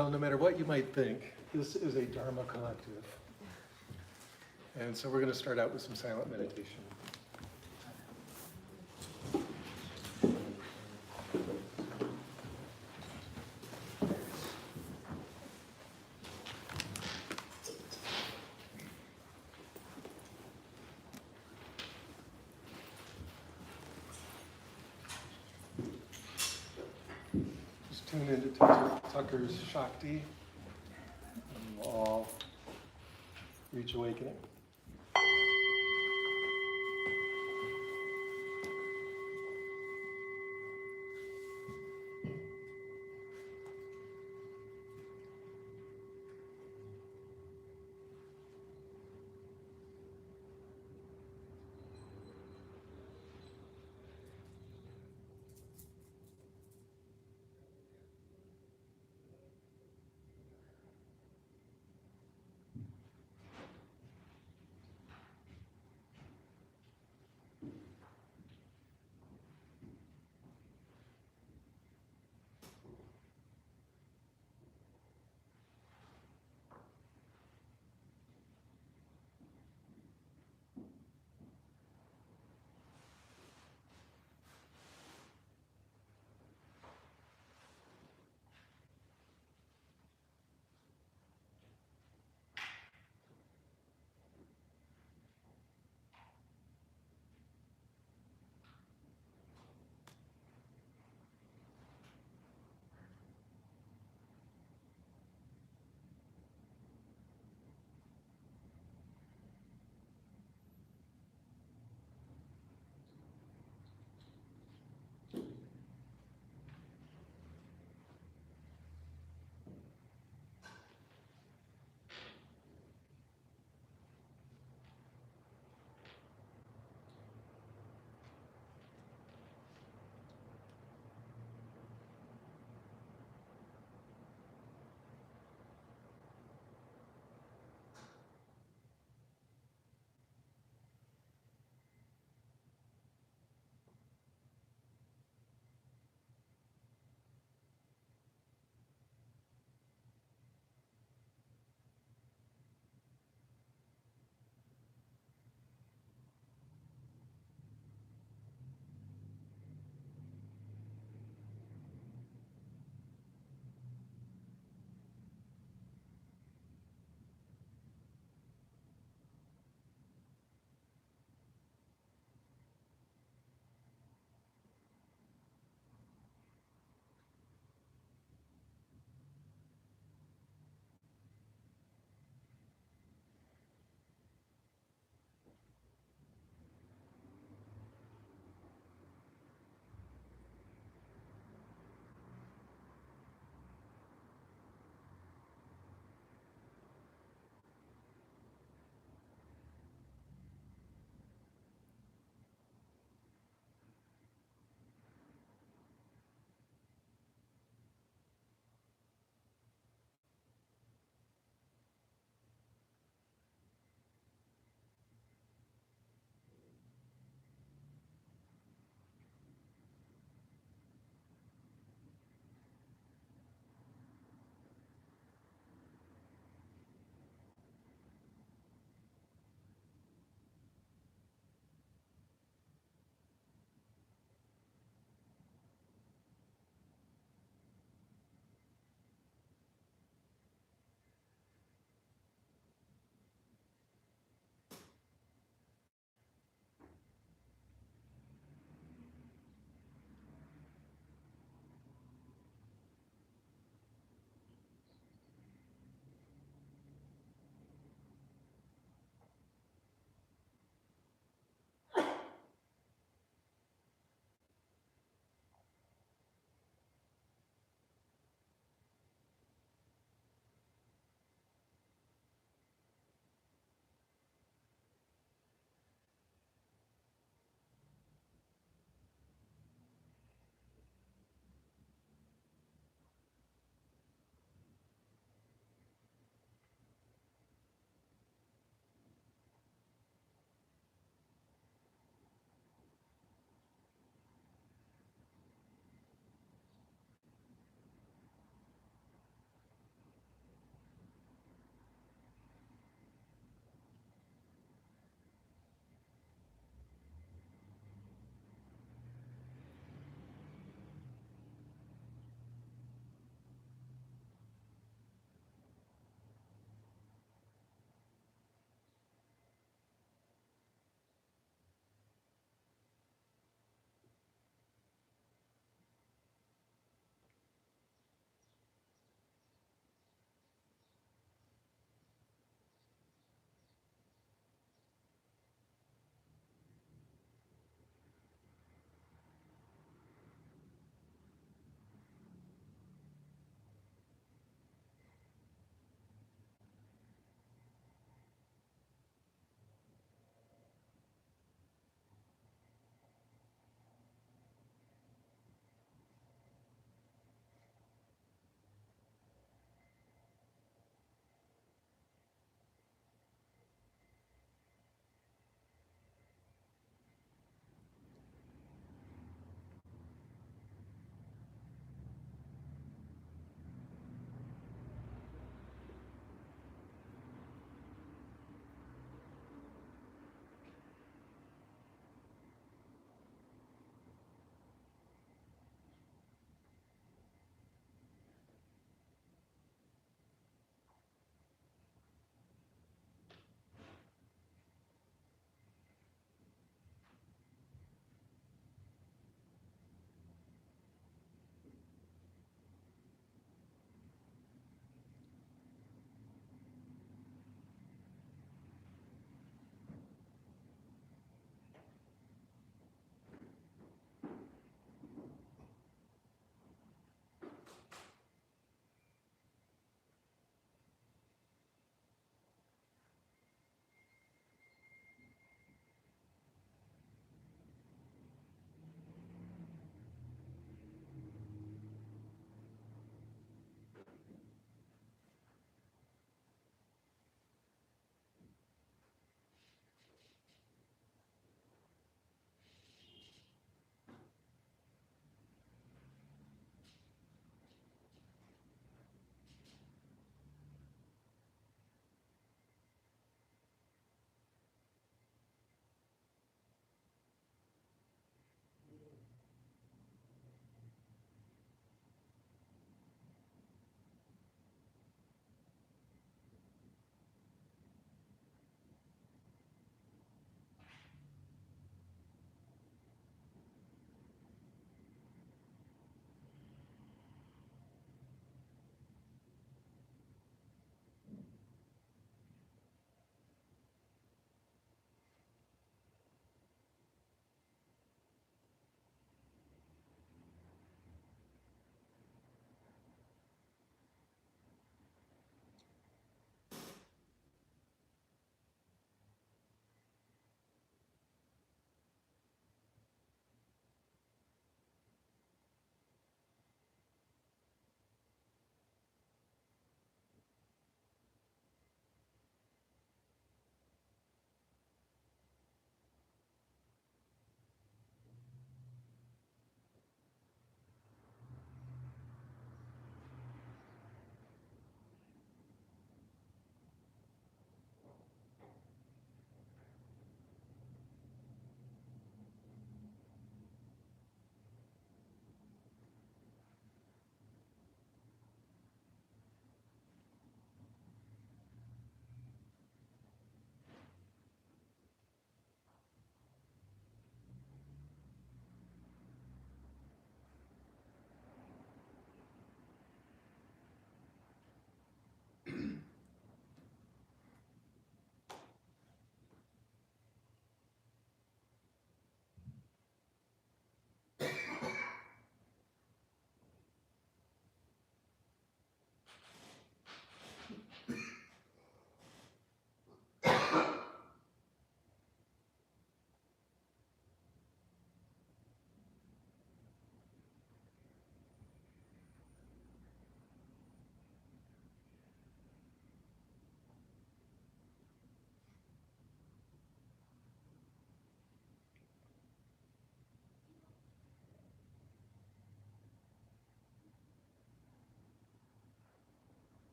Well, no matter what you might think, this is a Dharma collective. And so we're going to start out with some silent meditation. Just tune into Tucker's Shakti, and we'll all reach awakening.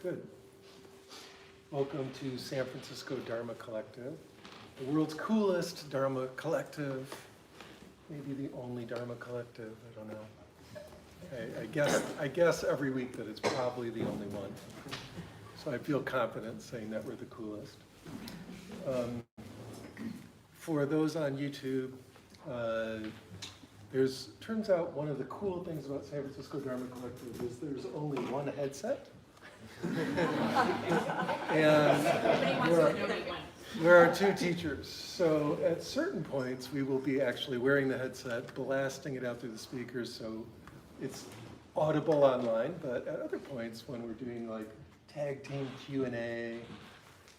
Good. Welcome to San Francisco Dharma Collective, the world's coolest Dharma collective, maybe the only Dharma collective, I don't know. I guess every week that it's probably the only one. So I feel confident saying that we're the coolest. For those on YouTube, turns out one of the cool things about San Francisco Dharma Collective is there's only one headset. And there are two teachers. So at certain points, we will be actually wearing the headset, blasting it out through the speakers so it's audible online. But at other points, when we're doing like tag team Q&A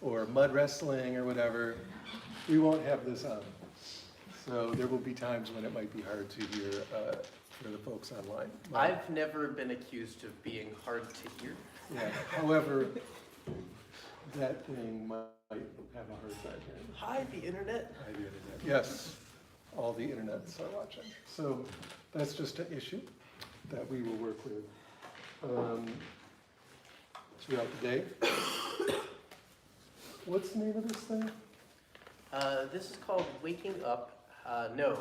or mud wrestling or whatever, we won't have this on. So there will be times when it might be hard to hear for the folks online. I've never been accused of being hard to hear. Yeah. However, that thing might have a hard time hearing. Hi, the internet. Hi, the internet. Yes, all the internets are watching. So that's just an issue that we will work with throughout the day. What's the name of this thing? This is called Waking Up.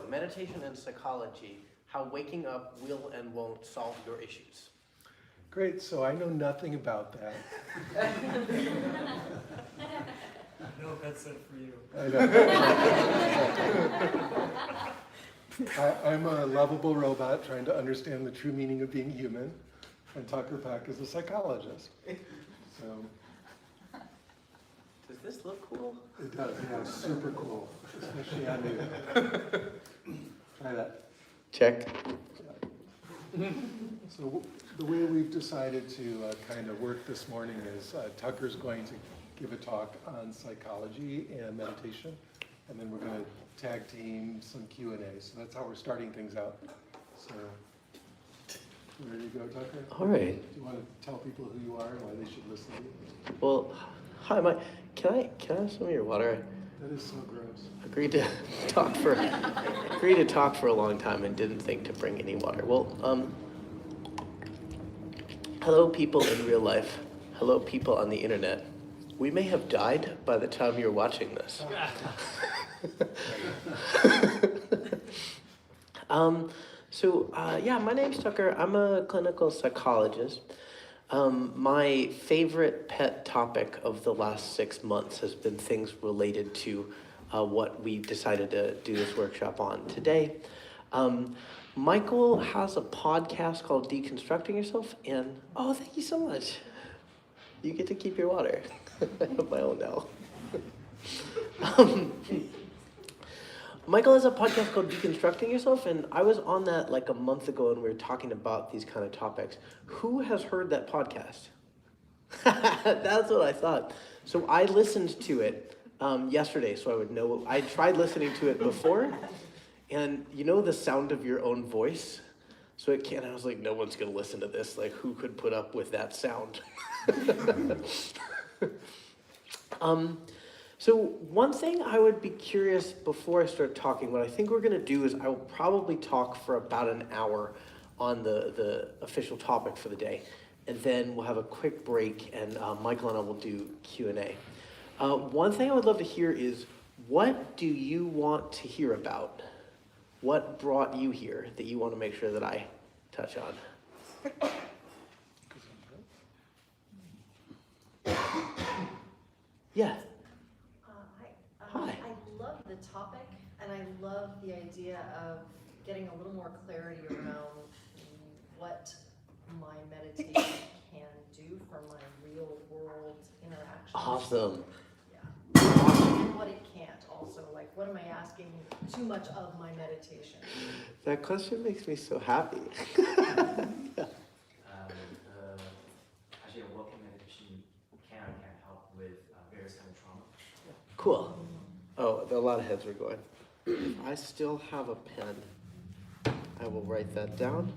Meditation and Psychology, How Waking Up Will and Won't Solve Your Issues. Great, so I know nothing about that. No headset for you. I know. I'm a lovable robot trying to understand the true meaning of being human, and Tucker Pack is a psychologist. So. Does this look cool? It does, yeah, super cool, especially on you. Try that. Check. Yeah. So the way we've decided to kind of work this morning is Tucker's going to give a talk on psychology and meditation, and then we're going to tag team some Q&A. So that's how we're starting things out. So, ready to go, Tucker? All right. Do you want to tell people who you are and why they should listen to you? Well, hi, Mike. Can I have some of your water? That is so gross. Agreed to talk for a long time and didn't think to bring any water. Well, hello people in real life. Hello people on the internet. We may have died by the time you're watching this. My name's Tucker. I'm a clinical psychologist. My favorite pet topic of the last 6 months has been things related to what we decided to do this workshop on today. Michael has a podcast called Deconstructing Yourself, and oh, thank you so much. You get to keep your water. I have my own now. Michael has a podcast called Deconstructing Yourself, and I was on that like a month ago, and we were talking about these kind of topics. Who has heard that podcast? That's what I thought. So I listened to it yesterday, so I would know. I tried listening to it before, and you know the sound of your own voice? So I was like, no one's going to listen to this. Like, who could put up with that sound? So one thing I would be curious before I start talking, what I think we're going to do is I will probably talk for about an hour on the official topic for the day. And then we'll have a quick break, and Michael and I will do Q&A. One thing I would love to hear is, what do you want to hear about? What brought you here that you want to make sure that I touch on? Yeah. Hi. I love the topic, and I love the idea of getting a little more clarity around what my meditation can do for my real world interactions. Awesome. Yeah. And what it can't also. Like, what am I asking too much of my meditation? That question makes me so happy. Yeah. Actually, a walking meditation can help with various kind of trauma. Cool. Oh, a lot of heads were going. I still have a pen. I will write that down.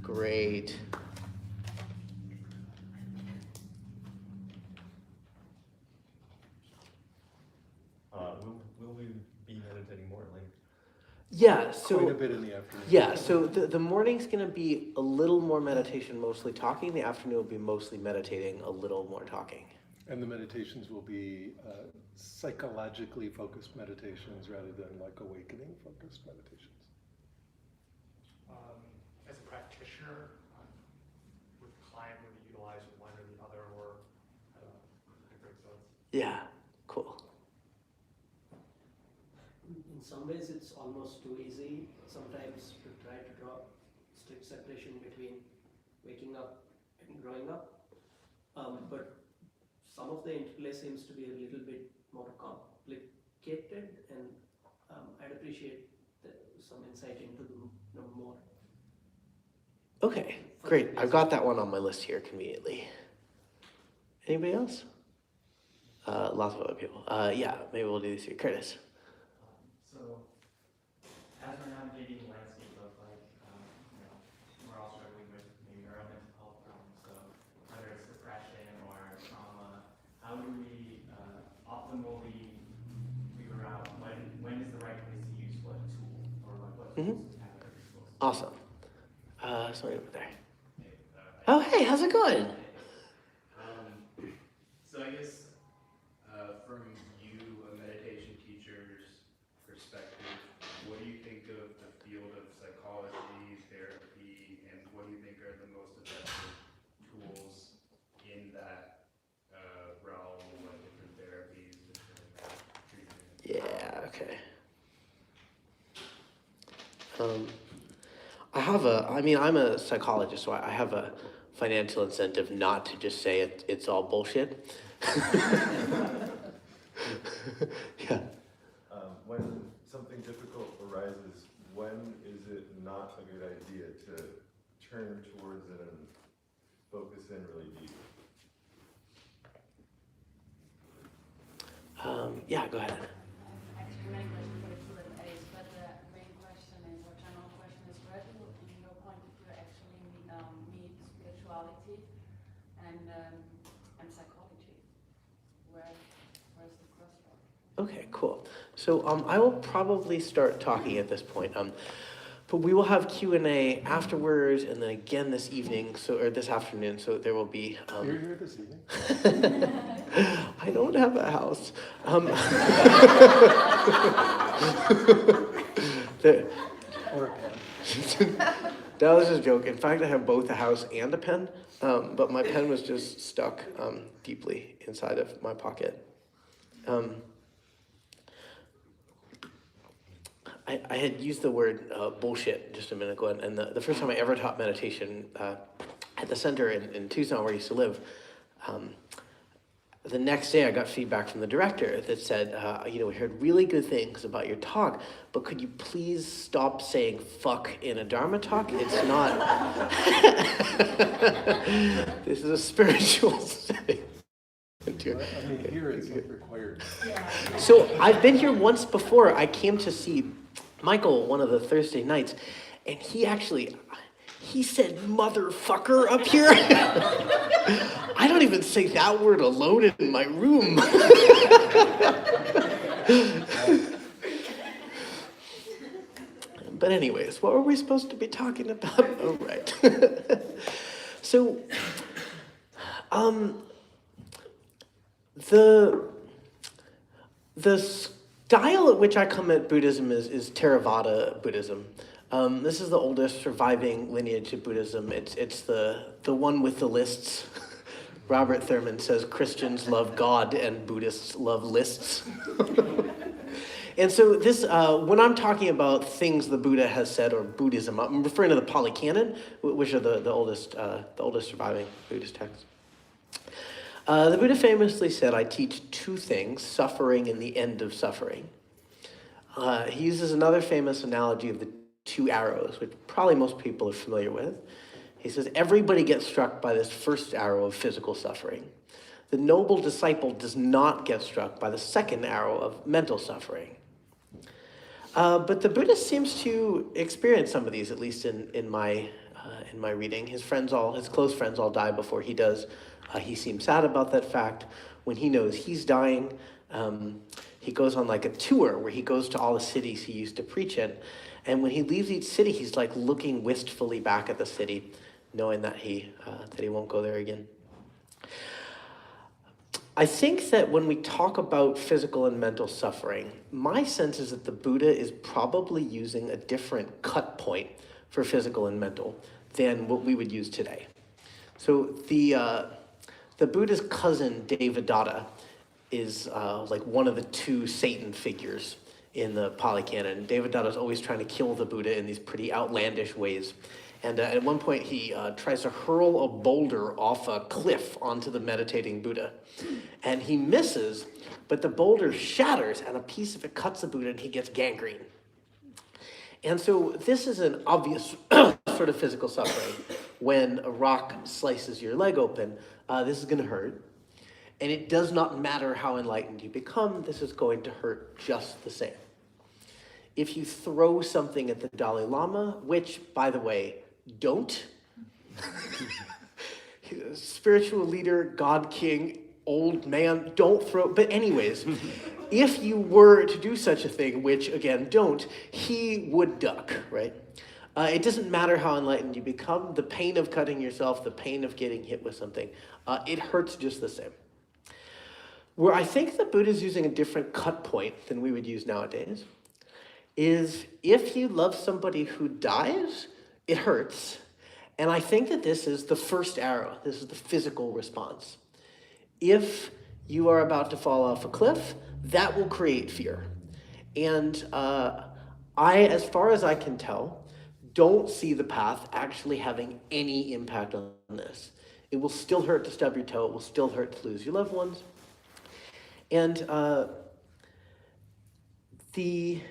Great. Will we be meditating more later? Yeah, quite a so bit in the afternoon. yeah, so the morning's gonna be a little more meditation, mostly talking. The afternoon will be mostly meditating, a little more talking. And the meditations will be psychologically focused meditations rather than like awakening focused meditations. As a practitioner, with a client, would you utilize one or the other, or different zones? Yeah, cool. In some ways, it's almost too easy sometimes to try to draw strict separation between waking up and growing up. But some of the interplay seems to be a little bit more complicated, and I'd appreciate some insight into them more. Okay, great. I've got that one on my list here conveniently. Anybody else? Lots of other people. Yeah, maybe we'll do this here. Curtis. So, as we're navigating the landscape of we're all struggling with maybe our own mental health problems. So, whether it's depression or trauma, how do we optimally figure out when is the right place to use what tool or what tools to have at our disposal? Awesome. Somebody over there. Oh, hey, how's it going? So I guess from you, a meditation teacher's perspective, what do you think of the field of psychology, therapy, and what do you think are the most effective tools in that realm, like different therapies, different treatments? Yeah, okay. I'm a psychologist, so I have a financial incentive not to just say it's all bullshit. Yeah. When something difficult arises, when is it not a good idea to turn towards it and focus in really deep? Yeah, go ahead. Actually, many questions for the Q&As, but the main question is, or general question is, where do you, in your point of view, actually meet spirituality and psychology? Where's the crossroad? Okay, cool. So I will probably start talking at this point. But we will have Q&A afterwards, and then again this evening, or this afternoon. So there will be. You're here this evening? I don't have a house. Or a pen. That was just a joke. In fact, I have both a house and a pen, but my pen was just stuck deeply inside of my pocket. I had used the word bullshit just a minute ago, and the first time I ever taught meditation at the center in Tucson, where I used to live, the next day I got feedback from the director that said, we heard really good things about your talk, but could you please stop saying fuck in a dharma talk? It's not. This is a spiritual setting. I mean, here it's like required. So I've been here once before. I came to see Michael one of the Thursday nights, and he said motherfucker up here. I don't even say that word alone in my room. But anyways, what were we supposed to be talking about? Oh, right. So, the style at which I come at Buddhism is Theravada Buddhism. This is the oldest surviving lineage of Buddhism. It's the one with the lists. Robert Thurman says Christians love God and Buddhists love lists. And so this, when I'm talking about things the Buddha has said, or Buddhism, I'm referring to the Pali Canon, which are the oldest surviving Buddhist texts. The Buddha famously said, I teach two things, suffering and the end of suffering. He uses another famous analogy of the two arrows, which probably most people are familiar with. He says, everybody gets struck by this first arrow of physical suffering. The noble disciple does not get struck by the second arrow of mental suffering. But the Buddha seems to experience some of these, at least in my reading. His close friends all die before he does. He seems sad about that fact. When he knows he's dying, He goes on like a tour where he goes to all the cities he used to preach in. And when he leaves each city, he's like looking wistfully back at the city, knowing that he won't go there again. I think that when we talk about physical and mental suffering, my sense is that the Buddha is probably using a different cut point for physical and mental than what we would use today. So the Buddha's cousin, Devadatta, is like one of the two Satan figures in the Pali Canon. Devadatta is always trying to kill the Buddha in these pretty outlandish ways. And at one point, he tries to hurl a boulder off a cliff onto the meditating Buddha. And he misses, but the boulder shatters, and a piece of it cuts the Buddha, and he gets gangrene. And so this is an obvious sort of physical suffering. When a rock slices your leg open, this is going to hurt. And it does not matter how enlightened you become, this is going to hurt just the same. If you throw something at the Dalai Lama, which, by the way, don't. Spiritual leader, God King, old man, don't throw. But anyways, if you were to do such a thing, which again, don't, he would duck, right? It doesn't matter how enlightened you become, the pain of cutting yourself, the pain of getting hit with something, it hurts just the same. Where I think the Buddha is using a different cut point than we would use nowadays is if you love somebody who dies, it hurts. And I think that this is the first arrow. This is the physical response. If you are about to fall off a cliff, that will create fear. And as far as I can tell, don't see the path actually having any impact on this. It will still hurt to stub your toe. It will still hurt to lose your loved ones. And the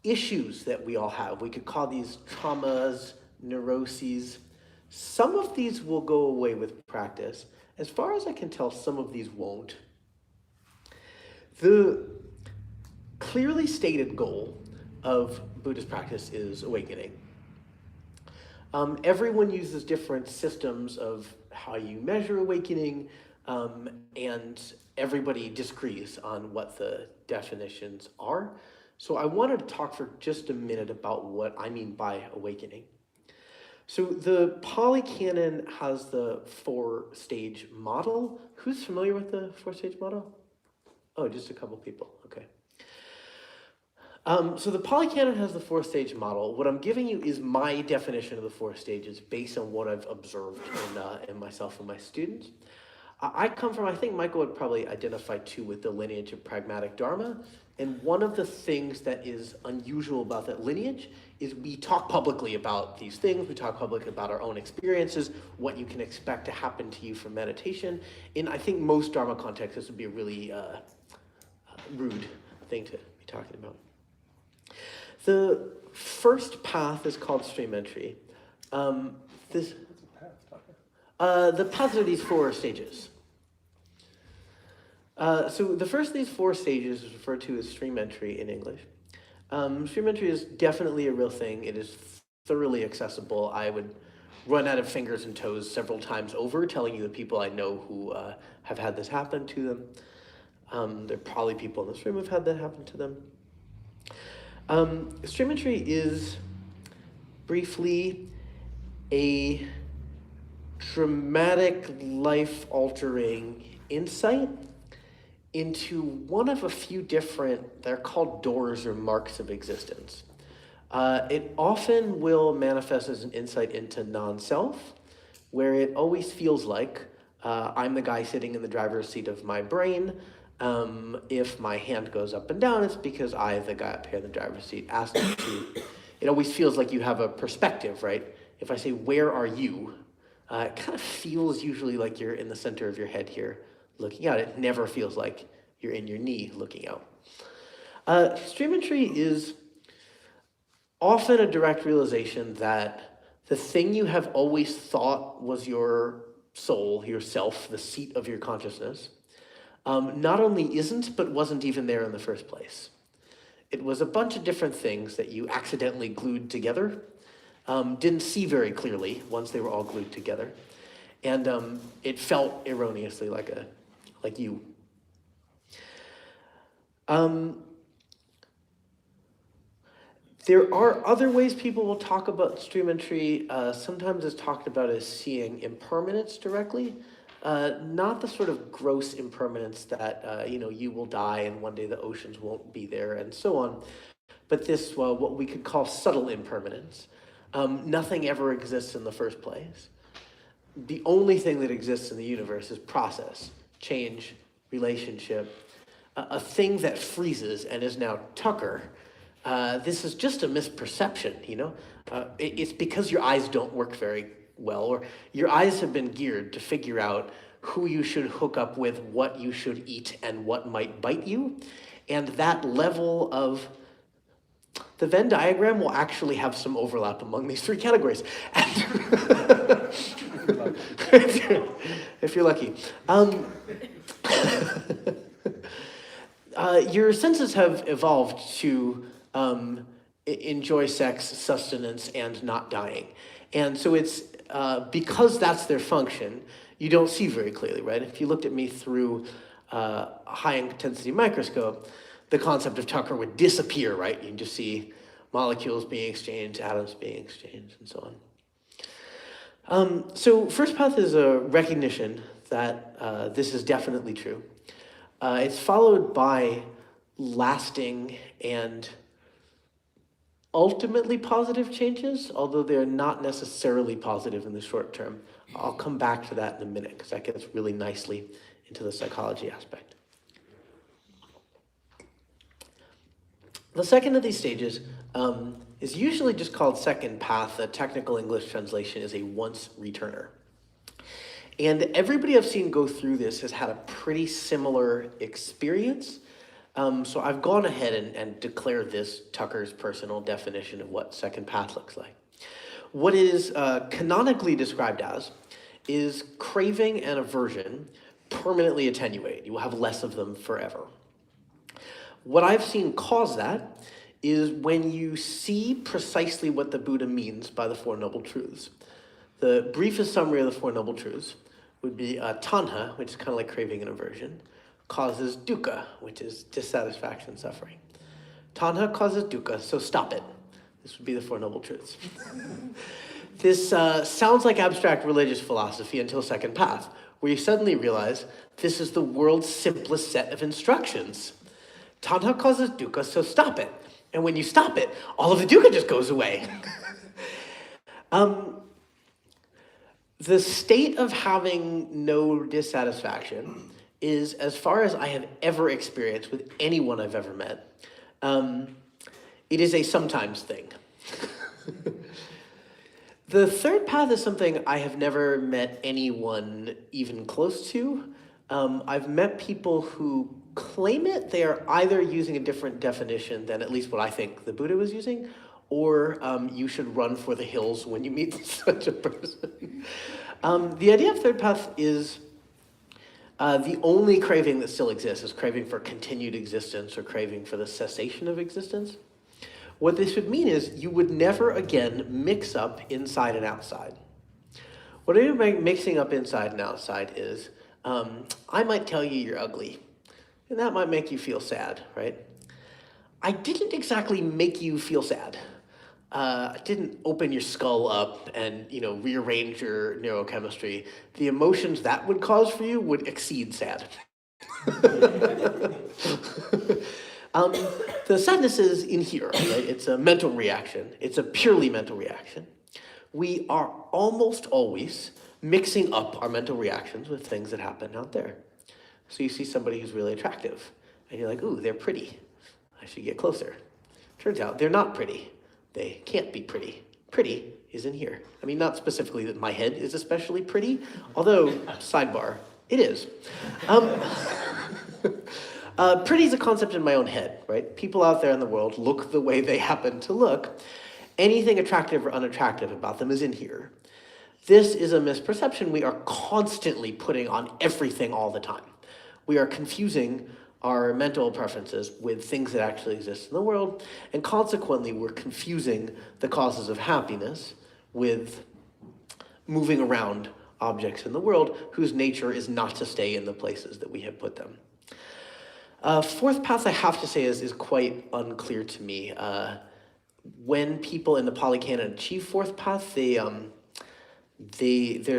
issues that we all have, we could call these traumas, neuroses. Some of these will go away with practice. As far as I can tell, some of these won't. The clearly stated goal of Buddhist practice is awakening. Everyone uses different systems of how you measure awakening, and everybody disagrees on what the definitions are. So I wanted to talk for just a minute about what I mean by awakening. So the Pali Canon has the 4-stage model. Who's familiar with the 4-stage model? Oh, just a couple people, okay. So the Pali Canon has the 4-stage model. What I'm giving you is my definition of the 4 stages based on what I've observed in myself and my students. I come from, I think Michael would probably identify too with the lineage of pragmatic dharma. And one of the things that is unusual about that lineage is we talk publicly about these things. We talk publicly about our own experiences, what you can expect to happen to you from meditation. In, I think, most dharma contexts, this would be a really rude thing to be talking about. The first path is called stream entry. The paths are these 4 stages. So the first of these 4 stages is referred to as stream entry in English. Stream entry is definitely a real thing. It is thoroughly accessible. I would run out of fingers and toes several times over telling you the people I know who have had this happen to them. There are probably people in this room who have had that happen to them. Stream entry is briefly a dramatic, life-altering insight into one of a few different, they're called doors or marks of existence. It often will manifest as an insight into non-self, where it always feels like I'm the guy sitting in the driver's seat of my brain. If my hand goes up and down, it's because I, the guy up here in the driver's seat, asked it to. It always feels like you have a perspective, right? If I say, where are you? It kind of feels usually like you're in the center of your head here looking out. It never feels like you're in your knee looking out. Stream entry is often a direct realization that the thing you have always thought was your soul, yourself, the seat of your consciousness, not only isn't, but wasn't even there in the first place. It was a bunch of different things that you accidentally glued together, didn't see very clearly once they were all glued together, and it felt erroneously like you. There are other ways people will talk about stream entry. Sometimes it's talked about as seeing impermanence directly, not the sort of gross impermanence that you will die and one day the oceans won't be there and so on, but this what we could call subtle impermanence. Nothing ever exists in the first place. The only thing that exists in the universe is process, change, relationship, a thing that freezes and is now Tucker. This is just a misperception, It's because your eyes don't work very well, or your eyes have been geared to figure out who you should hook up with, what you should eat, and what might bite you. And that level of... The Venn diagram will actually have some overlap among these three categories. If you're lucky. Your senses have evolved to enjoy sex, sustenance, and not dying. And so it's because that's their function, you don't see very clearly, right? If you looked at me through a high-intensity microscope, the concept of Tucker would disappear, right? You can just see molecules being exchanged, atoms being exchanged, and so on. So first path is a recognition that this is definitely true. It's followed by lasting and ultimately positive changes, although they're not necessarily positive in the short term. I'll come back to that in a minute because that gets really nicely into the psychology aspect. The second of these stages is usually just called second path. The technical English translation is a once returner. And everybody I've seen go through this has had a pretty similar experience. So I've gone ahead and declared this Tucker's personal definition of what second path looks like. What it is canonically described as is craving and aversion permanently attenuate. You will have less of them forever. What I've seen cause that is when you see precisely what the Buddha means by the Four Noble Truths. The briefest summary of the Four Noble Truths would be tanha, which is kind of like craving and aversion, causes dukkha, which is dissatisfaction, suffering. Tanha causes dukkha, so stop it. This would be the Four Noble Truths. This sounds like abstract religious philosophy until second path, where you suddenly realize this is the world's simplest set of instructions. Tanha causes dukkha, so stop it. And when you stop it, all of the dukkha just goes away. The state of having no dissatisfaction is, as far as I have ever experienced with anyone I've ever met, it is a sometimes thing. The third path is something I have never met anyone even close to. I've met people who claim it. They are either using a different definition than at least what I think the Buddha was using, or you should run for the hills when you meet such a person. The idea of third path is the only craving that still exists is craving for continued existence or craving for the cessation of existence. What this would mean is you would never again mix up inside and outside. What I mean by mixing up inside and outside is I might tell you you're ugly, and that might make you feel sad, right? I didn't exactly make you feel sad. I didn't open your skull up and, rearrange your neurochemistry. The emotions that would cause for you would exceed sad. The sadness is in here, right? It's a mental reaction. It's a purely mental reaction. We are almost always mixing up our mental reactions with things that happen out there. So you see somebody who's really attractive, and you're like, ooh, they're pretty. I should get closer. Turns out they're not pretty. They can't be pretty. Pretty is in here. I mean, not specifically that my head is especially pretty, although, sidebar, it is. Pretty is a concept in my own head, right? People out there in the world look the way they happen to look. Anything attractive or unattractive about them is in here. This is a misperception we are constantly putting on everything all the time. We are confusing our mental preferences with things that actually exist in the world, and consequently we're confusing the causes of happiness with moving around objects in the world whose nature is not to stay in the places that we have put them. Fourth path, I have to say, is quite unclear to me. When people in the Polycanon achieve fourth path, there's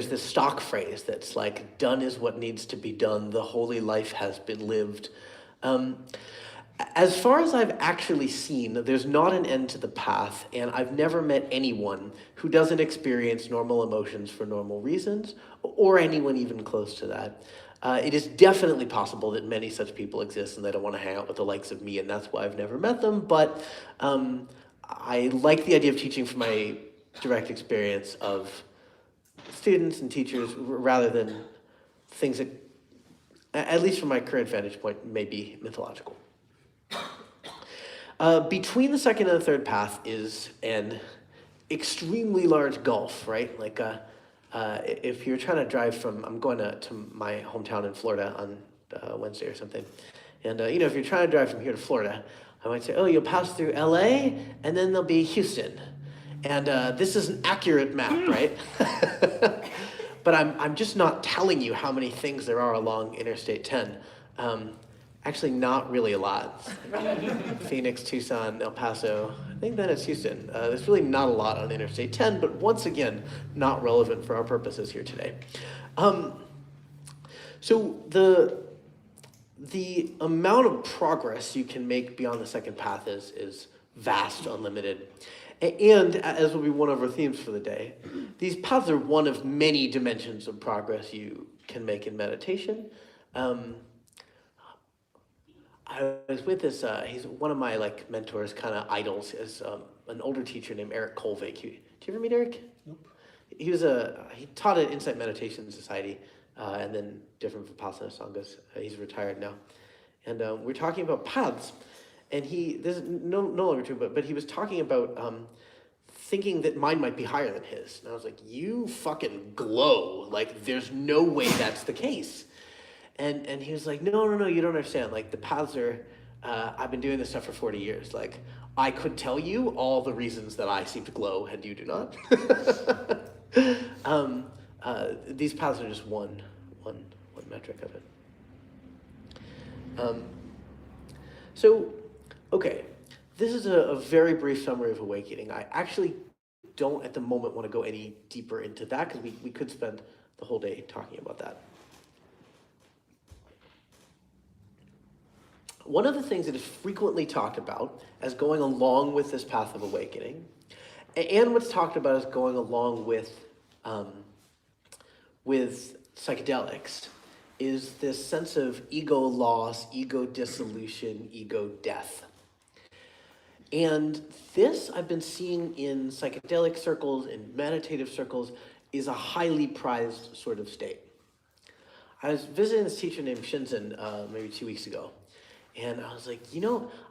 this stock phrase that's like, done is what needs to be done, the holy life has been lived. As far as I've actually seen, there's not an end to the path, and I've never met anyone who doesn't experience normal emotions for normal reasons, or anyone even close to that. It is definitely possible that many such people exist and they don't want to hang out with the likes of me, and that's why I've never met them, but I like the idea of teaching from my direct experience of students and teachers rather than things that, at least from my current vantage point, may be mythological. Between the second and the third path is an extremely large gulf, right? Like, if you're trying to drive from, I'm going to my hometown in Florida on Wednesday or something, and if you're trying to drive from here to Florida, I might say, oh, you'll pass through LA, and then there'll be Houston, and this is an accurate map, right? But I'm just not telling you how many things there are along Interstate 10. Actually, not really a lot. Phoenix, Tucson, El Paso, I think then it's Houston. There's really not a lot on Interstate 10, but once again, not relevant for our purposes here today. So the amount of progress you can make beyond the second path is vast, unlimited. And as will be one of our themes for the day, these paths are one of many dimensions of progress you can make in meditation. I was with this, he's one of my mentors, kind of idols, is an older teacher named Eric Kolvik. Did you ever meet Eric? Nope. He taught at Insight Meditation Society, and then different Vipassana Sanghas. He's retired now. And we're talking about paths, and this is no longer true, but he was talking about thinking that mine might be higher than his. And I was like, you fucking glow. Like, there's no way that's the case. And he was like, no, you don't understand. Like, the paths are, I've been doing this stuff for 40 years. Like, I could tell you all the reasons that I seem to glow and you do not. These paths are just one metric of it. So, okay, this is a very brief summary of awakening. I actually don't at the moment want to go any deeper into that because we could spend the whole day talking about that. One of the things that is frequently talked about as going along with this path of awakening, and what's talked about as going along with psychedelics, is this sense of ego loss, ego dissolution, ego death. And this I've been seeing in psychedelic circles, in meditative circles, is a highly prized sort of state. I was visiting this teacher named Shinzen maybe 2 weeks ago. And I was like,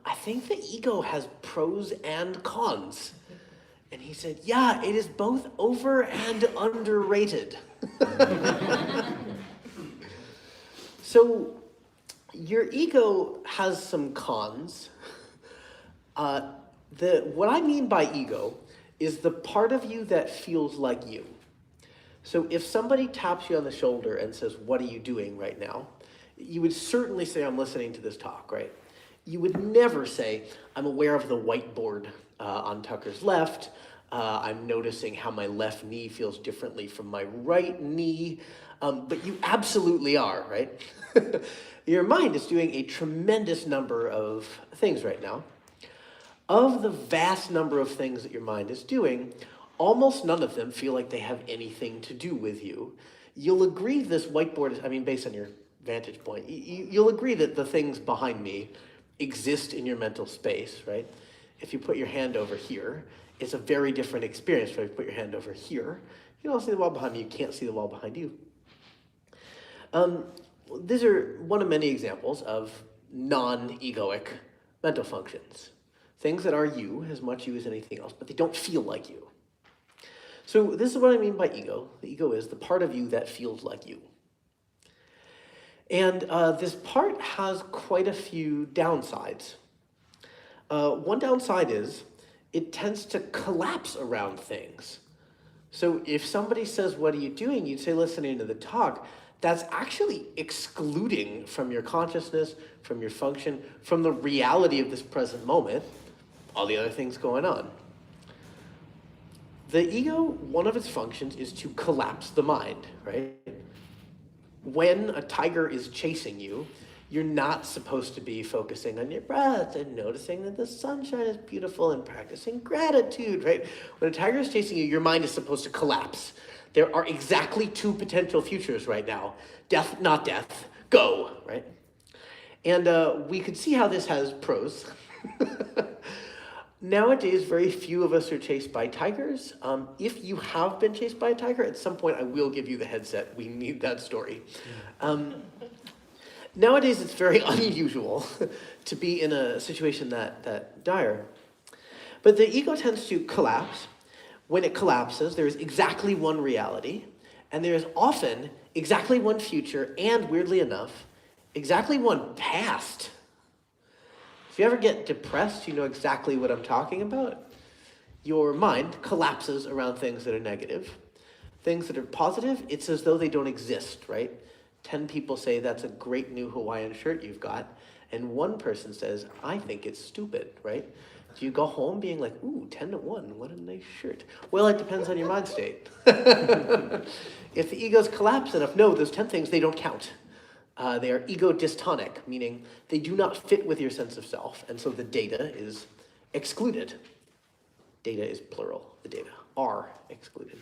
I think the ego has pros and cons. And he said, yeah, it is both over and underrated. So your ego has some cons. What I mean by ego is the part of you that feels like you. So if somebody taps you on the shoulder and says, what are you doing right now? You would certainly say, I'm listening to this talk, right? You would never say, I'm aware of the whiteboard on Tucker's left. I'm noticing how my left knee feels differently from my right knee. But you absolutely are, right? Your mind is doing a tremendous number of things right now. Of the vast number of things that your mind is doing, almost none of them feel like they have anything to do with you. You'll agree this whiteboard is, based on your vantage point, you'll agree that the things behind me exist in your mental space, right? If you put your hand over here, it's a very different experience from if you put your hand over here. You don't see the wall behind me, you can't see the wall behind you. These are one of many examples of non-egoic mental functions. Things that are you, as much you as anything else, but they don't feel like you. So this is what I mean by ego. The ego is the part of you that feels like you. And this part has quite a few downsides. One downside is it tends to collapse around things. So if somebody says, what are you doing? You'd say, listening to the talk. that's actually excluding from your consciousness, from your function, from the reality of this present moment, all the other things going on. The ego, one of its functions is to collapse the mind, right? When a tiger is chasing you, you're not supposed to be focusing on your breath and noticing that the sunshine is beautiful and practicing gratitude, right? When a tiger is chasing you, your mind is supposed to collapse. There are exactly two potential futures right now. Death, not death, go, right? And we could see how this has pros. Nowadays, very few of us are chased by tigers. If you have been chased by a tiger, at some point I will give you the headset. We need that story. Nowadays, it's very unusual to be in a situation that dire. But the ego tends to collapse. When it collapses, there is exactly one reality, and there is often exactly one future, and weirdly enough, exactly one past. If you ever get depressed, you know exactly what I'm talking about. Your mind collapses around things that are negative. Things that are positive, it's as though they don't exist, right? 10 people say, that's a great new Hawaiian shirt you've got. And one person says, I think it's stupid, right? Do you go home being like, ooh, 10-1, what a nice shirt? Well, it depends on your mind state. If the ego's collapsed enough, no, those 10 things, they don't count. They are ego dystonic, meaning they do not fit with your sense of self, and so the data is excluded. Data is plural, the data are excluded.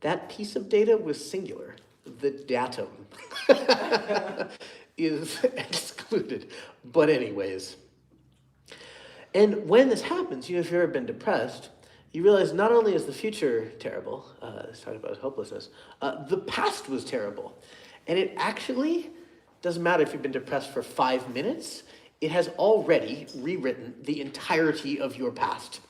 That piece of data was singular. The datum is excluded. But anyways. And when this happens, if you've ever been depressed, you realize not only is the future terrible, it's talking about hopelessness, the past was terrible. And it actually doesn't matter if you've been depressed for 5 minutes, it has already rewritten the entirety of your past.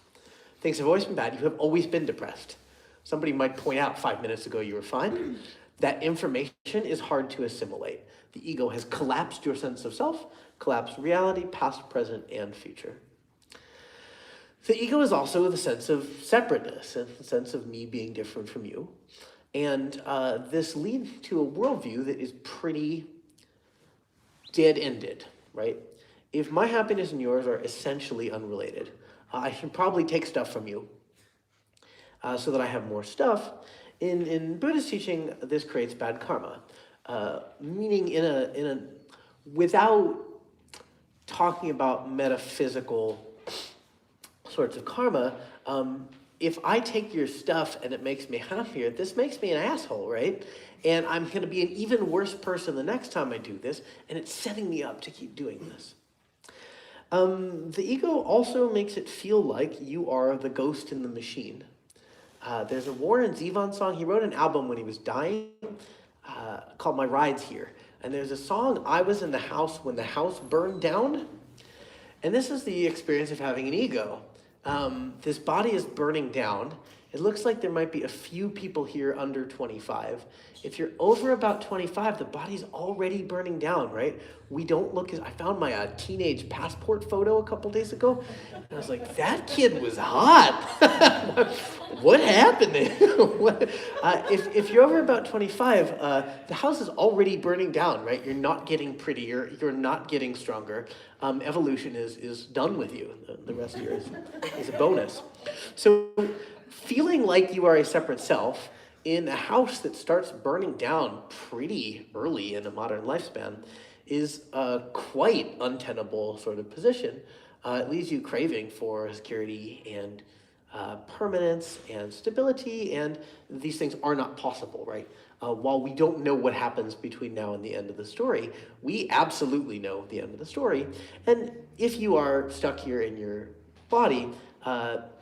Things have always been bad, you have always been depressed. Somebody might point out 5 minutes ago you were fine. That information is hard to assimilate. The ego has collapsed your sense of self, collapsed reality, past, present, and future. The ego is also the sense of separateness, and the sense of me being different from you. And this leads to a worldview that is pretty dead-ended, right? If my happiness and yours are essentially unrelated, I should probably take stuff from you so that I have more stuff. In Buddhist teaching, this creates bad karma, meaning without talking about metaphysical sorts of karma, if I take your stuff and it makes me happier, this makes me an asshole, right? And I'm going to be an even worse person the next time I do this, and it's setting me up to keep doing this. The ego also makes it feel like you are the ghost in the machine. There's a Warren Zevon song. He wrote an album when he was dying called My Ride's Here. And there's a song, I was in the house when the house burned down. And this is the experience of having an ego. This body is burning down. It looks like there might be a few people here under 25. If you're over about 25, the body's already burning down, right? We don't look as... I found my teenage passport photo a couple days ago, and I was like, that kid was hot. What happened there? If you're over about 25, the house is already burning down, right? You're not getting prettier. You're not getting stronger. Evolution is done with you. The rest here is a bonus. So feeling like you are a separate self in a house that starts burning down pretty early in a modern lifespan is a quite untenable sort of position. It leaves you craving for security and permanence and stability, and these things are not possible, right? While we don't know what happens between now and the end of the story, we absolutely know the end of the story. And if you are stuck here in your body,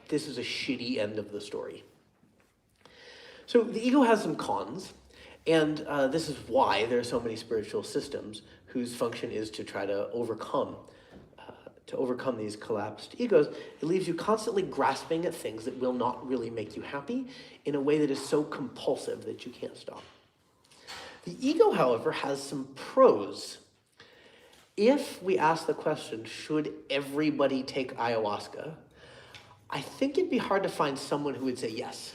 this is a shitty end of the story. So the ego has some cons, and this is why there are so many spiritual systems whose function is to try to overcome these collapsed egos. It leaves you constantly grasping at things that will not really make you happy in a way that is so compulsive that you can't stop. The ego, however, has some pros. If we ask the question, should everybody take ayahuasca? I think it'd be hard to find someone who would say yes.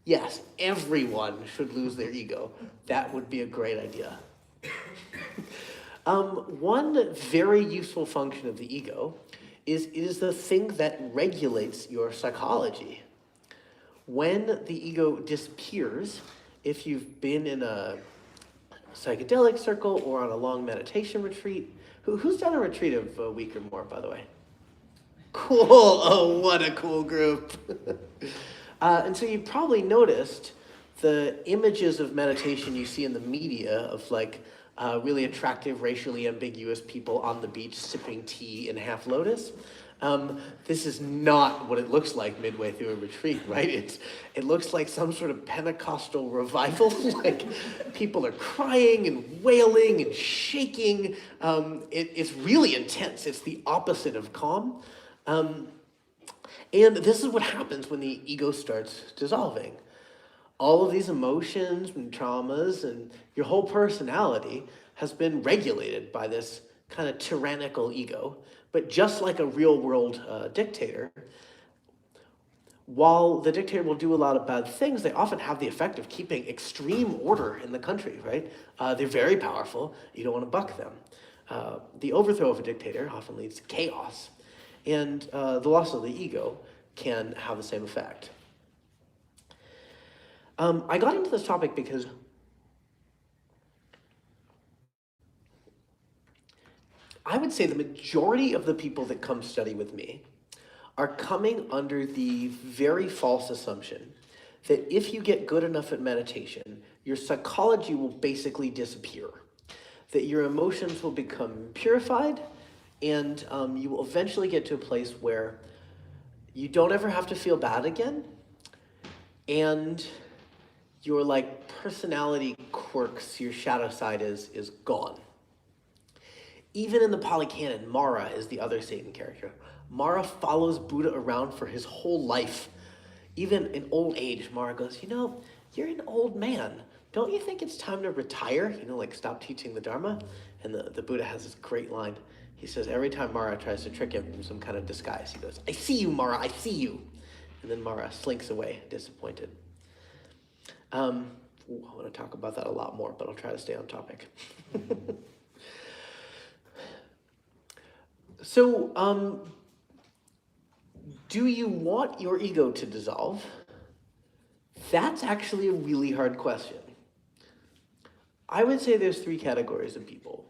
Yes, everyone should lose their ego. That would be a great idea. One very useful function of the ego is it is the thing that regulates your psychology. When the ego disappears, if you've been in a psychedelic circle or on a long meditation retreat, who's done a retreat of a week or more, by the way? Cool, oh, what a cool group. And so you probably noticed the images of meditation you see in the media of like really attractive, racially ambiguous people on the beach sipping tea in half lotus. This is not what it looks like midway through a retreat, right? It looks like some sort of Pentecostal revival. Like people are crying and wailing and shaking. It's really intense. It's the opposite of calm. And this is what happens when the ego starts dissolving. All of these emotions and traumas and your whole personality has been regulated by this kind of tyrannical ego. But just like a real-world dictator, while the dictator will do a lot of bad things, they often have the effect of keeping extreme order in the country, right? They're very powerful. You don't want to buck them. The overthrow of a dictator often leads to chaos. And the loss of the ego can have the same effect. I got into this topic because I would say the majority of the people that come study with me are coming under the very false assumption that if you get good enough at meditation, your psychology will basically disappear, that your emotions will become purified, and you will eventually get to a place where you don't ever have to feel bad again, and your like personality quirks, your shadow side is gone. Even in the Pali Canon, Mara is the other Satan character. Mara follows Buddha around for his whole life. Even in old age, Mara goes, you're an old man. Don't you think it's time to retire? Like stop teaching the Dharma? And the Buddha has this great line. He says, every time Mara tries to trick him in some kind of disguise, he goes, I see you, Mara, I see you. And then Mara slinks away, disappointed. I want to talk about that a lot more, but I'll try to stay on topic. So, do you want your ego to dissolve? That's actually a really hard question. I would say there's three categories of people.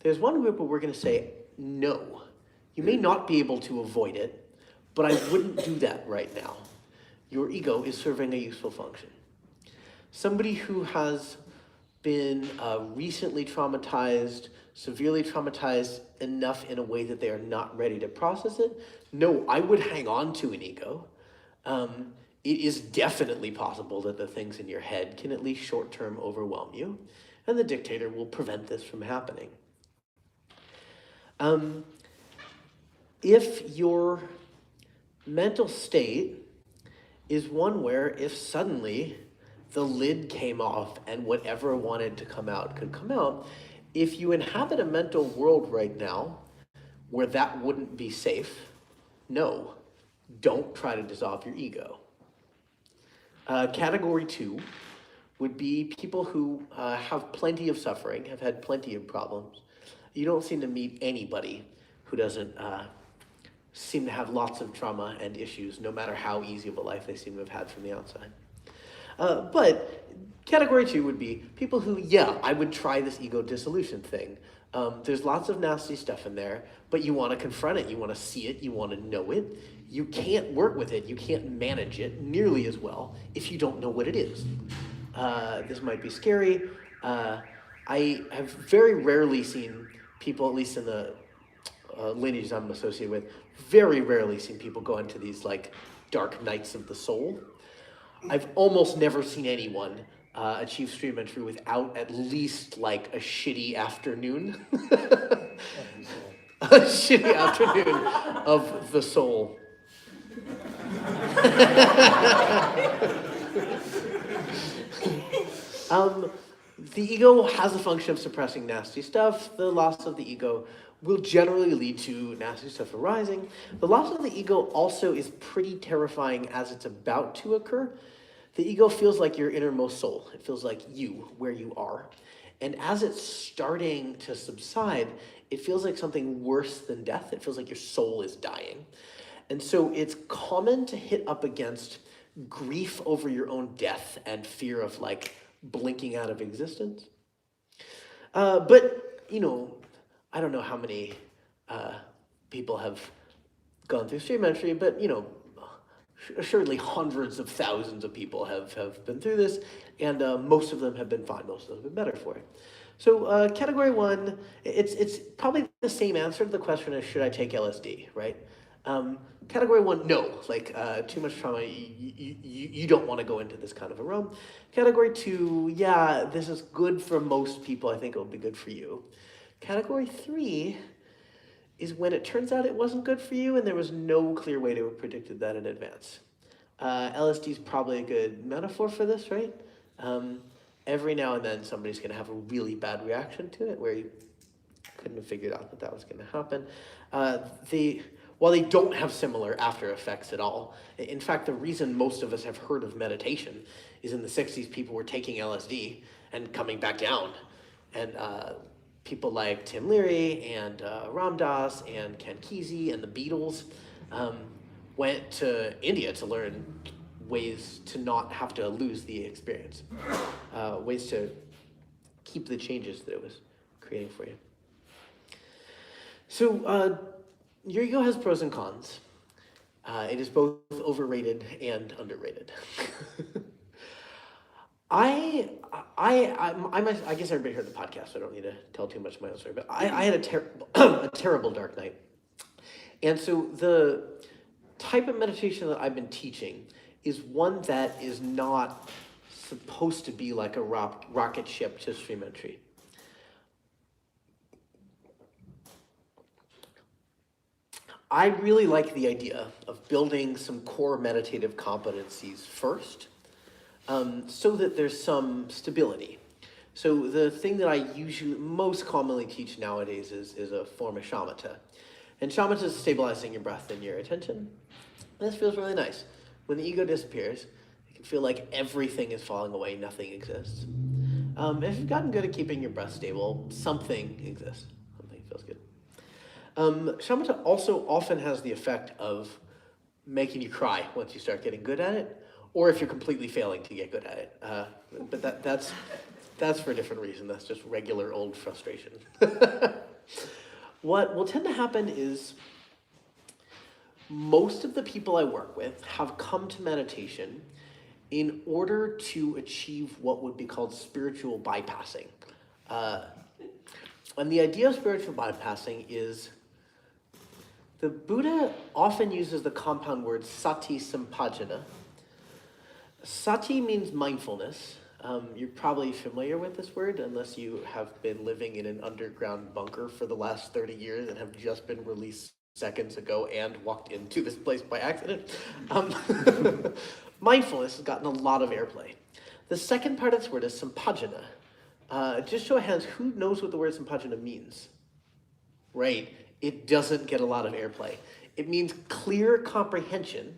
There's one group where we're going to say, no. You may not be able to avoid it, but I wouldn't do that right now. Your ego is serving a useful function. Somebody who has been recently traumatized, severely traumatized enough in a way that they are not ready to process it, no, I would hang on to an ego. It is definitely possible that the things in your head can at least short-term overwhelm you, and the dictator will prevent this from happening. If your mental state is one where if suddenly the lid came off and whatever wanted to come out could come out, if you inhabit a mental world right now where that wouldn't be safe, no, don't try to dissolve your ego. Category 2 would be people who have plenty of suffering, have had plenty of problems. You don't seem to meet anybody who doesn't seem to have lots of trauma and issues, no matter how easy of a life they seem to have had from the outside. But category 2 would be people who, yeah, I would try this ego dissolution thing. There's lots of nasty stuff in there, but you want to confront it, you want to see it, you want to know it. You can't work with it, you can't manage it nearly as well if you don't know what it is. This might be scary. I have very rarely seen people, at least in the lineages I'm associated with, very rarely seen people go into these like dark nights of the soul. I've almost never seen anyone achieve stream entry without at least like a shitty afternoon. A shitty afternoon of the soul. The ego has a function of suppressing nasty stuff. The loss of the ego will generally lead to nasty stuff arising. The loss of the ego also is pretty terrifying as it's about to occur. The ego feels like your innermost soul. It feels like you, where you are. And as it's starting to subside, it feels like something worse than death. It feels like your soul is dying. And so it's common to hit up against grief over your own death and fear of like blinking out of existence. But, you know, I don't know how many people have gone through stream entry, but, you know, assuredly hundreds of thousands of people have been through this, and most of them have been fine. Most of them have been better for it. So category 1, it's probably the same answer to the question as should I take LSD, right? Category 1, no, like too much trauma, you don't want to go into this kind of a realm. Category 2, yeah, this is good for most people. I think it will be good for you. Category 3 is when it turns out it wasn't good for you and there was no clear way to have predicted that in advance. LSD is probably a good metaphor for this, right? Every now and then somebody's going to have a really bad reaction to it where you couldn't have figured out that that was going to happen. While they don't have similar after effects at all, in fact, the reason most of us have heard of meditation is in the 60s, people were taking LSD and coming back down. And people like Tim Leary and Ram Dass and Ken Kesey and the Beatles went to India to learn ways to not have to lose the experience, ways to keep the changes that it was creating for you. So your ego has pros and cons. It is both overrated and underrated. I guess everybody heard the podcast, so I don't need to tell too much of my own story, but I had a terrible dark night. And so the type of meditation that I've been teaching is one that is not supposed to be like a rocket ship to stream entry. I really like the idea of building some core meditative competencies first, so that there's some stability. So the thing that I most commonly teach nowadays is a form of shamatha. And shamatha is stabilizing your breath and your attention. And this feels really nice. When the ego disappears, you can feel like everything is falling away, nothing exists. If you've gotten good at keeping your breath stable, something exists. Something feels good. Shamatha also often has the effect of making you cry once you start getting good at it, or if you're completely failing to get good at it. But that's for a different reason. That's just regular old frustration. What will tend to happen is most of the people I work with have come to meditation in order to achieve what would be called spiritual bypassing. And the idea of spiritual bypassing is the Buddha often uses the compound word sati sampajana. Sati means mindfulness. You're probably familiar with this word unless you have been living in an underground bunker for the last 30 years and have just been released seconds ago and walked into this place by accident. Mindfulness has gotten a lot of airplay. The second part of this word is sampajana. Just show of hands, who knows what the word sampajana means? Right, it doesn't get a lot of airplay. It means clear comprehension.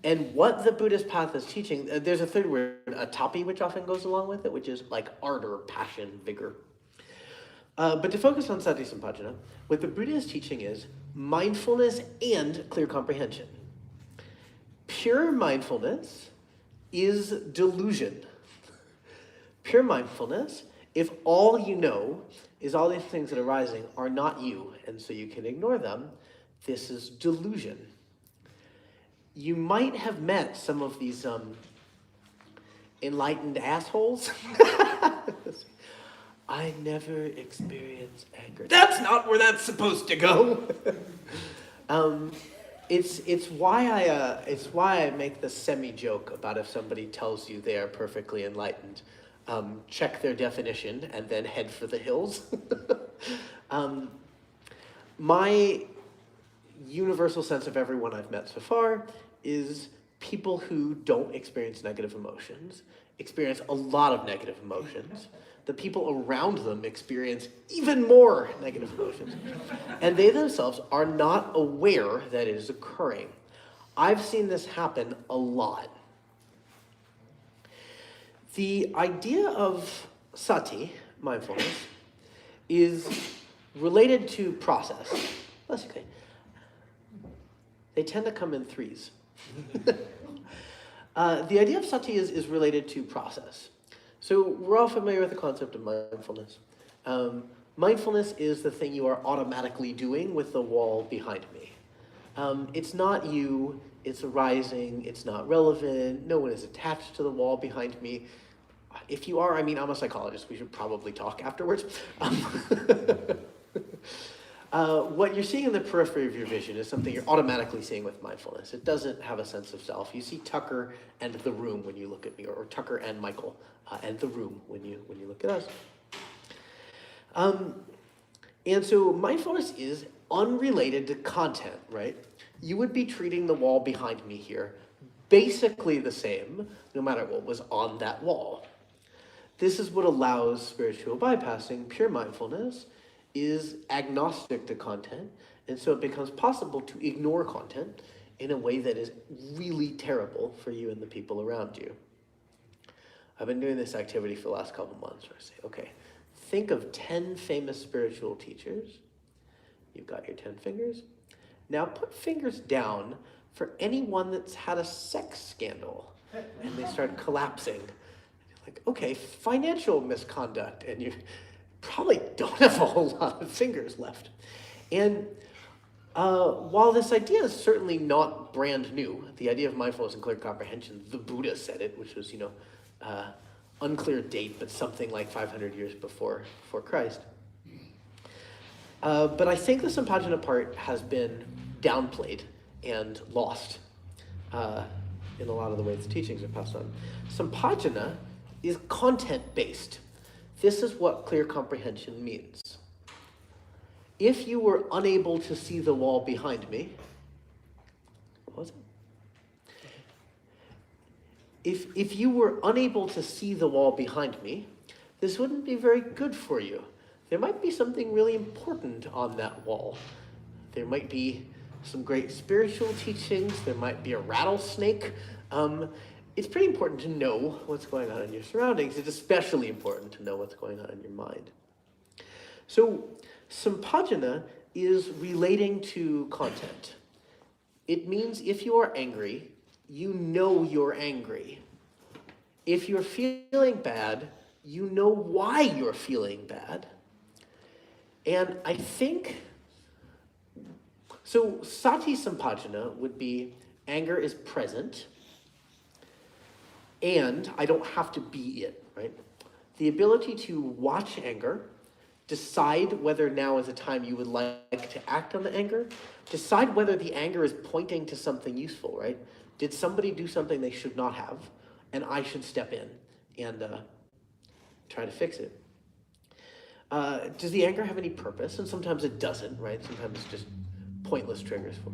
And what the Buddhist path is teaching, there's a third word, atapi, which often goes along with it, which is like ardor, passion, vigor. But to focus on sati sampajana, what the Buddha is teaching is mindfulness and clear comprehension. Pure mindfulness is delusion. Pure mindfulness, if all you know is all these things that are arising are not you, and so you can ignore them, this is delusion. You might have met some of these enlightened assholes. I never experienced anger. That's not where that's supposed to go. It's why I make the semi-joke about if somebody tells you they are perfectly enlightened, check their definition and then head for the hills. My universal sense of everyone I've met so far is people who don't experience negative emotions experience a lot of negative emotions. The people around them experience even more negative emotions. And they themselves are not aware that it is occurring. I've seen this happen a lot. The idea of sati, mindfulness, is related to process. That's okay. They tend to come in threes. The idea of sati is related to process. So we're all familiar with the concept of mindfulness. Mindfulness is the thing you are automatically doing with the wall behind me. It's not you, it's arising, it's not relevant, no one is attached to the wall behind me. If you are, I mean, I'm a psychologist, we should probably talk afterwards. What you're seeing in the periphery of your vision is something you're automatically seeing with mindfulness. It doesn't have a sense of self. You see Tucker and the room when you look at me, or Tucker and Michael and the room when you look at us. And so mindfulness is unrelated to content, right? You would be treating the wall behind me here basically the same, no matter what was on that wall. This is what allows spiritual bypassing. Pure mindfulness is agnostic to content, and so it becomes possible to ignore content in a way that is really terrible for you and the people around you. I've been doing this activity for the last couple months where I say, okay, think of 10 famous spiritual teachers. You've got your 10 fingers. Now put fingers down for anyone that's had a sex scandal. And they start collapsing. Like, okay, financial misconduct, and you probably don't have a whole lot of fingers left. And while this idea is certainly not brand new, the idea of mindfulness and clear comprehension, the Buddha said it, which was, unclear date, but something like 500 years before Christ. But I think the sampajana part has been downplayed and lost in a lot of the ways the teachings are passed on. Sampajana is content-based. This is what clear comprehension means. If you were unable to see the wall behind me, what was it? If you were unable to see the wall behind me, this wouldn't be very good for you. There might be something really important on that wall. There might be some great spiritual teachings. There might be a rattlesnake. It's pretty important to know what's going on in your surroundings. It's especially important to know what's going on in your mind. So sampajana is relating to content. It means if you are angry, you know you're angry. If you're feeling bad, you know why you're feeling bad. And I think, so sati sampajana would be anger is present, and I don't have to be it, right? The ability to watch anger, decide whether now is a time you would like to act on the anger, decide whether the anger is pointing to something useful, right? Did somebody do something they should not have, and I should step in and try to fix it? Does the anger have any purpose? And sometimes it doesn't, right? Sometimes it's just pointless triggers for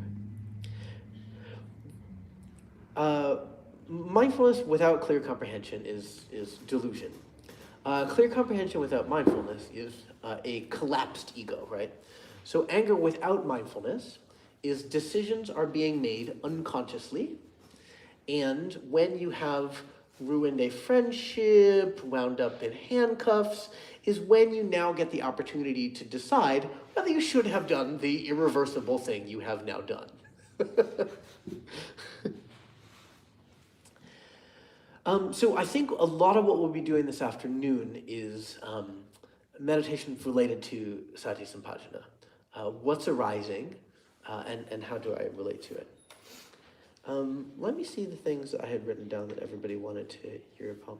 it. Mindfulness without clear comprehension is delusion. Clear comprehension without mindfulness is a collapsed ego, right? So anger without mindfulness is decisions are being made unconsciously, and when you have ruined a friendship, wound up in handcuffs, is when you now get the opportunity to decide whether you should have done the irreversible thing you have now done. So I think a lot of what we'll be doing this afternoon is meditation related to sati sampajana. What's arising, and how do I relate to it? Let me see the things that I had written down that everybody wanted to hear about.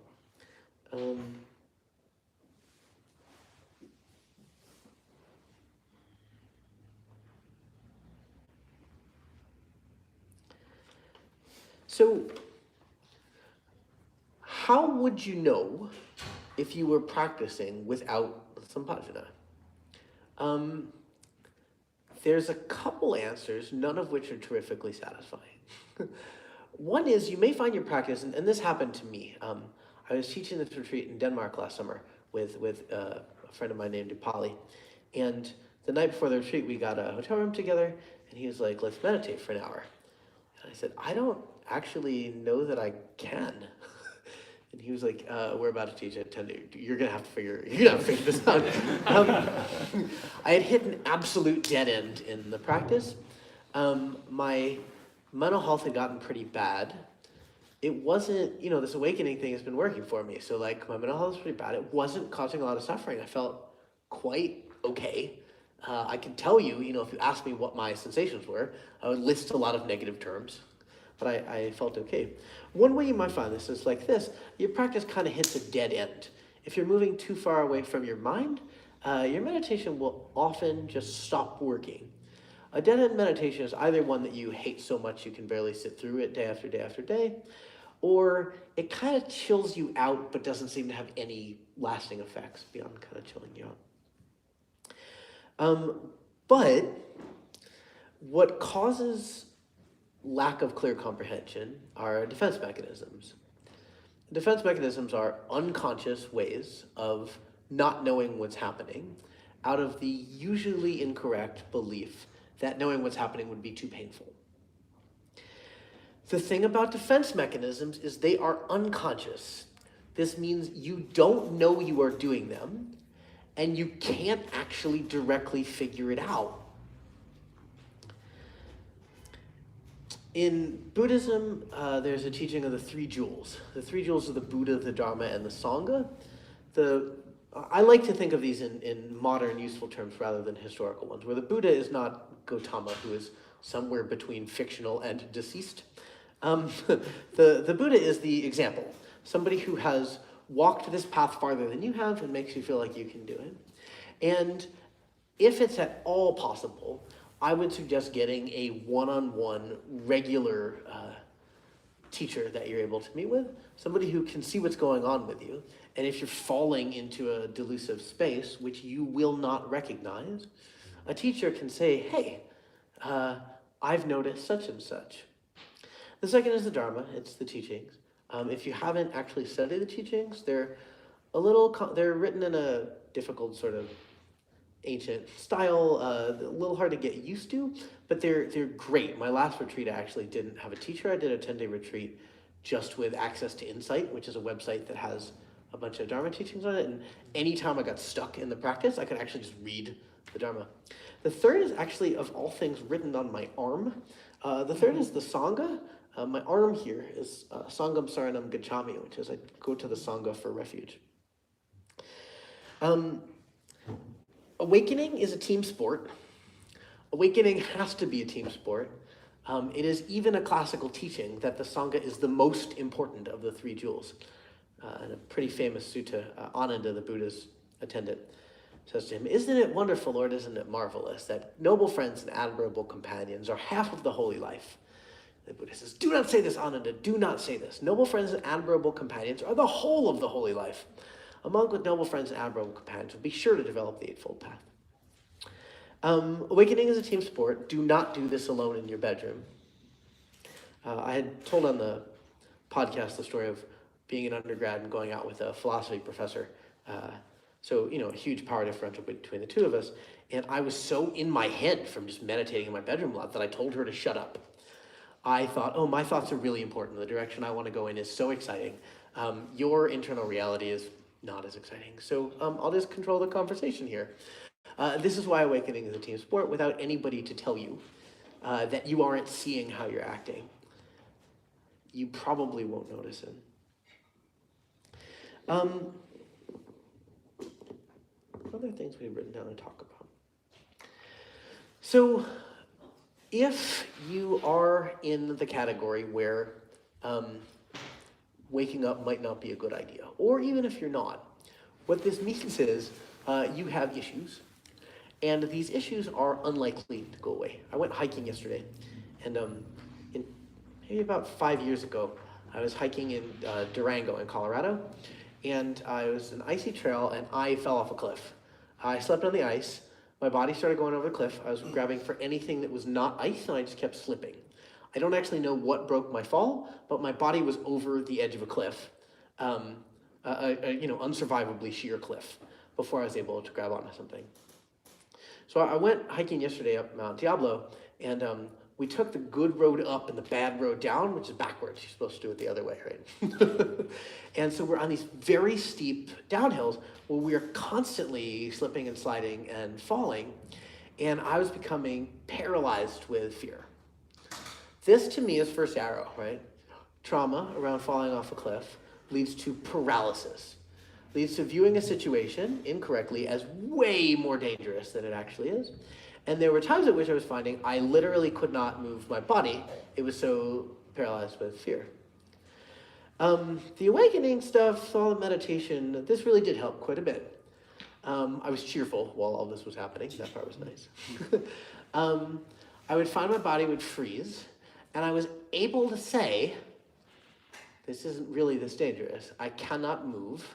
So, how would you know if you were practicing without sampajana? There's a couple answers, none of which are terrifically satisfying. One is you may find your practice, and this happened to me. I was teaching this retreat in Denmark last summer with a friend of mine named Upali. And the night before the retreat, we got a hotel room together, and he was like, let's meditate for an hour. And I said, I don't actually know that I can. And he was like, we're about to teach at 10. You're gonna have to figure this out. I had hit an absolute dead end in the practice. My mental health had gotten pretty bad. It wasn't, this awakening thing has been working for me. So like my mental health was pretty bad. It wasn't causing a lot of suffering. I felt quite okay. I can tell you, if you asked me what my sensations were, I would list a lot of negative terms, but I felt okay. One way you might find this is like this. Your practice kind of hits a dead end. If you're moving too far away from your mind, your meditation will often just stop working. A dead-end meditation is either one that you hate so much you can barely sit through it day after day after day, or it kind of chills you out but doesn't seem to have any lasting effects beyond kind of chilling you out. But what causes lack of clear comprehension are defense mechanisms. Defense mechanisms are unconscious ways of not knowing what's happening out of the usually incorrect belief that knowing what's happening would be too painful. The thing about defense mechanisms is they are unconscious. This means you don't know you are doing them, and you can't actually directly figure it out. In Buddhism, there's a teaching of the three jewels. The three jewels are the Buddha, the Dharma, and the Sangha. I like to think of these in modern, useful terms rather than historical ones, where the Buddha is not Gautama, who is somewhere between fictional and deceased. The Buddha is the example, somebody who has walked this path farther than you have and makes you feel like you can do it. And if it's at all possible, I would suggest getting a one-on-one regular teacher that you're able to meet with, somebody who can see what's going on with you. And if you're falling into a delusive space, which you will not recognize, a teacher can say, hey, I've noticed such and such. The second is the Dharma, it's the teachings. If you haven't actually studied the teachings, they're written in a difficult sort of ancient style, a little hard to get used to, but they're great. My last retreat, I actually didn't have a teacher. I did a 10-day retreat just with access to Insight, which is a website that has a bunch of Dharma teachings on it, and anytime I got stuck in the practice, I could actually just read the Dharma. The third is actually, of all things, written on my arm. The third is the Sangha. My arm here is Sangam Saranam Gacchami, which is I go to the Sangha for refuge. Awakening is a team sport. Awakening has to be a team sport. It is even a classical teaching that the Sangha is the most important of the three jewels. And a pretty famous sutta, Ananda, the Buddha's attendant, says to him, "Isn't it wonderful, Lord, isn't it marvelous, that noble friends and admirable companions are half of the holy life?" The Buddha says, "Do not say this, Ananda, do not say this. Noble friends and admirable companions are the whole of the holy life. A monk with noble friends and admirable companions will be sure to develop the Eightfold Path." Awakening is a team sport. Do not do this alone in your bedroom. I had told on the podcast the story of being an undergrad and going out with a philosophy professor. So, a huge power differential between the two of us. And I was so in my head from just meditating in my bedroom a lot that I told her to shut up. I thought, my thoughts are really important. The direction I want to go in is so exciting. Your internal reality is not as exciting. So I'll just control the conversation here. This is why awakening is a team sport, without anybody to tell you that you aren't seeing how you're acting. You probably won't notice it. Other things we've written down to talk about. So if you are in the category where waking up might not be a good idea, or even if you're not, what this means is you have issues, and these issues are unlikely to go away. I went hiking yesterday, and maybe about 5 years ago, I was hiking in Durango in Colorado, and I was an icy trail, and I fell off a cliff. I slept on the ice. My body started going over the cliff. I was grabbing for anything that was not ice, and I just kept slipping. I don't actually know what broke my fall, but my body was over the edge of a cliff, unsurvivably sheer cliff, before I was able to grab onto something. So I went hiking yesterday up Mount Diablo, and we took the good road up and the bad road down, which is backwards. You're supposed to do it the other way, right? And so we're on these very steep downhills where we are constantly slipping and sliding and falling. And I was becoming paralyzed with fear. This to me is first arrow, right? Trauma around falling off a cliff leads to paralysis, leads to viewing a situation incorrectly as way more dangerous than it actually is. And there were times at which I was finding I literally could not move my body. It was so paralyzed with fear. The awakening stuff, all the meditation, this really did help quite a bit. I was cheerful while all this was happening. That part was nice. I would find my body would freeze, and I was able to say, this isn't really this dangerous. I cannot move.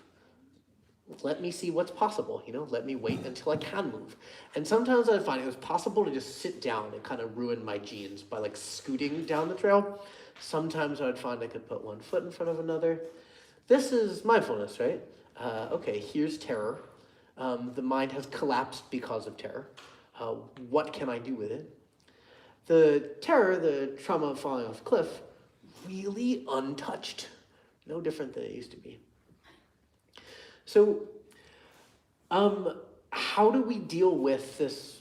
Let me see what's possible, let me wait until I can move. And sometimes I'd find it was possible to just sit down and kind of ruin my genes by like scooting down the trail. Sometimes I'd find I could put one foot in front of another. This is mindfulness, right? Okay, here's terror. The mind has collapsed because of terror. What can I do with it? The terror, the trauma of falling off a cliff, really untouched. No different than it used to be. So, how do we deal with this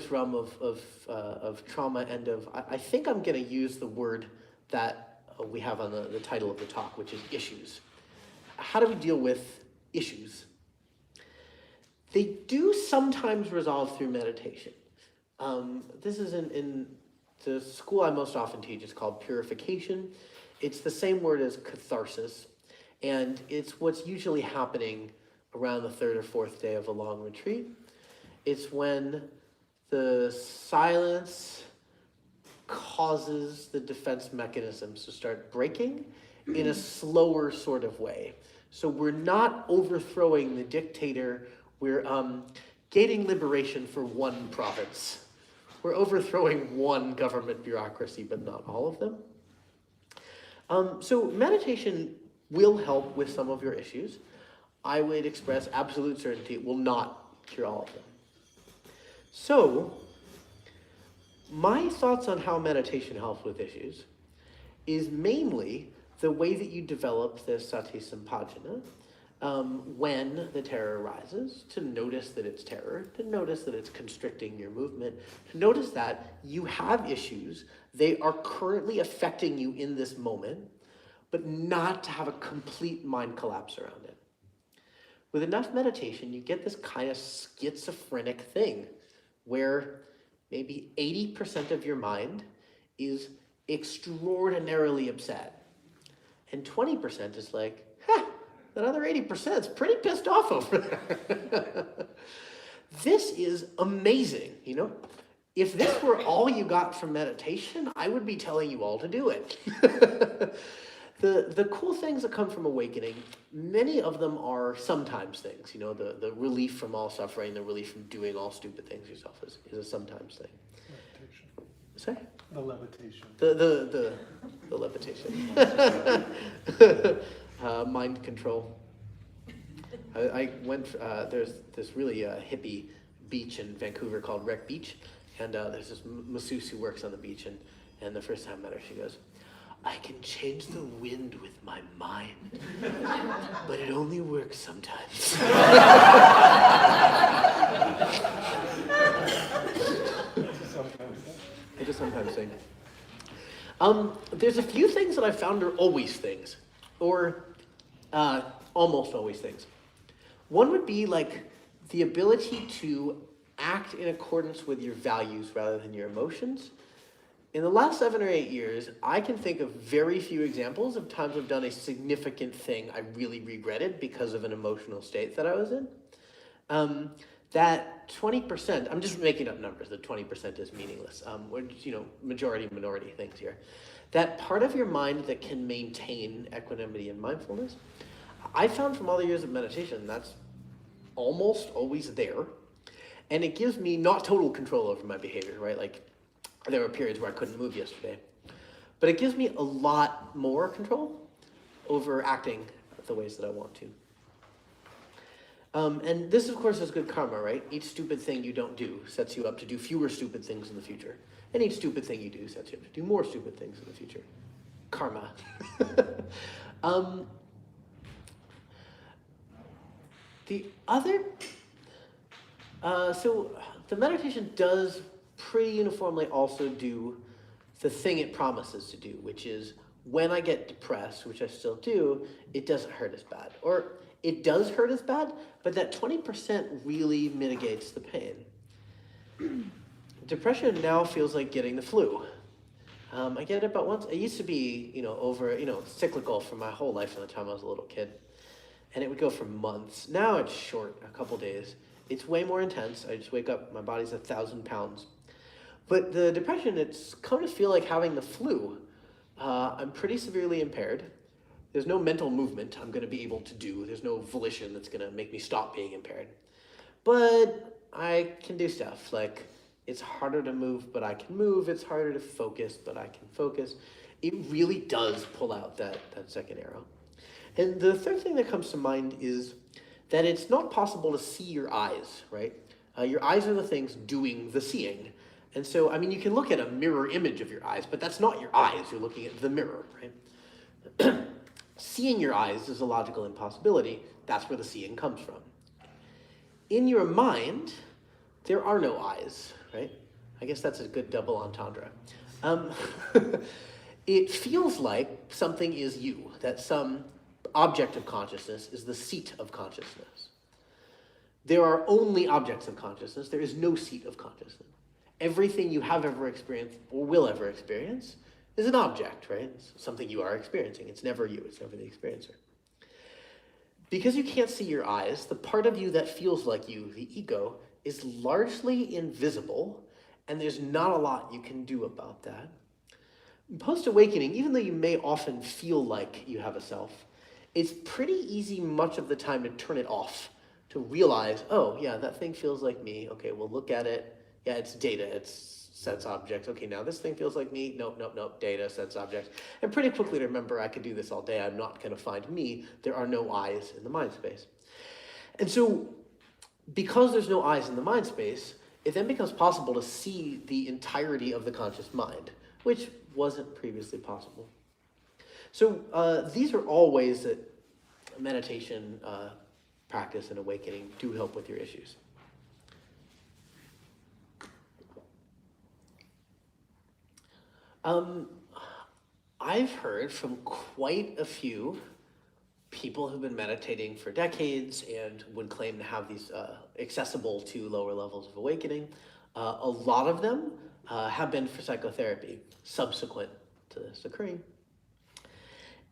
realm of trauma and of, I think I'm going to use the word that we have on the title of the talk, which is issues. How do we deal with issues? They do sometimes resolve through meditation. This is in the school I most often teach. It's called purification. It's the same word as catharsis. And it's what's usually happening around the third or fourth day of a long retreat. It's when the silence causes the defense mechanisms to start breaking in a slower sort of way. So we're not overthrowing the dictator. We're gaining liberation for one province. We're overthrowing one government bureaucracy, but not all of them. So meditation will help with some of your issues. I would express absolute certainty it will not cure all of them. So, my thoughts on how meditation helps with issues is mainly the way that you develop the sati sampajana when the terror arises, to notice that it's terror, to notice that it's constricting your movement, to notice that you have issues, they are currently affecting you in this moment, but not to have a complete mind collapse around it. With enough meditation, you get this kind of schizophrenic thing where maybe 80% of your mind is extraordinarily upset. And 20% is like, that other 80% is pretty pissed off over there. This is amazing, If this were all you got from meditation, I would be telling you all to do it. The cool things that come from awakening, many of them are sometimes things. The relief from all suffering, the relief from doing all stupid things yourself is a sometimes thing. Levitation. Sorry? The levitation. The levitation. Mind control. I went, there's this really hippie beach in Vancouver called Wreck Beach, and there's this masseuse who works on the beach, and the first time I met her, she goes, I can change the wind with my mind, but it only works sometimes. It's a sometimes thing. There's a few things that I found are always things, or almost always things. One would be like the ability to act in accordance with your values rather than your emotions. In the last 7 or 8 years, I can think of very few examples of times I've done a significant thing I really regretted because of an emotional state that I was in. That 20%, I'm just making up numbers, that 20% is meaningless. Majority, minority things here. That part of your mind that can maintain equanimity and mindfulness, I found from all the years of meditation, that's almost always there. And it gives me not total control over my behavior, right? Like, there were periods where I couldn't move yesterday. But it gives me a lot more control over acting the ways that I want to. And this, of course, is good karma, right? Each stupid thing you don't do sets you up to do fewer stupid things in the future. And each stupid thing you do sets you up to do more stupid things in the future. Karma. The other, so the meditation does pretty uniformly also do the thing it promises to do, which is when I get depressed, which I still do, it doesn't hurt as bad. Or it does hurt as bad, but that 20% really mitigates the pain. Depression now feels like getting the flu. I get it about once. It used to be, cyclical for my whole life from the time I was a little kid. And it would go for months. Now it's short, a couple days. It's way more intense. I just wake up, my body's 1,000 pounds. But the depression, it's come to feel like having the flu. I'm pretty severely impaired. There's no mental movement I'm going to be able to do. There's no volition that's going to make me stop being impaired. But I can do stuff. Like, it's harder to move, but I can move. It's harder to focus, but I can focus. It really does pull out that second arrow. And the third thing that comes to mind is that it's not possible to see your eyes, right? Your eyes are the things doing the seeing. And so, you can look at a mirror image of your eyes, but that's not your eyes. You're looking at the mirror, right? Seeing your eyes is a logical impossibility. That's where the seeing comes from. In your mind, there are no eyes, right? I guess that's a good double entendre. It feels like something is you, that some object of consciousness is the seat of consciousness. There are only objects of consciousness. There is no seat of consciousness. Everything you have ever experienced or will ever experience is an object, right? It's something you are experiencing. It's never you. It's never the experiencer. Because you can't see your eyes, the part of you that feels like you, the ego, is largely invisible, and there's not a lot you can do about that. Post-awakening, even though you may often feel like you have a self, it's pretty easy much of the time to turn it off, to realize, oh, yeah, that thing feels like me. Okay, we'll look at it. Yeah, it's data, it's sense objects. Okay, now this thing feels like me. Nope, data, sense objects. And pretty quickly to remember, I could do this all day. I'm not going to find me. There are no eyes in the mind space. And so, because there's no eyes in the mind space, it then becomes possible to see the entirety of the conscious mind, which wasn't previously possible. So these are all ways that meditation, practice, and awakening do help with your issues. I've heard from quite a few people who've been meditating for decades and would claim to have these accessible to lower levels of awakening. A lot of them have been for psychotherapy subsequent to this occurring.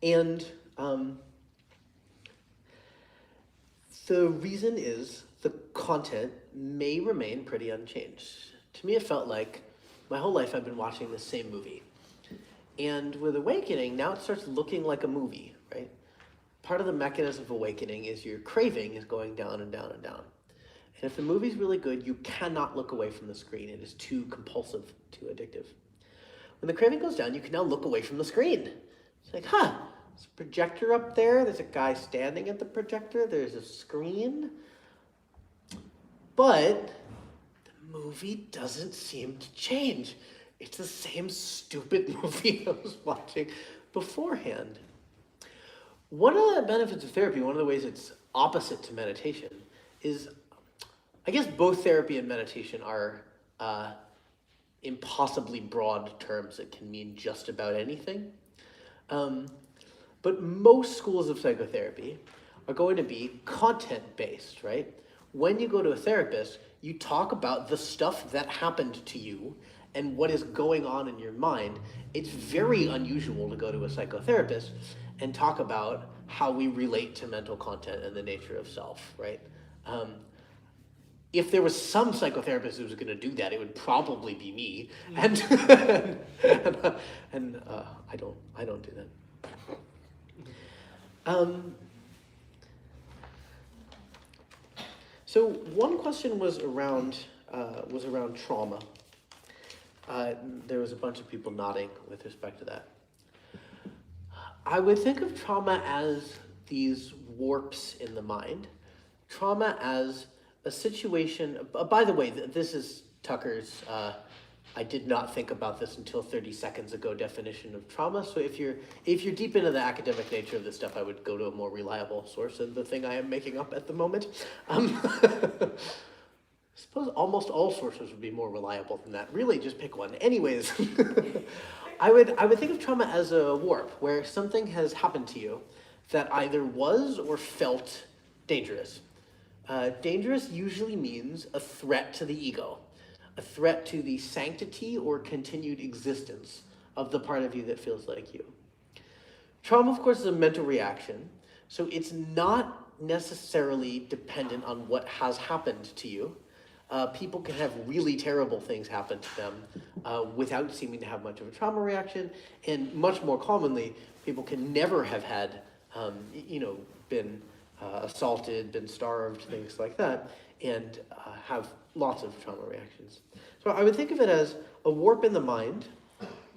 And the reason is the content may remain pretty unchanged. To me, it felt like my whole life I've been watching the same movie. And with awakening, now it starts looking like a movie, right? Part of the mechanism of awakening is your craving is going down and down and down. And if the movie's really good, you cannot look away from the screen. It is too compulsive, too addictive. When the craving goes down, you can now look away from the screen. It's like, there's a projector up there. There's a guy standing at the projector. There's a screen. But the movie doesn't seem to change. It's the same stupid movie I was watching beforehand. One of the benefits of therapy, one of the ways it's opposite to meditation, is I guess both therapy and meditation are impossibly broad terms that can mean just about anything. But most schools of psychotherapy are going to be content-based, right? When you go to a therapist, you talk about the stuff that happened to you and what is going on in your mind. It's very unusual to go to a psychotherapist and talk about how we relate to mental content and the nature of self, right? If there was some psychotherapist who was going to do that, it would probably be me, and I don't do that. So one question was around trauma. There was a bunch of people nodding with respect to that. I would think of trauma as these warps in the mind. Trauma as a situation, by the way, this is Tucker's I did not think about this until 30 seconds ago definition of trauma. So if you're deep into the academic nature of this stuff, I would go to a more reliable source than the thing I am making up at the moment. I suppose almost all sources would be more reliable than that. Really, just pick one. Anyways, I would think of trauma as a warp, where something has happened to you that either was or felt dangerous. Dangerous usually means a threat to the ego, a threat to the sanctity or continued existence of the part of you that feels like you. Trauma, of course, is a mental reaction, so it's not necessarily dependent on what has happened to you. People can have really terrible things happen to them without seeming to have much of a trauma reaction, and much more commonly, people can never have had, been assaulted, been starved, things like that, and have lots of trauma reactions. So I would think of it as a warp in the mind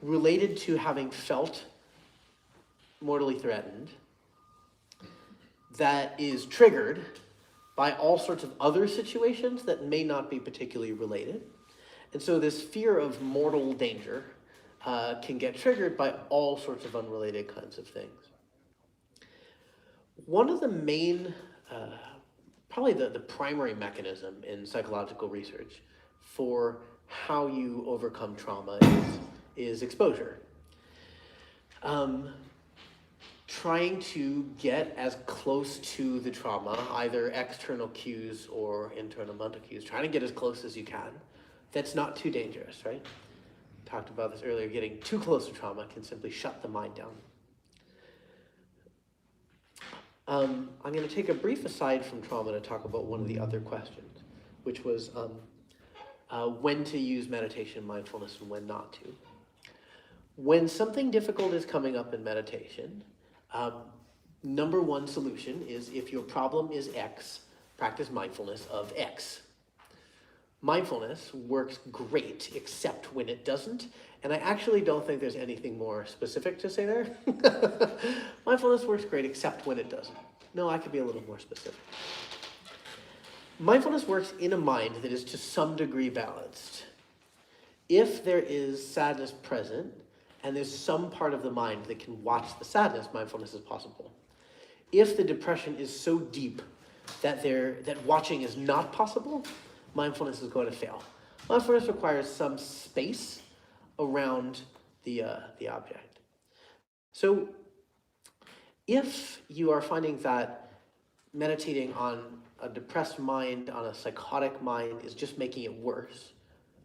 related to having felt mortally threatened that is triggered by all sorts of other situations that may not be particularly related. And so this fear of mortal danger can get triggered by all sorts of unrelated kinds of things. One of the main, probably the primary mechanism in psychological research for how you overcome trauma is exposure. Trying to get as close to the trauma, either external cues or internal mental cues, trying to get as close as you can. That's not too dangerous, right? Talked about this earlier, getting too close to trauma can simply shut the mind down. I'm going to take a brief aside from trauma to talk about one of the other questions, which was when to use meditation, mindfulness, and when not to. When something difficult is coming up in meditation, number one solution is, if your problem is X, practice mindfulness of X. Mindfulness works great, except when it doesn't. And I actually don't think there's anything more specific to say there. Mindfulness works great, except when it doesn't. No, I could be a little more specific. Mindfulness works in a mind that is to some degree balanced. If there is sadness present, and there's some part of the mind that can watch the sadness, mindfulness is possible. If the depression is so deep that watching is not possible, mindfulness is going to fail. Mindfulness requires some space around the object. So if you are finding that meditating on a depressed mind, on a psychotic mind, is just making it worse,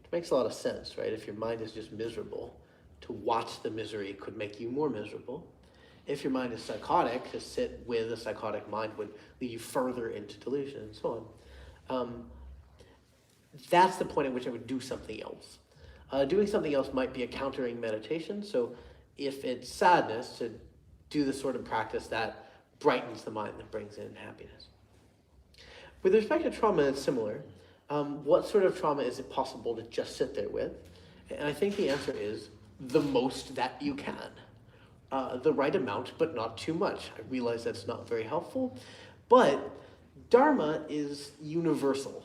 it makes a lot of sense, right? If your mind is just miserable, to watch the misery could make you more miserable. If your mind is psychotic, to sit with a psychotic mind would lead you further into delusion and so on. That's the point at which I would do something else. Doing something else might be a countering meditation. So if it's sadness, to do the sort of practice that brightens the mind, that brings in happiness. With respect to trauma, it's similar. What sort of trauma is it possible to just sit there with? And I think the answer is the most that you can. The right amount, but not too much. I realize that's not very helpful, but dharma is universal.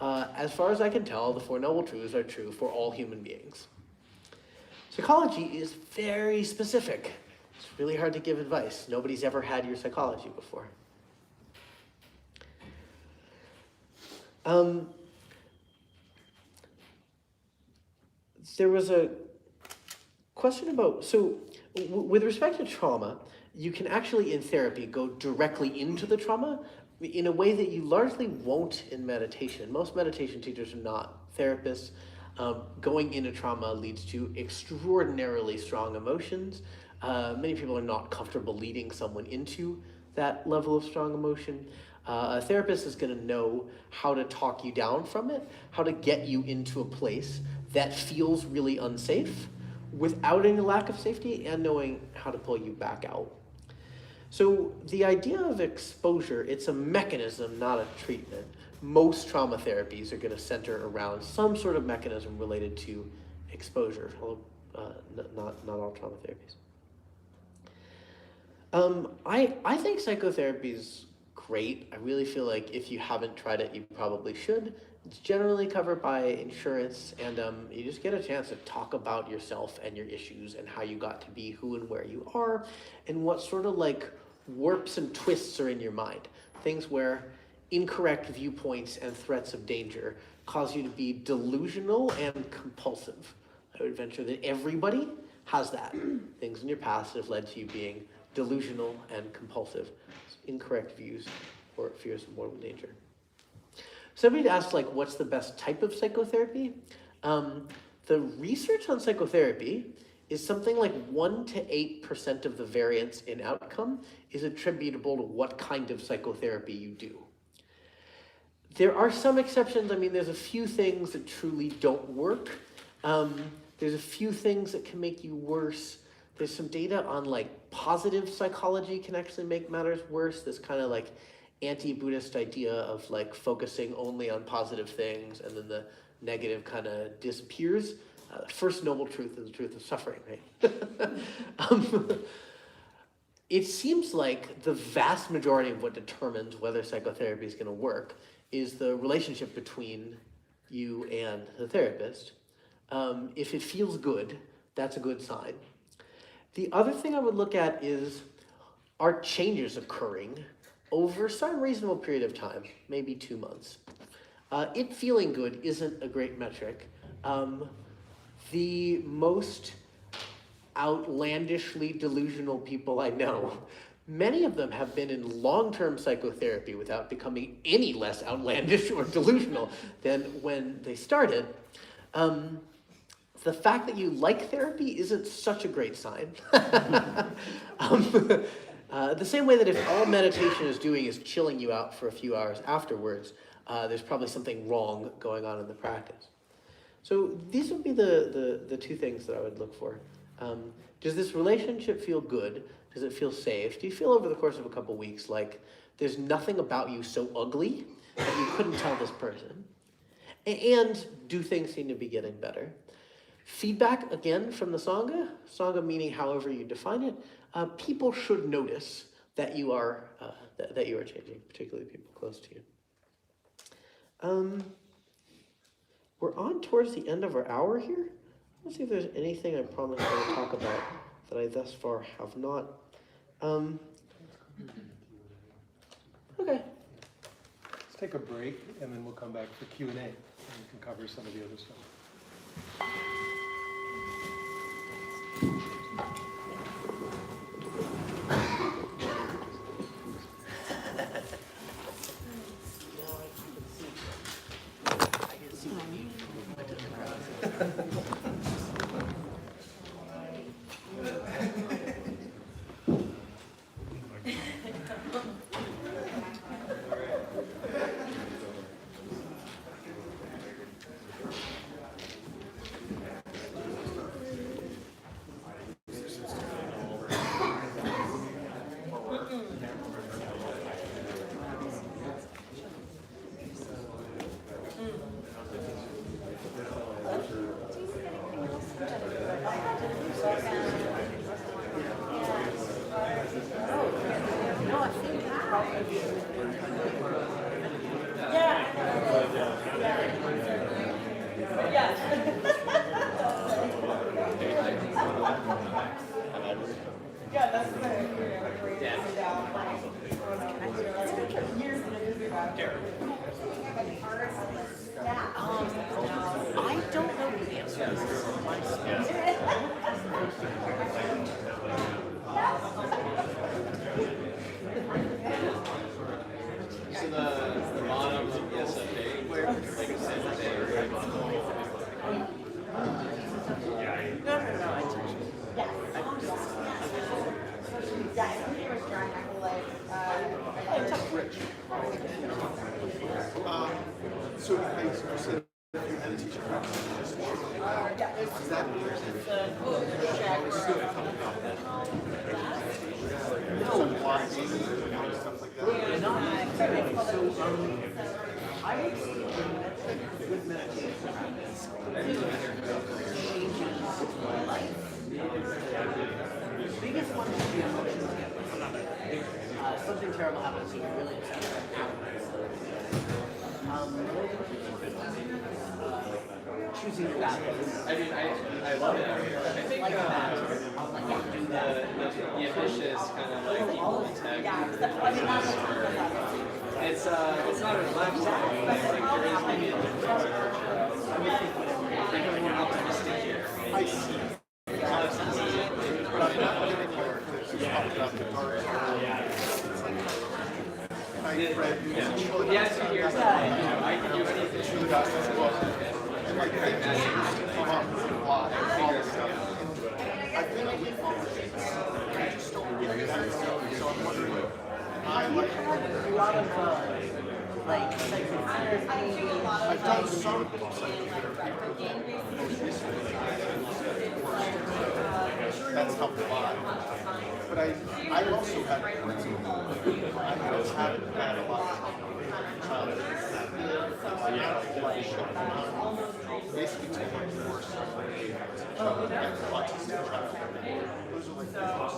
As far as I can tell, the Four Noble Truths are true for all human beings. Psychology is very specific. It's really hard to give advice. Nobody's ever had your psychology before. There was a question about, with respect to trauma, you can actually in therapy go directly into the trauma in a way that you largely won't in meditation. Most meditation teachers are not therapists. Going into trauma leads to extraordinarily strong emotions. Many people are not comfortable leading someone into that level of strong emotion. A therapist is going to know how to talk you down from it, how to get you into a place that feels really unsafe without any lack of safety, and knowing how to pull you back out. So the idea of exposure, it's a mechanism, not a treatment. Most trauma therapies are going to center around some sort of mechanism related to exposure, although not all trauma therapies. I think psychotherapy is great. I really feel like if you haven't tried it, you probably should. It's generally covered by insurance, and you just get a chance to talk about yourself and your issues and how you got to be who and where you are, and what sort of like warps and twists are in your mind. Things where incorrect viewpoints and threats of danger cause you to be delusional and compulsive. I would venture that everybody has that. Things in your past that have led to you being delusional and compulsive. Incorrect views or fears of mortal danger. Somebody asked, like, what's the best type of psychotherapy? The research on psychotherapy is something like 1 to 8% of the variance in outcome is attributable to what kind of psychotherapy you do. There are some exceptions. I mean, there's a few things that truly don't work. There's a few things that can make you worse. There's some data on like positive psychology can actually make matters worse. This kind of like anti-Buddhist idea of like focusing only on positive things and then the negative kind of disappears. First noble truth is the truth of suffering, right? It seems like the vast majority of what determines whether psychotherapy is going to work is the relationship between you and the therapist. If it feels good, that's a good sign. The other thing I would look at is, are changes occurring over some reasonable period of time, maybe 2 months? It feeling good isn't a great metric. The most outlandishly delusional people I know, many of them have been in long-term psychotherapy without becoming any less outlandish or delusional than when they started. The fact that you like therapy isn't such a great sign. The same way that if all meditation is doing is chilling you out for a few hours afterwards, there's probably something wrong going on in the practice. So these would be the two things that I would look for. Does this relationship feel good? Does it feel safe? Do you feel over the course of a couple weeks like there's nothing about you so ugly that you couldn't tell this person? And do things seem to be getting better? Feedback, again, from the Sangha. Sangha meaning however you define it. People should notice that you are changing, particularly people close to you. We're on towards the end of our hour here. Let's see if there's anything I promised I would talk about that I thus far have not. Okay. Let's take a break, and then we'll come back for Q&A, and we can cover some of the other stuff. I don't know the answer. So the bottom of the SFA, where like I said, So I said you had a teacher practice. Is that stuff like that? I would say with meditation practice, changes life. The biggest one is the emotions get something terrible happens, so you're really upset. choosing that. I mean, I love it. I think the ambitious kind of like equal tech it's not as much like there is maybe a difference. When you're optimistic here. I see. But I'm not giving you talk about the dark. And I read The answer here is that I can do anything. and like things come up with a lot of all this stuff. I've been a lead follower. I just don't get that. So I'm wondering, I like A lot of like I've done some psychotherapy. That's helped a lot. But I also had principle. I haven't had a lot of childhood. Basically taking a course on autistic child. Those are like the first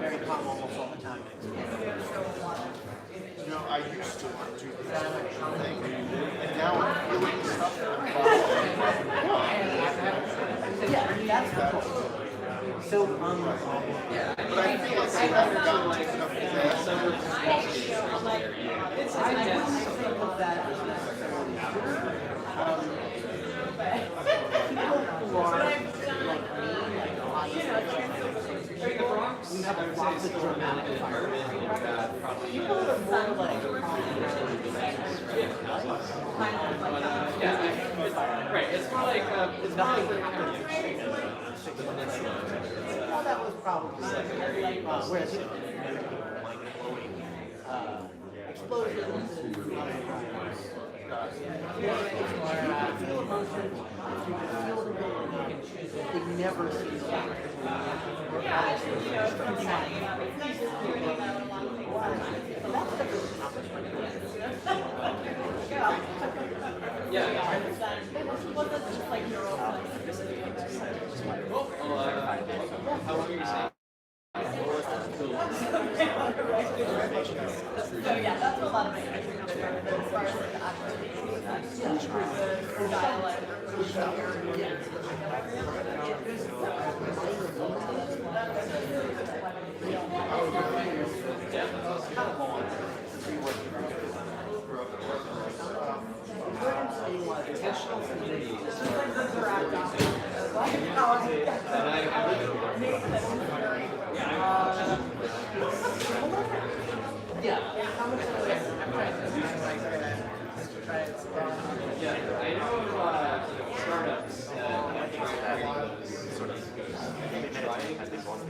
very calm almost all the time. You know, I used to want to do this thing, and now I'm feeling the stuff that I'm Yeah, that's cool. So, but I feel like I haven't gotten like enough of I wouldn't think of that as necessarily true. People who are like me, like we have lots of dramatic environment. People that are more like Right, it's more like it's not like well, that was probably whereas explosions and feel emotions, you can feel the building, you can choose it, they never cease. how long are you saying? So yeah, that's a lot of it. As far as the activities, the dialect, Intentional community. Yeah, I know of startups that sort of trying at this one.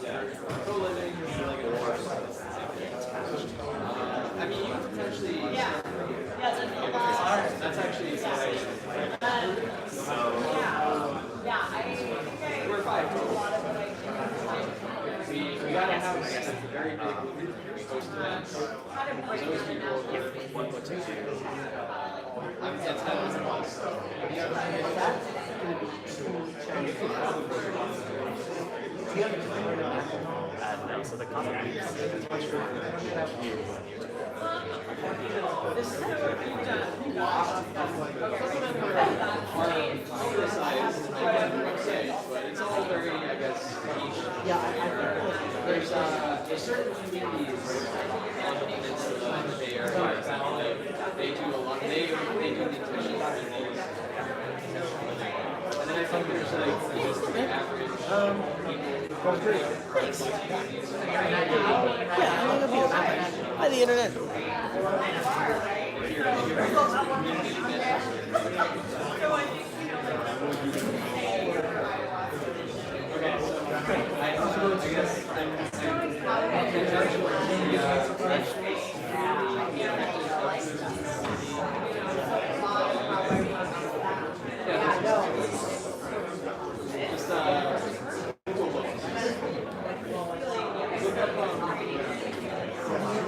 Yeah, co-living is really good for us. I mean, you potentially. yeah, that's a lot. That's actually exciting. We're five. We got a house that's a very big movie. We host events. Those people one put together. I'm 10 times a month. No, so the concept is much more But it's all very, I guess, niche. Yeah, There's certain communities on the peninsula, Bay Area, they do a lot, they do the intentional communities. And then I think there's like just the average people. yeah, I love you. Hi, the internet.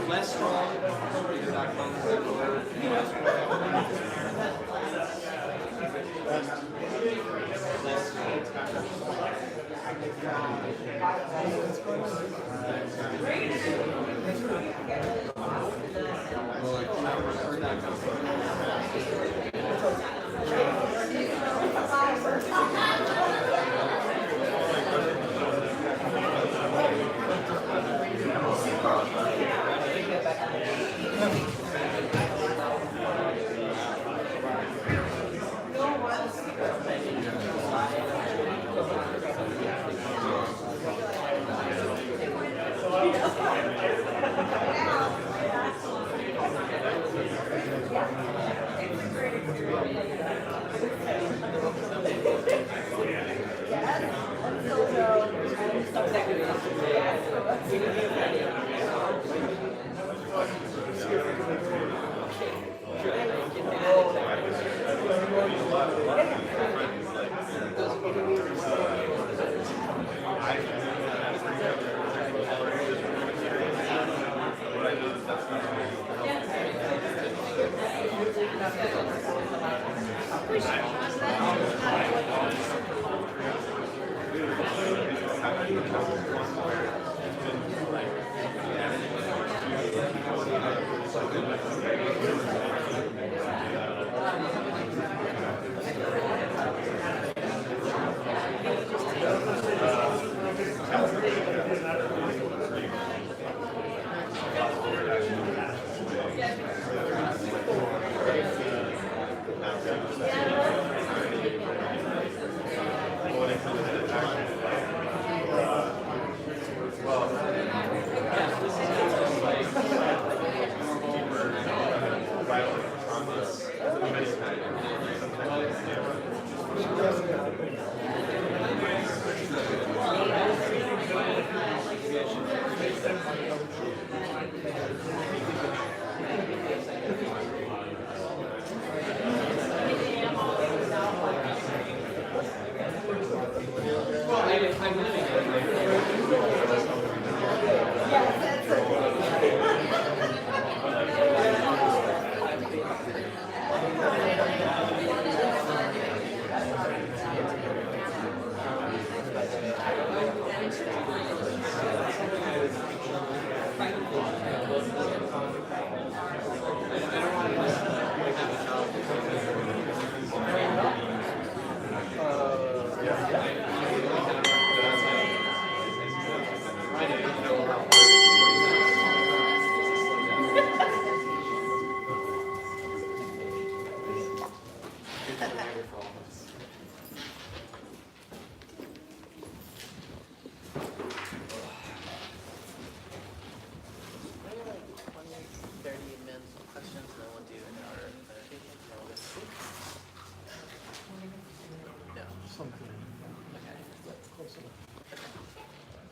less strong, either that concept or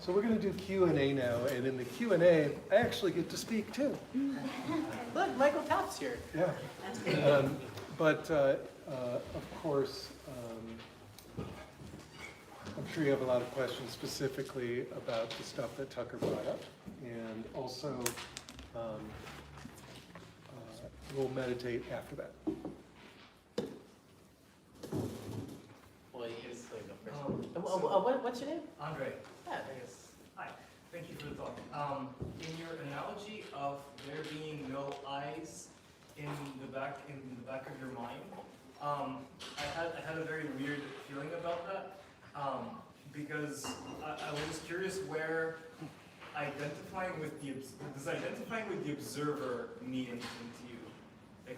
So we're going to do Q&A now, and in the Q&A, I actually get to speak too. Look, Michael Taft's here. Yeah. Of course, I'm sure you have a lot of questions specifically about the stuff that Tucker brought up, and also we'll meditate after that. Well, you can go first. What's your name? Andre. Yeah. Yes. Hi. Thank you for the talk. In your analogy of there being no eyes in the back of your mind, I had a very weird feeling about that because I was curious where identifying with the observer mean anything to you? Like,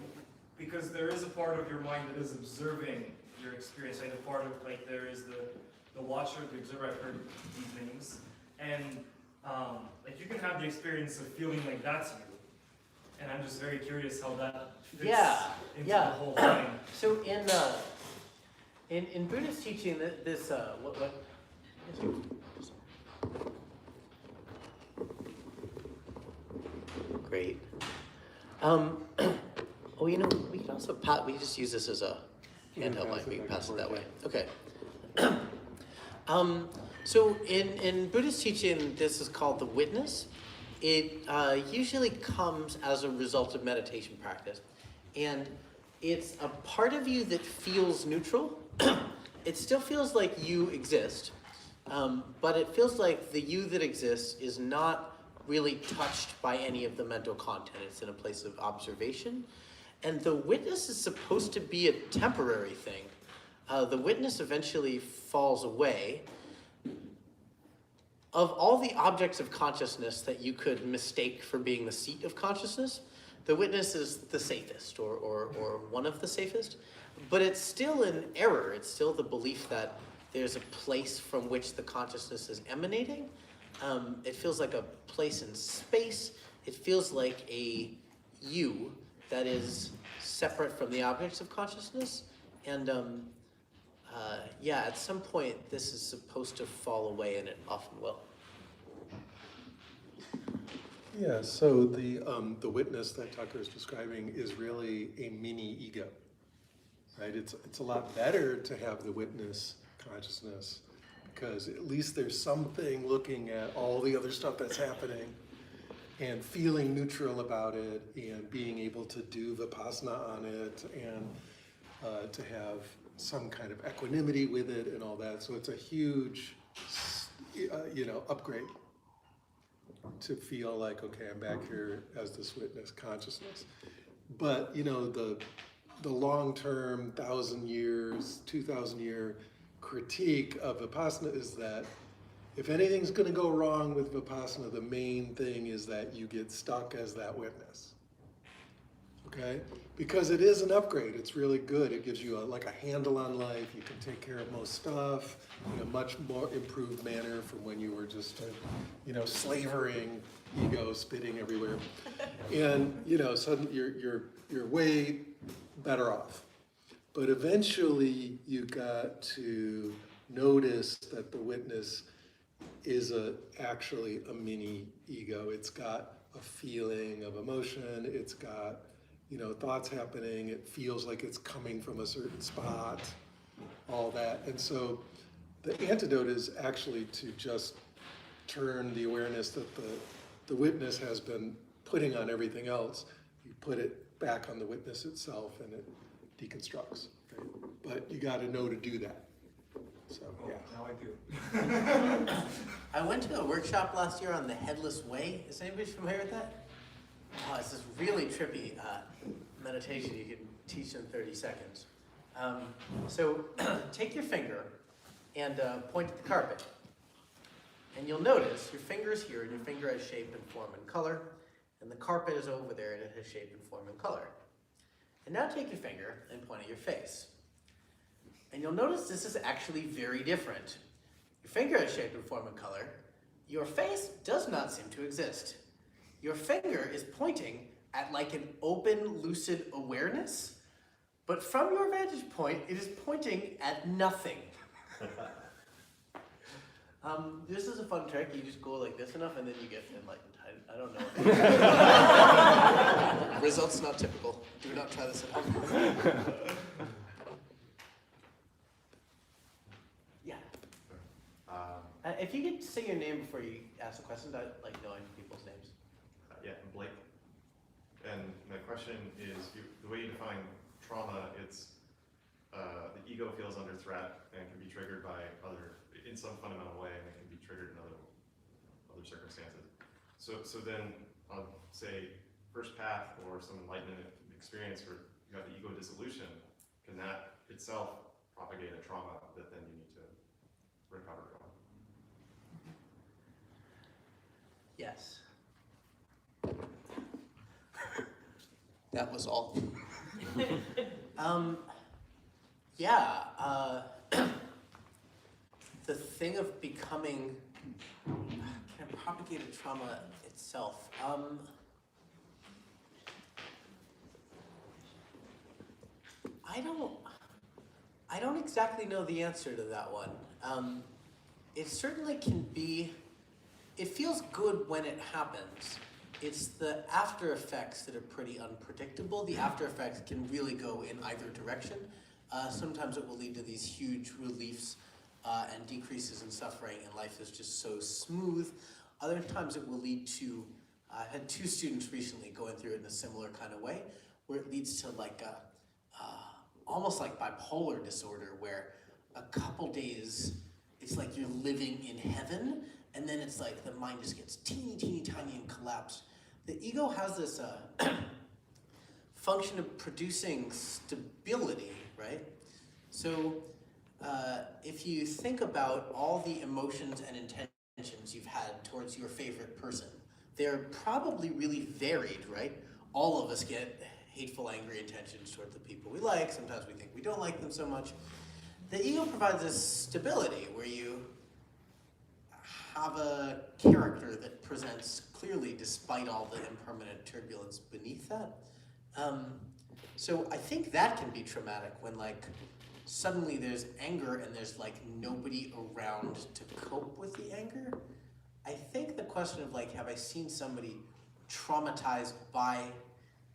because there is a part of your mind that is observing your experience, like a part of there is the watcher, the observer. I've heard these names, and you can have the experience of feeling like that's you, and I'm just very curious how that fits into the whole thing. So in Buddhist teaching, this great. Well, we can also we can just use this as a handheld mic. We can pass it that way. Okay. So in Buddhist teaching, this is called the witness, it usually comes as a result of meditation practice. And it's a part of you that feels neutral. It still feels like you exist, but it feels like the you that exists is not really touched by any of the mental content. It's in a place of observation. And the witness is supposed to be a temporary thing. The witness eventually falls away. Of all the objects of consciousness that you could mistake for being the seat of consciousness, the witness is the safest, or one of the safest. But it's still an error. It's still the belief that there's a place from which the consciousness is emanating. It feels like a place in space. It feels like a you that is separate from the objects of consciousness. And yeah, at some point, this is supposed to fall away, and it often will. Yeah, so the witness that Tucker is describing is really a mini ego, right? It's a lot better to have the witness consciousness, because at least there's something looking at all the other stuff that's happening and feeling neutral about it and being able to do vipassana on it and to have some kind of equanimity with it and all that. So it's a huge, upgrade to feel like, okay, I'm back here as this witness consciousness. But, the long-term 1,000 years, 2,000-year critique of Vipassana is that if anything's going to go wrong with Vipassana, the main thing is that you get stuck as that witness. Okay? Because it is an upgrade. It's really good. It gives you a handle on life. You can take care of most stuff in a much more improved manner from when you were just slavering ego spitting everywhere. And, suddenly you're way better off. But eventually you got to notice that the witness is actually a mini ego. It's got a feeling of emotion. It's got thoughts happening. It feels like it's coming from a certain spot, all that. And so the antidote is actually to just turn the awareness that the witness has been putting on everything else. You put it back on the witness itself and it deconstructs. Okay? But you got to know to do that. So, yeah. Now I do. I went to a workshop last year on the headless way. Is anybody familiar with that? Oh, it's this really trippy meditation you can teach in 30 seconds. So take your finger and point at the carpet. And you'll notice your finger is here, and your finger has shape and form and color. And the carpet is over there, and it has shape and form and color. And now take your finger and point at your face. And you'll notice this is actually very different. Your finger has shape and form and color. Your face does not seem to exist. Your finger is pointing at like an open, lucid awareness, but from your vantage point, it is pointing at nothing. This is a fun trick. You just go like this enough, and then you get enlightened. I don't know. Results not typical. Do not try this at home. Yeah. If you could say your name before you ask the questions, I like knowing people's names. Yeah, I'm Blake. And my question is, the way you define trauma, it's the ego feels under threat and can be triggered by in some fundamental way, and it can be triggered in other circumstances. So then, say, first path or some enlightenment experience where you have the ego dissolution, can that itself propagate a trauma that then you need to recover from? Yes. That was all. The thing of becoming, can it propagate a trauma itself? I don't exactly know the answer to that one. It certainly can be, it feels good when it happens. It's the after effects that are pretty unpredictable. The after effects can really go in either direction. Sometimes it will lead to these huge reliefs and decreases in suffering, and life is just so smooth. Other times it will lead to I had 2 students recently going through it in a similar kind of way, where it leads to like a, almost like bipolar disorder, where a couple days it's like you're living in heaven, and then it's like the mind just gets teeny, teeny, tiny and collapsed. The ego has this function of producing stability, right? So if you think about all the emotions and intentions you've had towards your favorite person, they're probably really varied, right? All of us get hateful, angry intentions toward the people we like. Sometimes we think we don't like them so much. The ego provides this stability where you have a character that presents clearly despite all the impermanent turbulence beneath that. So I think that can be traumatic when like suddenly there's anger and there's like nobody around to cope with the anger. I think the question of like, have I seen somebody traumatized by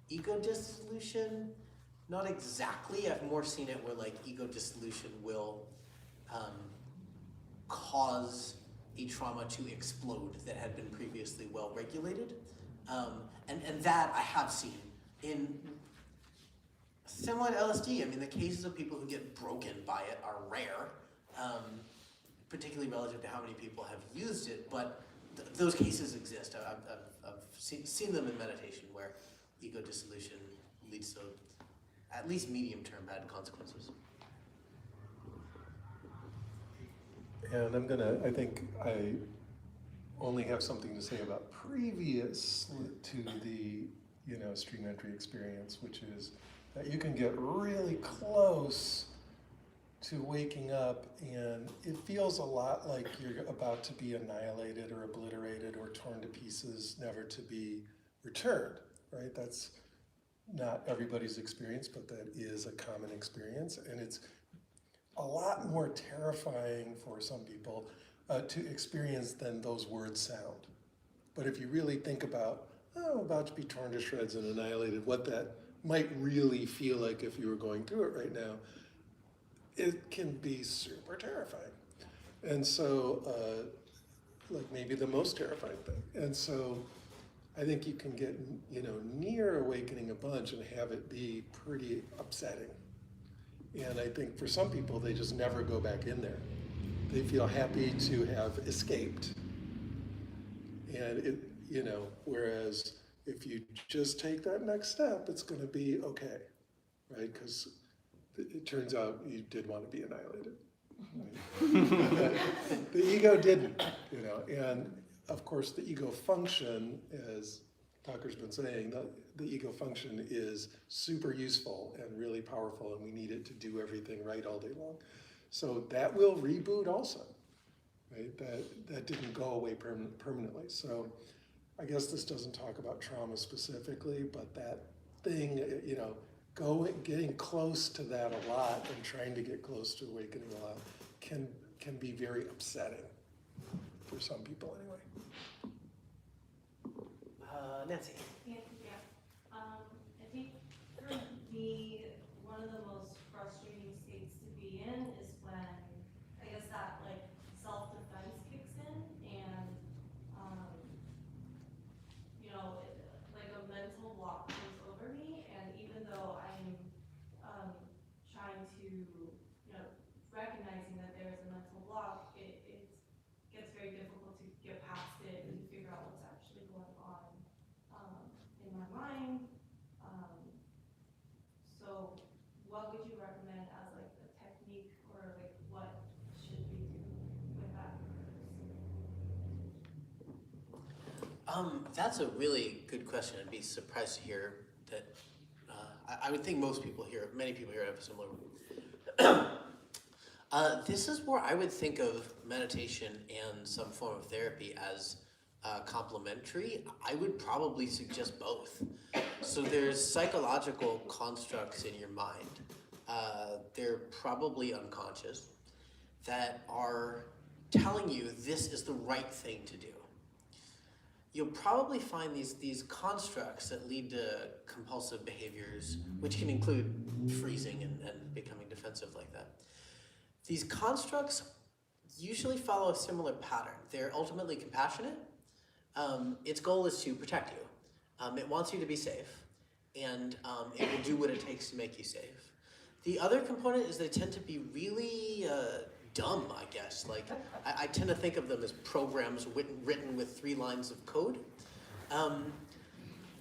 ego dissolution? Not exactly. I've more seen it where like ego dissolution will cause a trauma to explode that had been previously well regulated. And that I have seen in similar to LSD. I mean, the cases of people who get broken by it are rare, particularly relative to how many people have used it, but those cases exist. I've seen them in meditation where ego dissolution leads to at least medium-term bad consequences. And I think I only have something to say about previous to the, stream entry experience, which is that you can get really close to waking up and it feels a lot like you're about to be annihilated or obliterated or torn to pieces, never to be returned, right? That's not everybody's experience, but that is a common experience, and it's a lot more terrifying for some people to experience than those words sound. But if you really think about, about to be torn to shreds and annihilated, what that might really feel like if you were going through it right now, it can be super terrifying. And so, like maybe the most terrifying thing. And so I think you can get, near awakening a bunch and have it be pretty upsetting. And I think for some people, they just never go back in there. They feel happy to have escaped. And it, whereas if you just take that next step, it's going to be okay, right? Because it turns out you did want to be annihilated. The ego didn't, and of course the ego function, as Tucker's been saying, the ego function is super useful and really powerful, and we need it to do everything right all day long. So that will reboot also, right? That didn't go away permanently. So I guess this doesn't talk about trauma specifically, but that thing, getting close to that a lot and trying to get close to awakening a lot can be very upsetting for some people anyway. Nancy. Yeah. I think for me, one of the most frustrating states to be in is when I guess that like self-defense kicks in and like a mental block comes over me, and even though I'm trying to recognizing that there is a mental block, it gets very difficult to get past it and figure out what's actually going on in my mind. So what would you recommend as like a technique, or like what should we do with that? That's a really good question. I'd be surprised to hear that. I would think many people here have a similar one. This is where I would think of meditation and some form of therapy as complementary. I would probably suggest both. So there's psychological constructs in your mind. They're probably unconscious that are telling you this is the right thing to do. You'll probably find these constructs that lead to compulsive behaviors, which can include freezing and becoming defensive like that. These constructs usually follow a similar pattern. They're ultimately compassionate, its goal is to protect you. It wants you to be safe, and it will do what it takes to make you safe. The other component is they tend to be really dumb, I guess. Like, I tend to think of them as programs written with 3 lines of code.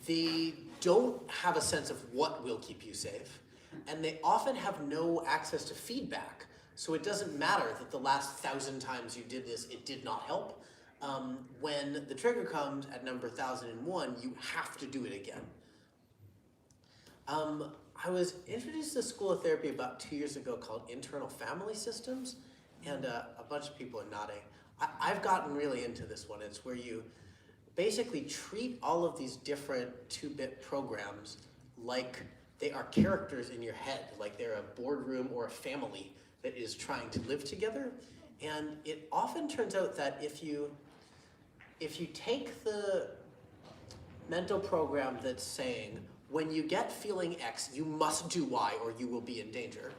They don't have a sense of what will keep you safe, and they often have no access to feedback. So it doesn't matter that the last 1,000 times you did this, it did not help. When the trigger comes at number 1001, you have to do it again. I was introduced to a school of therapy about 2 years ago called Internal Family Systems, and a bunch of people are nodding. I've gotten really into this one. It's where you basically treat all of these different 2-bit programs like they are characters in your head, like they're a boardroom or a family that is trying to live together. And it often turns out that if you take the mental program that's saying, when you get feeling X, you must do Y or you will be in danger,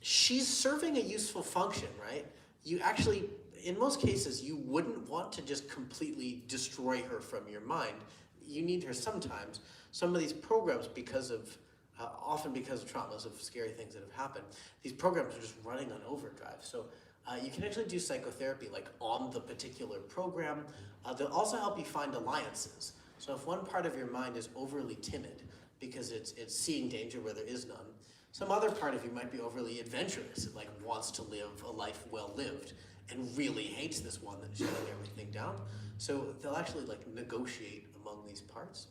she's serving a useful function, right? You actually, in most cases, you wouldn't want to just completely destroy her from your mind. You need her sometimes. Some of these programs, often because of traumas of scary things that have happened, these programs are just running on overdrive. So you can actually do psychotherapy like on the particular program. They'll also help you find alliances. So if one part of your mind is overly timid because it's seeing danger where there is none, some other part of you might be overly adventurous and like wants to live a life well lived and really hates this one that's shutting everything down. So they'll actually like negotiate among these parts.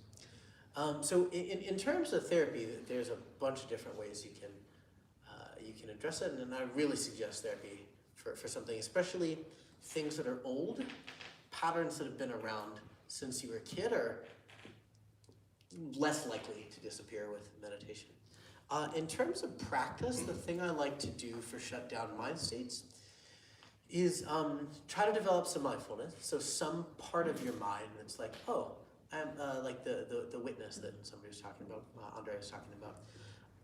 So in terms of therapy, there's a bunch of different ways you can address it, and I really suggest therapy for something, especially things that are old, patterns that have been around since you were a kid are less likely to disappear with meditation. In terms of practice, the thing I like to do for shut down mind states is try to develop some mindfulness. So some part of your mind that's like, oh, I'm like the witness that somebody was talking about, Andre was talking about.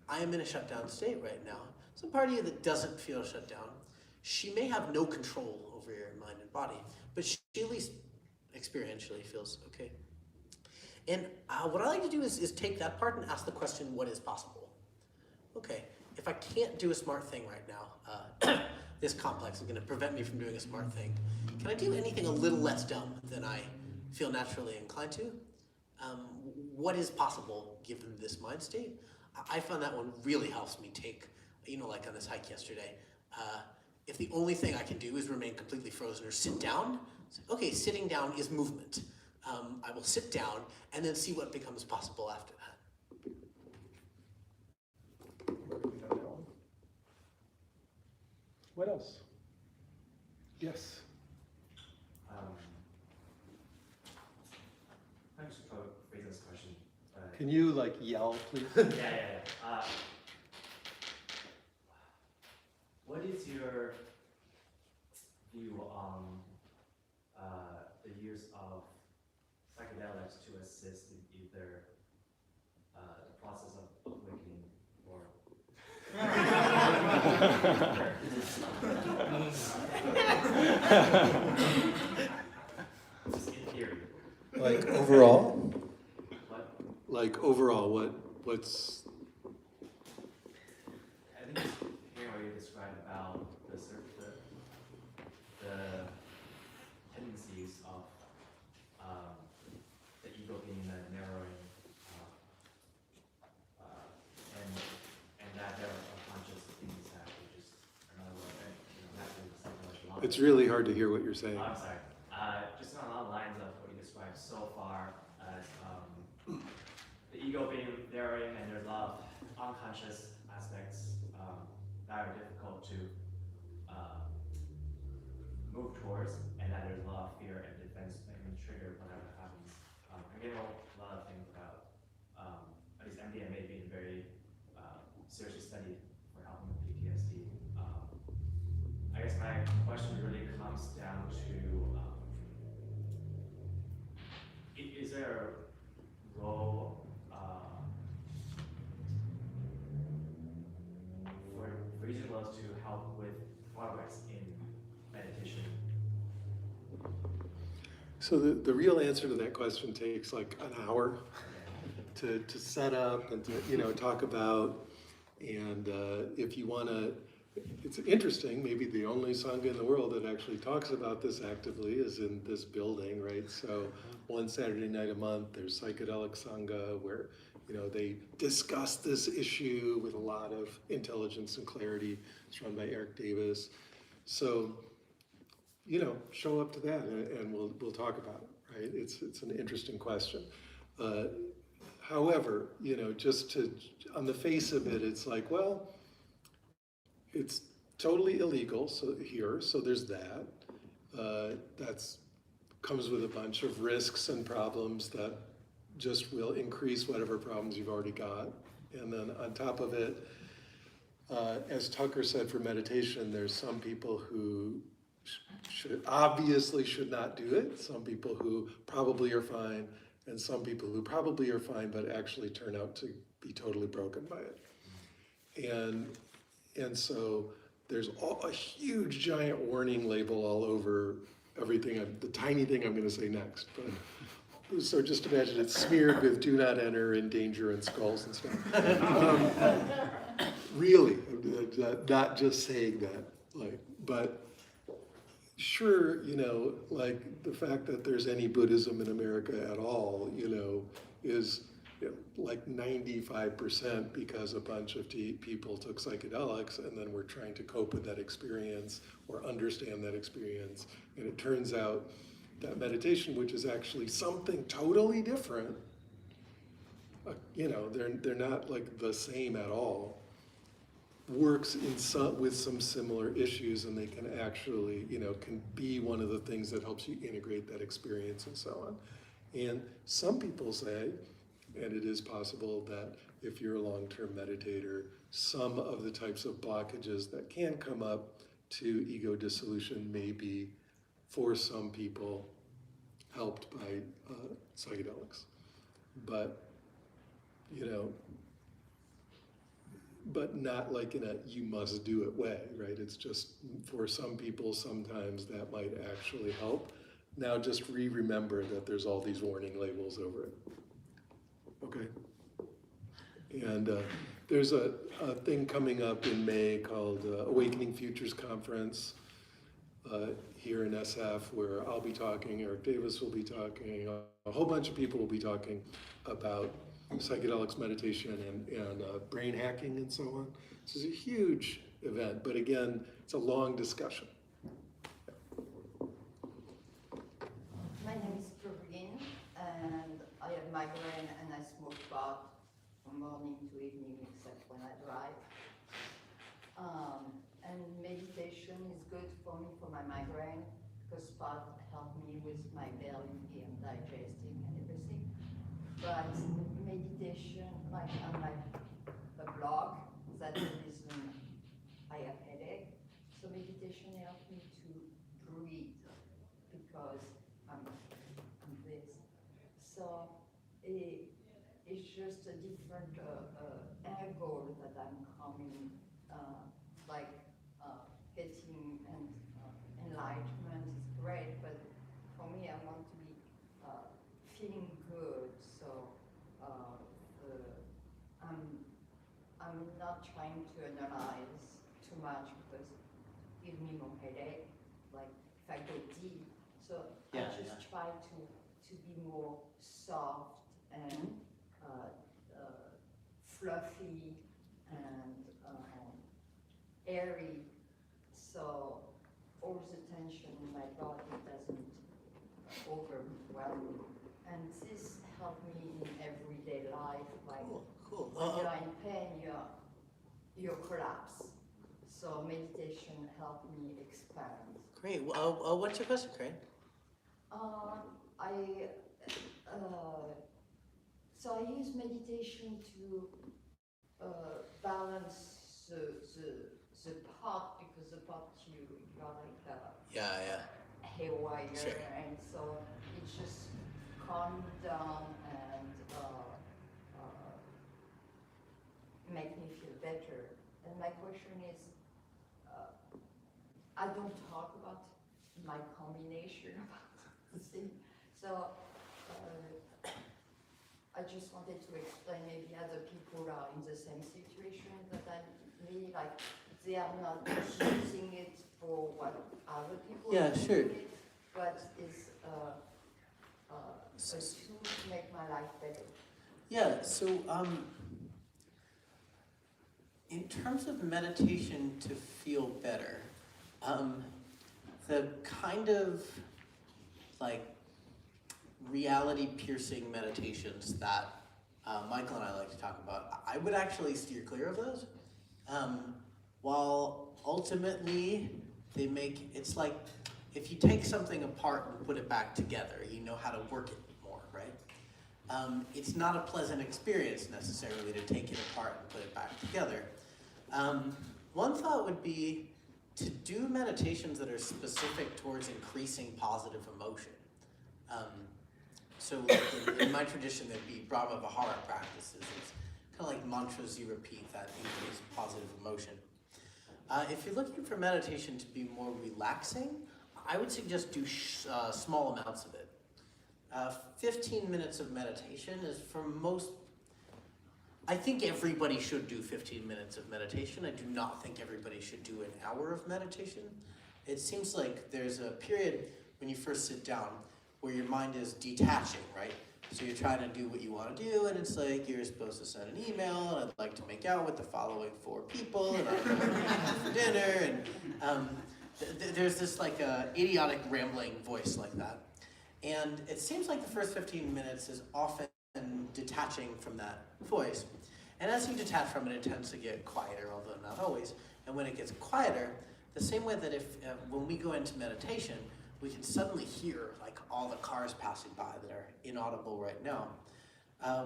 I am in a shutdown state right now. Some part of you that doesn't feel shut down, she may have no control over your mind and body, but she at least experientially feels okay. And what I like to do is take that part and ask the question, what is possible? Okay, if I can't do a smart thing right now, this complex is going to prevent me from doing a smart thing. Can I do anything a little less dumb than I feel naturally inclined to? What is possible given this mind state? I found that one really helps me take, like on this hike yesterday, if the only thing I can do is remain completely frozen or sit down, okay, sitting down is movement. I will sit down and then see what becomes possible after that. What else? Yes. Thanks for raising this question. Can you like yell, please? Yeah. What is your view on the use of psychedelics to assist in either the process of awakening or just in theory? Like overall? What? Like overall, what's? I think it's hearing what you described about the tendencies of the ego being narrowing, and that there are unconscious things that we just are not aware of, naturally the psychological. It's really hard to hear what you're saying. I'm sorry. Just along the lines of what you described so far as the ego being narrowing, and there's a lot of unconscious aspects that are difficult to move towards, and that there's a lot of fear and defense that can trigger whenever it happens. I'm getting a lot of things about at least MDMA being very seriously studied for helping with PTSD. I guess my question really comes down to is there a role for using those to help with progress in meditation? So the real answer to that question takes like an hour to set up and to, talk about. And if you want to, it's interesting, maybe the only Sangha in the world that actually talks about this actively is in this building, right? So one Saturday night a month, there's Psychedelic Sangha where, they discuss this issue with a lot of intelligence and clarity. It's run by Eric Davis. So, show up to that and we'll talk about it, right? It's an interesting question. However, just on the face of it, it's like, well, it's totally illegal, so there's that. That's comes with a bunch of risks and problems that just will increase whatever problems you've already got. And then on top of it, as Tucker said for meditation, there's some people who obviously should not do it, some people who probably are fine, and some people who probably are fine but actually turn out to be totally broken by it. And so there's a huge giant warning label all over everything, the tiny thing I'm going to say next. But so just imagine it's smeared with "do not enter" and "danger" and skulls and stuff. Really, not just saying that, but sure, like the fact that there's any Buddhism in America at all, is like 95% because a bunch of people took psychedelics and then we're trying to cope with that experience or understand that experience. And it turns out that meditation, which is actually something totally different, they're not like the same at all, works with some similar issues, and they can actually, can be one of the things that helps you integrate that experience and so on. And some people say, and it is possible that if you're a long-term meditator, some of the types of blockages that can come up to ego dissolution may be, for some people, helped by psychedelics. But, but not like in a you must do it way, right? It's just for some people, sometimes that might actually help. Now just remember that there's all these warning labels over it. Okay. And there's a thing coming up in May called Awakening Futures Conference here in SF, where I'll be talking, Eric Davis will be talking, a whole bunch of people will be talking about psychedelics, meditation, and brain hacking and so on. This is a huge event, but again, it's a long discussion. My name is Corinne, and I have migraine and I smoke pot from morning to evening except when I drive. And meditation is good for me for my migraine because pot helped me with my belly and digesting and everything. But meditation, like on my blog, that's the reason I have headache. So meditation helps me to breathe because I'm this. So it's just a different angle that I'm coming, like getting enlightenment is great, but for me I want to be feeling good. So I'm not trying to analyze too much because it gives me more headache, like if I go deep. So I just try to be more soft and fluffy and airy, so all the tension in my body doesn't overwhelm me. And this helped me in everyday life, like Cool. when you're in pain, you collapse. So meditation helped me expand. Great. What's your question, Crane? So I use meditation to balance the pot, because the pot you're like haywire, Sure. and so it just calms down and make me feel better. And my question is, I don't talk about my combination about the thing, So, I just wanted to explain maybe other people are in the same situation that me, like they are not using it for what other people Yeah, are sure. using it, but it's a tool to make my life better. Yeah, so in terms of meditation to feel better, the kind of like reality piercing meditations that Michael and I like to talk about, I would actually steer clear of those. While ultimately they make, it's like if you take something apart and put it back together, you know how to work it more, right? It's not a pleasant experience necessarily to take it apart and put it back together. One thought would be to do meditations that are specific towards increasing positive emotion. So like in my tradition, there'd be Brahma Vihara practices. It's kind of like mantras you repeat that increase positive emotion. If you're looking for meditation to be more relaxing, I would suggest do small amounts of it. 15 minutes of meditation is for most, I think everybody should do 15 minutes of meditation. I do not think everybody should do an hour of meditation. It seems like there's a period when you first sit down where your mind is detaching, right? So you're trying to do what you want to do, and it's like you're supposed to send an email, and I'd like to make out with the following 4 people, and I'm going for dinner, and there's this like idiotic rambling voice like that. And it seems like the first 15 minutes is often detaching from that voice. And as you detach from it, it tends to get quieter, although not always. And when it gets quieter, the same way that when we go into meditation, we can suddenly hear like all the cars passing by that are inaudible right now.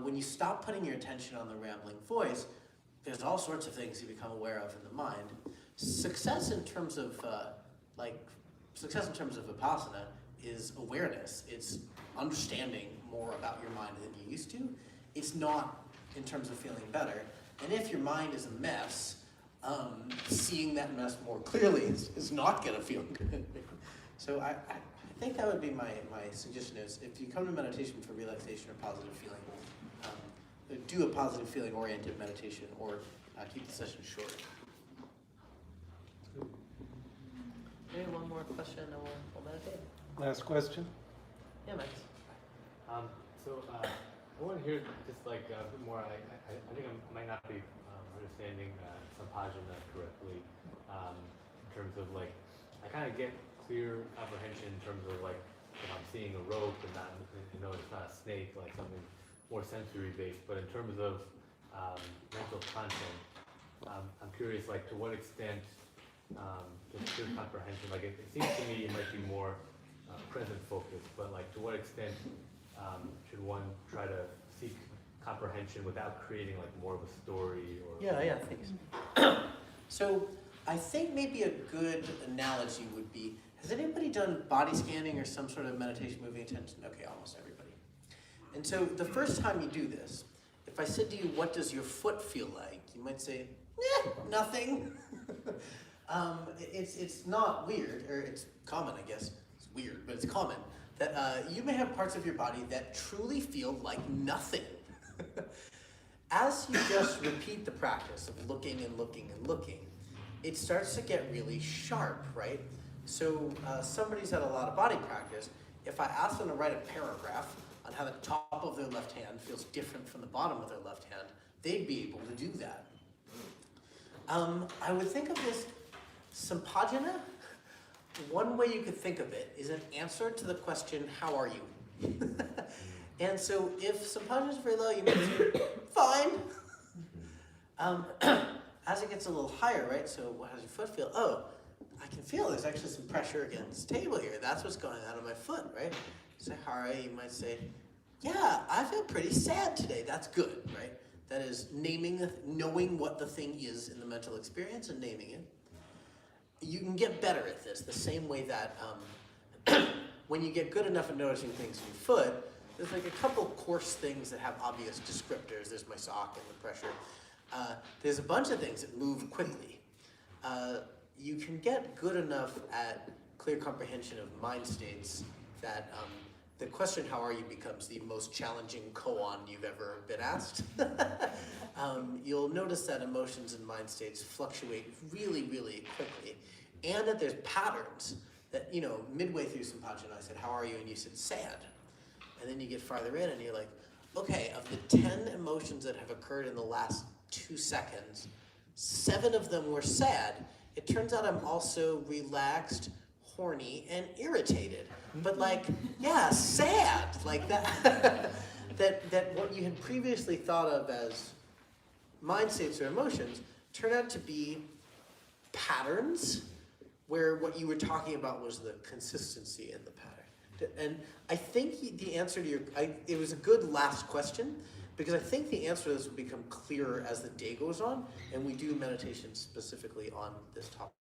When you stop putting your attention on the rambling voice, there's all sorts of things you become aware of in the mind. Success in terms of vipassana is awareness. It's understanding more about your mind than you used to. It's not in terms of feeling better. And if your mind is a mess, seeing that mess more clearly is not going to feel good. So I think that would be my suggestion is if you come to meditation for relaxation or positive feeling, do a positive feeling oriented meditation or keep the session short. Maybe one more question and we'll meditate. Last question? Yeah, Max. I want to hear just like a bit more. I think I might not be understanding sampajana correctly in terms of like I kind of get clear comprehension in terms of like if I'm seeing a rope and not it's not a snake, like something more sensory based. But in terms of mental content, I'm curious like to what extent just clear comprehension. Like it seems to me it might be more present focused, but like to what extent should one try to seek comprehension without creating like more of a story or Yeah, thanks. So I think maybe a good analogy would be, has anybody done body scanning or some sort of meditation moving attention? Okay, almost everybody. And so the first time you do this, if I said to you, what does your foot feel like? You might say, nothing. It's not weird, or it's common, I guess. It's weird, but it's common. That you may have parts of your body that truly feel like nothing. As you just repeat the practice of looking and looking and looking, it starts to get really sharp, right? So somebody's had a lot of body practice. If I ask them to write a paragraph on how the top of their left hand feels different from the bottom of their left hand, they'd be able to do that. I would think of this sampajana. One way you could think of it is an answer to the question, how are you? And so if sampajana is very low, you might say, fine. As it gets a little higher, right? So how does your foot feel? Oh, I can feel there's actually some pressure against the table here. That's what's going on in my foot, right? Sahara, you might say, yeah, I feel pretty sad today. That's good, right? That is knowing what the thing is in the mental experience and naming it. You can get better at this, the same way that when you get good enough at noticing things in your foot, there's like a couple coarse things that have obvious descriptors. There's my sock and the pressure. There's a bunch of things that move quickly. You can get good enough at clear comprehension of mind states that the question, how are you, becomes the most challenging koan you've ever been asked. You'll notice that emotions and mind states fluctuate really, really quickly, and that there's patterns that, you know, midway through sampajana I said, how are you? And you said, sad. And then you get farther in and you're like, okay, of the 10 emotions that have occurred in the last 2 seconds, 7 of them were sad. It turns out I'm also relaxed, horny, and irritated. But like, yeah, sad, like that. that what you had previously thought of as mind states or emotions turned out to be patterns, where what you were talking about was the consistency in the pattern. And I think the answer to it was a good last question, because I think the answer to this will become clearer as the day goes on, and we do meditation specifically on this topic.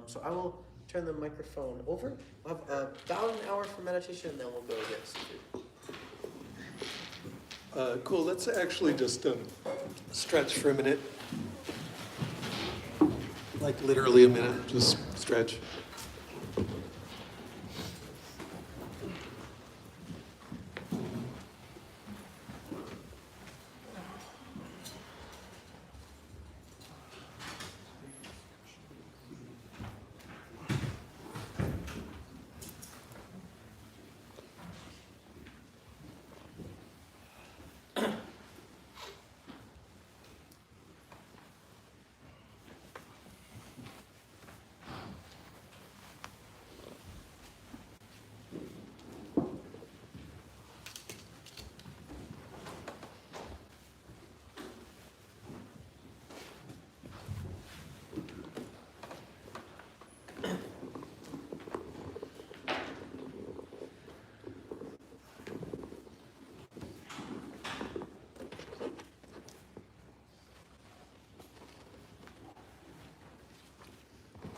So I will turn the microphone over. We'll have about an hour for meditation, and then we'll go get seated. Cool, let's actually just stretch for a minute. Like literally a minute, just stretch.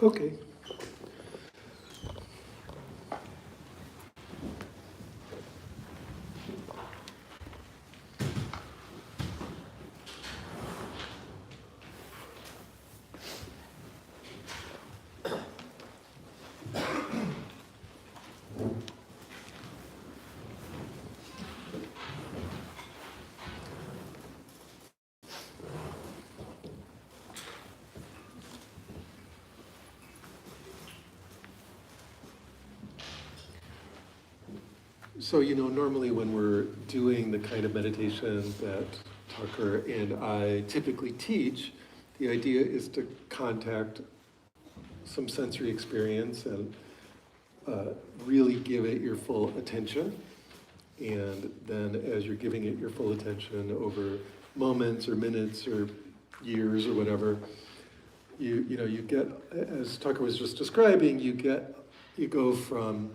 Okay. So, you know, normally when we're doing the kind of meditation that Tucker and I typically teach, the idea is to contact some sensory experience and really give it your full attention. And then as you're giving it your full attention over moments or minutes or years or whatever, you get, as Tucker was just describing, you go from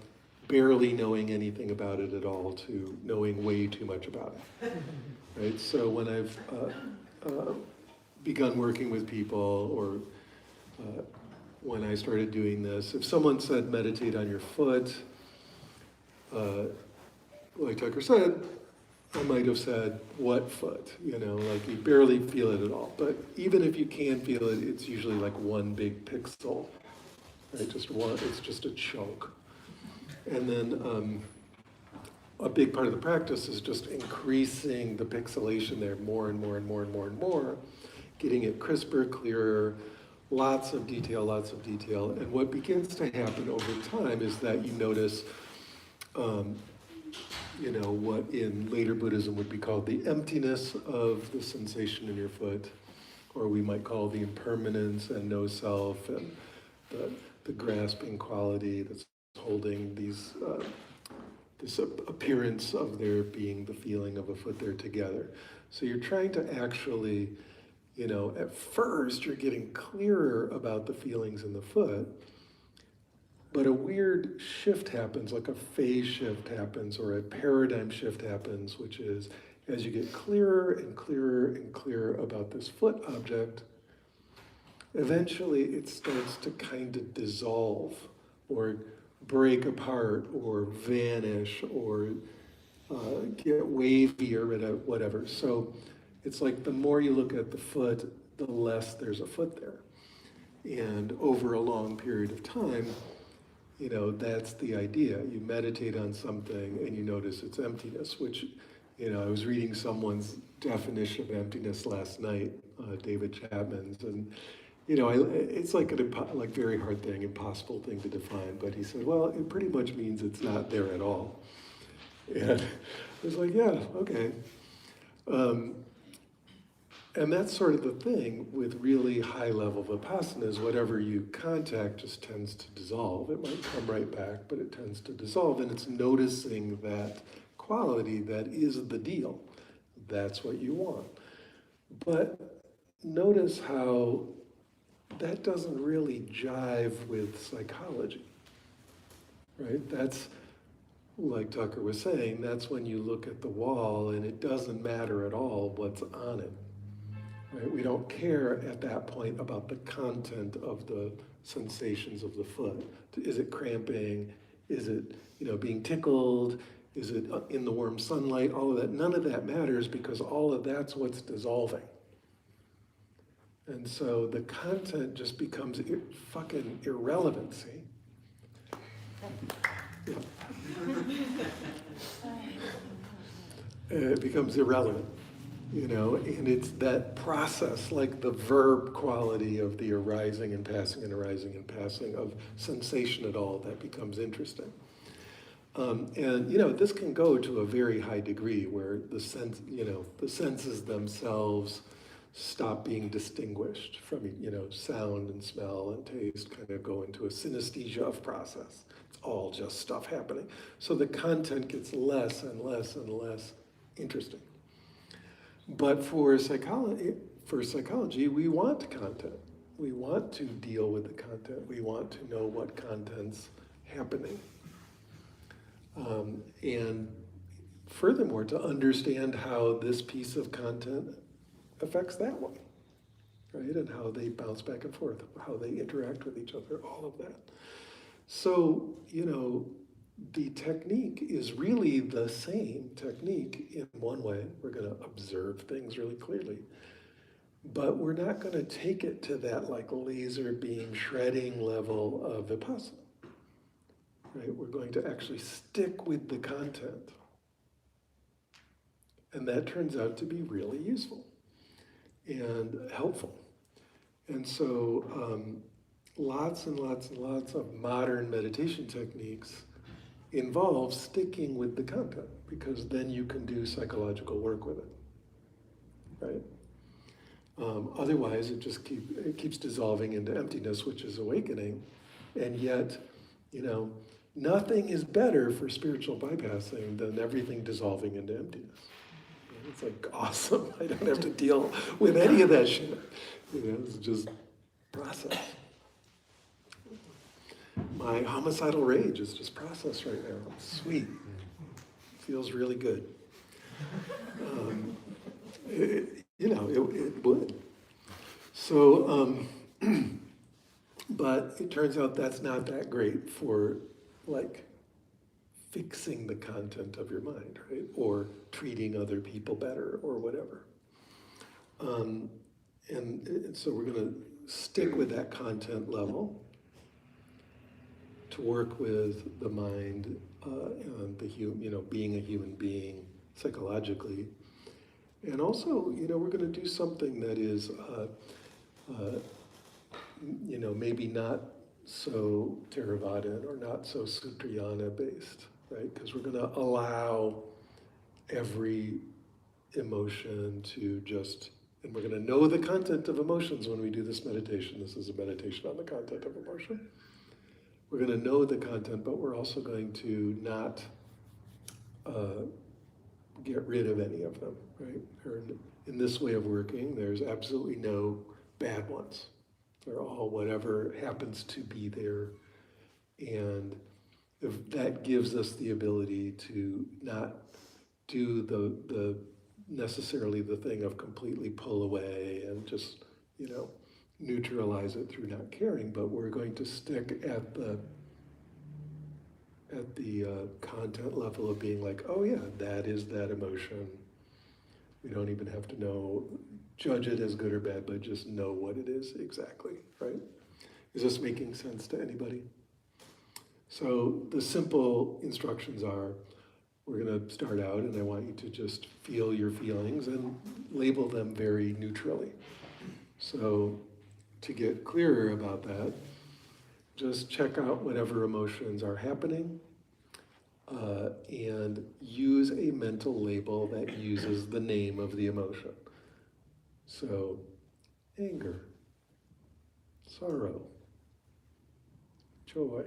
barely knowing anything about it at all to knowing way too much about it, right? So when I've begun working with people, or when I started doing this, if someone said meditate on your foot, like Tucker said, I might have said, what foot? You know, like you barely feel it at all. But even if you can feel it, it's usually like one big pixel, right? Just one, it's just a chunk. And then a big part of the practice is just increasing the pixelation there more and more and more and more and more, getting it crisper, clearer, lots of detail. And what begins to happen over time is that you notice, what in later Buddhism would be called the emptiness of the sensation in your foot, or we might call the impermanence and no self, and the grasping quality that's holding these this appearance of there being the feeling of a foot there together. So you're trying to actually, at first you're getting clearer about the feelings in the foot, but a weird shift happens, like a phase shift happens, or a paradigm shift happens, which is as you get clearer and clearer and clearer about this foot object, eventually it starts to kind of dissolve or break apart or vanish or get wavy or whatever. So it's like the more you look at the foot, the less there's a foot there. And over a long period of time, You know, that's the idea. You meditate on something and you notice its emptiness, which, you know, I was reading someone's definition of emptiness last night, David Chapman's, and, you know, it's like like very hard thing, impossible thing to define, but he said, well, it pretty much means it's not there at all. And I was like, yeah, okay. And that's sort of the thing with really high level vipassanas, whatever you contact just tends to dissolve. It might come right back, but it tends to dissolve, and it's noticing that quality that is the deal. That's what you want. But notice how that doesn't really jive with psychology, right? That's, like Tucker was saying, that's when you look at the wall and it doesn't matter at all what's on it. Right? We don't care at that point about the content of the sensations of the foot. Is it cramping? Is it, you know, being tickled? Is it in the warm sunlight? All of that. None of that matters because all of that's what's dissolving. And so the content just becomes fucking irrelevant, see? Yeah. It becomes irrelevant. You know, and it's that process, like the verb quality of the arising and passing of sensation at all, that becomes interesting. And, you know, this can go to a very high degree where the senses themselves stop being distinguished from, you know, sound and smell and taste, kind of go into a synesthesia of process. It's all just stuff happening. So the content gets less and less and less interesting. But for psychology, we want content. We want to deal with the content. We want to know what content's happening. And furthermore, to understand how this piece of content affects that one, right? And how they bounce back and forth, how they interact with each other, all of that. So, you know, the technique is really the same technique in one way. We're going to observe things really clearly, but we're not going to take it to that like laser beam shredding level of vipassana, right? We're going to actually stick with the content. And that turns out to be really useful and helpful. And so lots and lots and lots of modern meditation techniques involve sticking with the content, because then you can do psychological work with it, right? Otherwise, it keeps dissolving into emptiness, which is awakening, and yet, you know, nothing is better for spiritual bypassing than everything dissolving into emptiness. It's like awesome. I don't have to deal with any of that shit. You know, it's just process. My homicidal rage is just processed right now. It's sweet. Feels really good. It would. So, but it turns out that's not that great for, like, fixing the content of your mind, right? Or treating other people better or whatever. And so we're going to stick with that content level to work with the mind and being a human being psychologically. And also, you know, we're going to do something that is, maybe not so Theravada or not so Sutrayana based, right? Because we're going to allow every emotion to just, and we're going to know the content of emotions when we do this meditation. This is a meditation on the content of emotion. We're going to know the content, but we're also going to not get rid of any of them, right? Or in this way of working, there's absolutely no bad ones. They're all whatever happens to be there. And if that gives us the ability to not do the necessarily the thing of completely pull away and just, you know, neutralize it through not caring, but we're going to stick at the content level of being like, oh yeah, that is that emotion. We don't even have to judge it as good or bad, but just know what it is exactly, right? Is this making sense to anybody? So the simple instructions are, we're going to start out and I want you to just feel your feelings and label them very neutrally. So to get clearer about that, just check out whatever emotions are happening and use a mental label that uses the name of the emotion. So anger, sorrow, joy,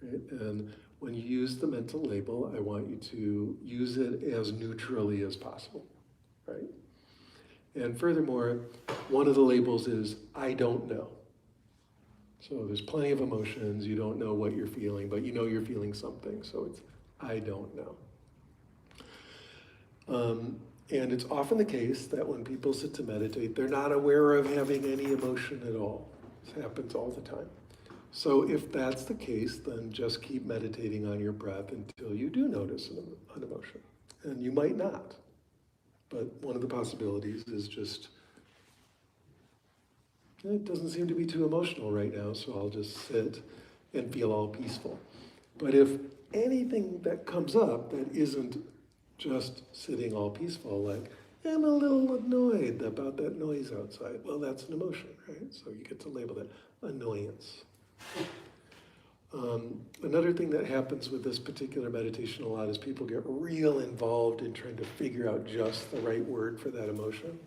right? And when you use the mental label, I want you to use it as neutrally as possible, right? And furthermore, one of the labels is, I don't know. So there's plenty of emotions, you don't know what you're feeling, but you know you're feeling something, so it's, I don't know. And it's often the case that when people sit to meditate, they're not aware of having any emotion at all. This happens all the time. So if that's the case, then just keep meditating on your breath until you do notice an emotion. And you might not. But one of the possibilities is just, it doesn't seem to be too emotional right now, so I'll just sit and feel all peaceful. But if anything that comes up that isn't just sitting all peaceful, like, I'm a little annoyed about that noise outside. Well, that's an emotion, right? So you get to label that annoyance. Another thing that happens with this particular meditation a lot is people get real involved in trying to figure out just the right word for that emotion.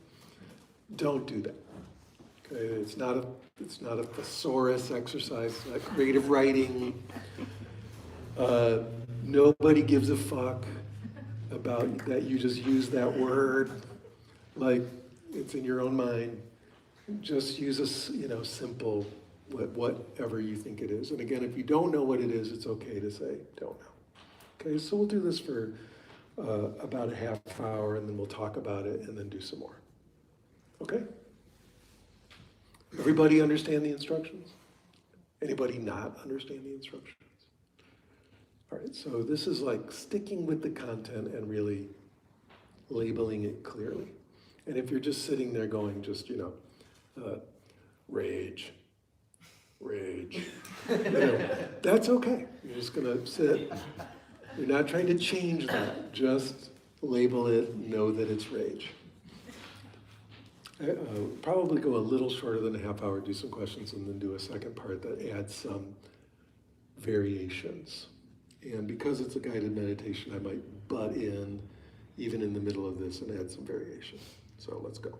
Don't do that. Okay, it's not a thesaurus exercise, it's not creative writing. Nobody gives a fuck about that you just use that word like it's in your own mind. Just use a simple whatever you think it is. And again, if you don't know what it is, it's okay to say don't know. Okay, so we'll do this for about a half hour, and then we'll talk about it and then do some more. Okay? Everybody understand the instructions? Anybody not understand the instructions? All right, so this is like sticking with the content and really labeling it clearly. And if you're just sitting there going just, rage, that's okay. You're just gonna sit. You're not trying to change that. Just label it, know that it's rage. Probably go a little shorter than a half hour, do some questions, and then do a second part that adds some variations. And because it's a guided meditation, I might butt in even in the middle of this and add some variation. So let's go.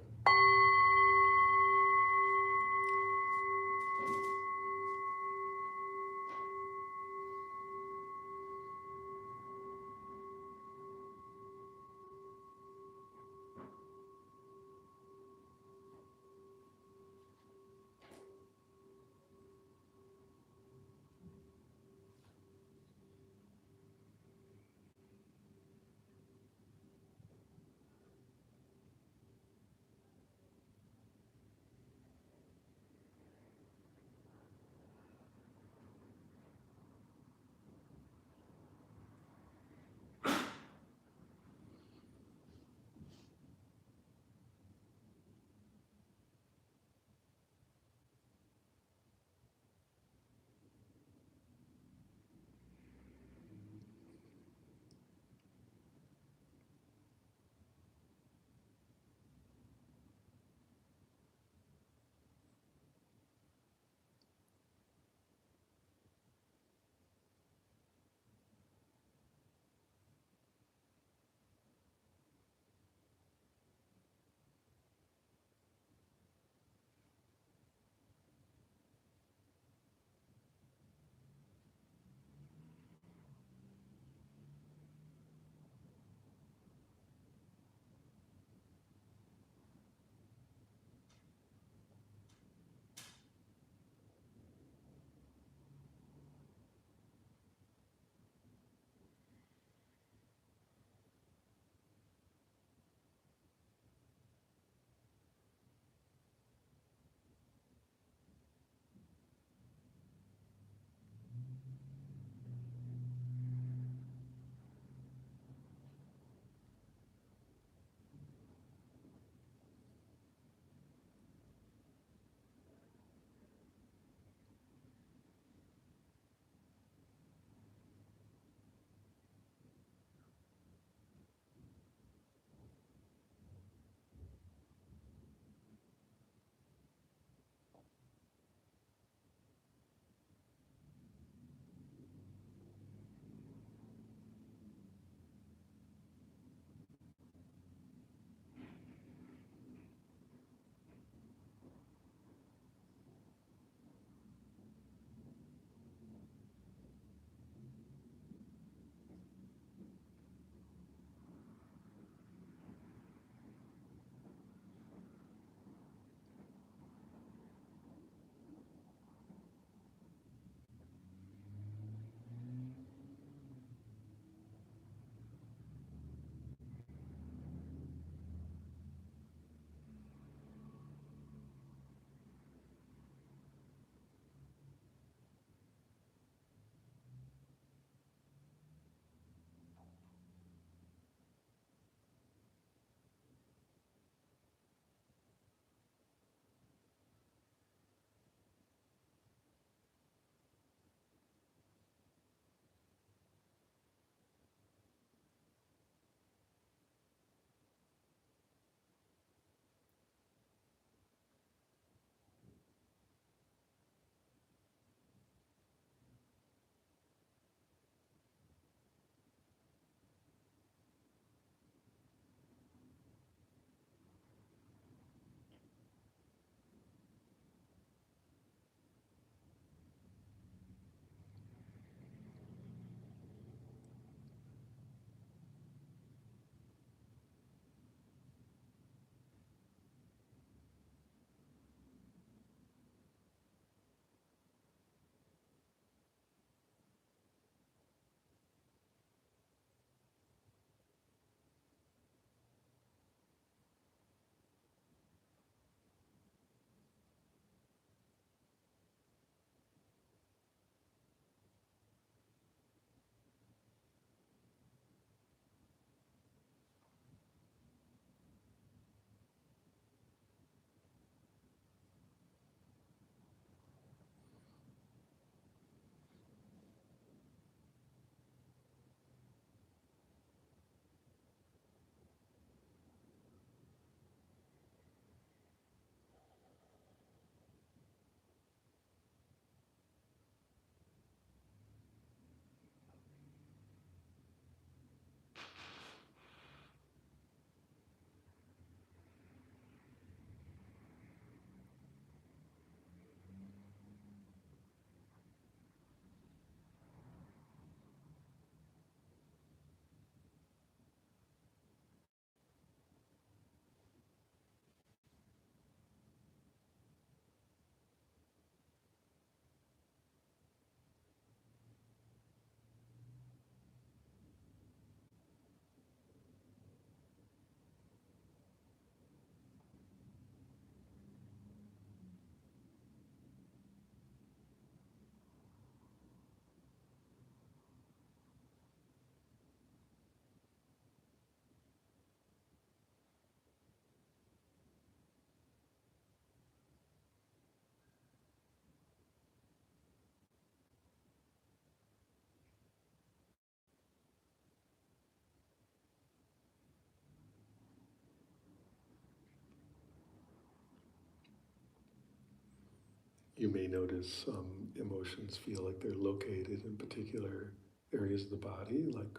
you may notice some emotions feel like they're located in particular areas of the body, like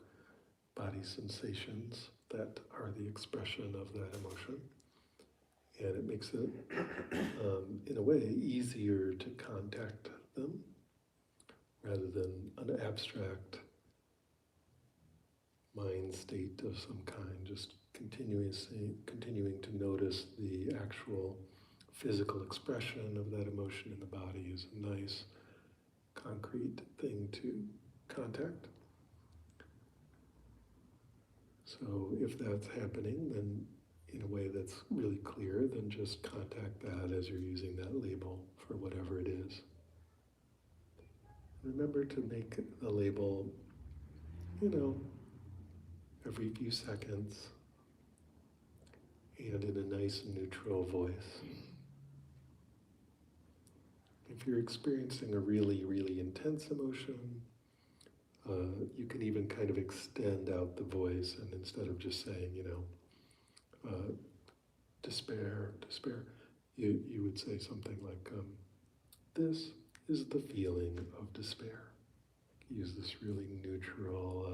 body sensations that are the expression of that emotion. And it makes it, in a way, easier to contact them rather than an abstract mind state of some kind, just continuing to notice the actual physical expression of that emotion in the body is a nice, concrete thing to contact. So if that's happening, then in a way that's really clear, then just contact that as you're using that label for whatever it is. Remember to make the label, every few seconds and in a nice neutral voice. If you're experiencing a really, really intense emotion, you can even kind of extend out the voice, and instead of just saying, despair, you would say something like, this is the feeling of despair. Use this really neutral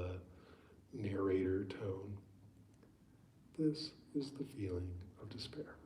narrator tone. This is the feeling of despair.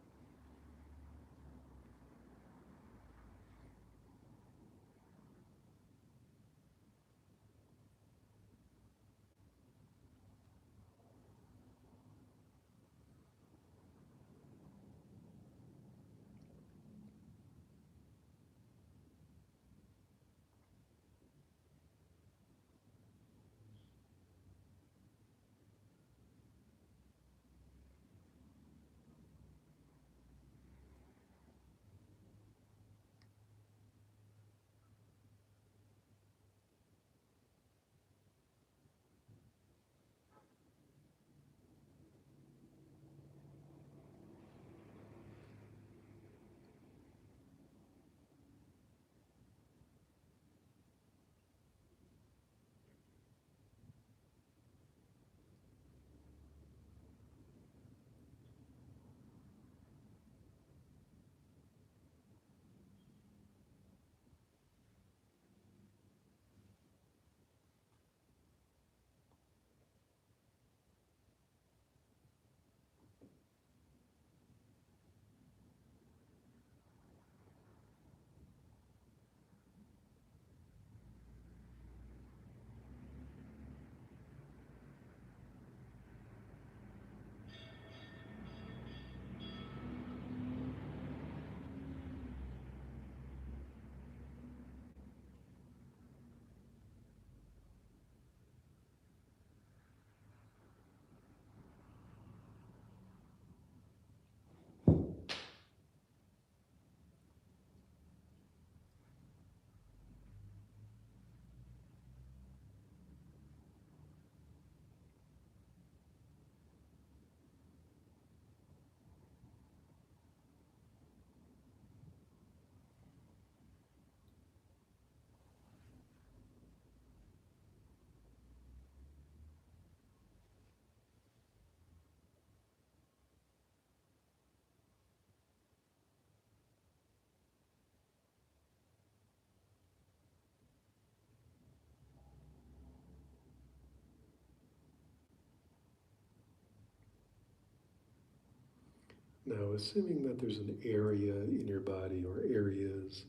Now, assuming that there's an area in your body or areas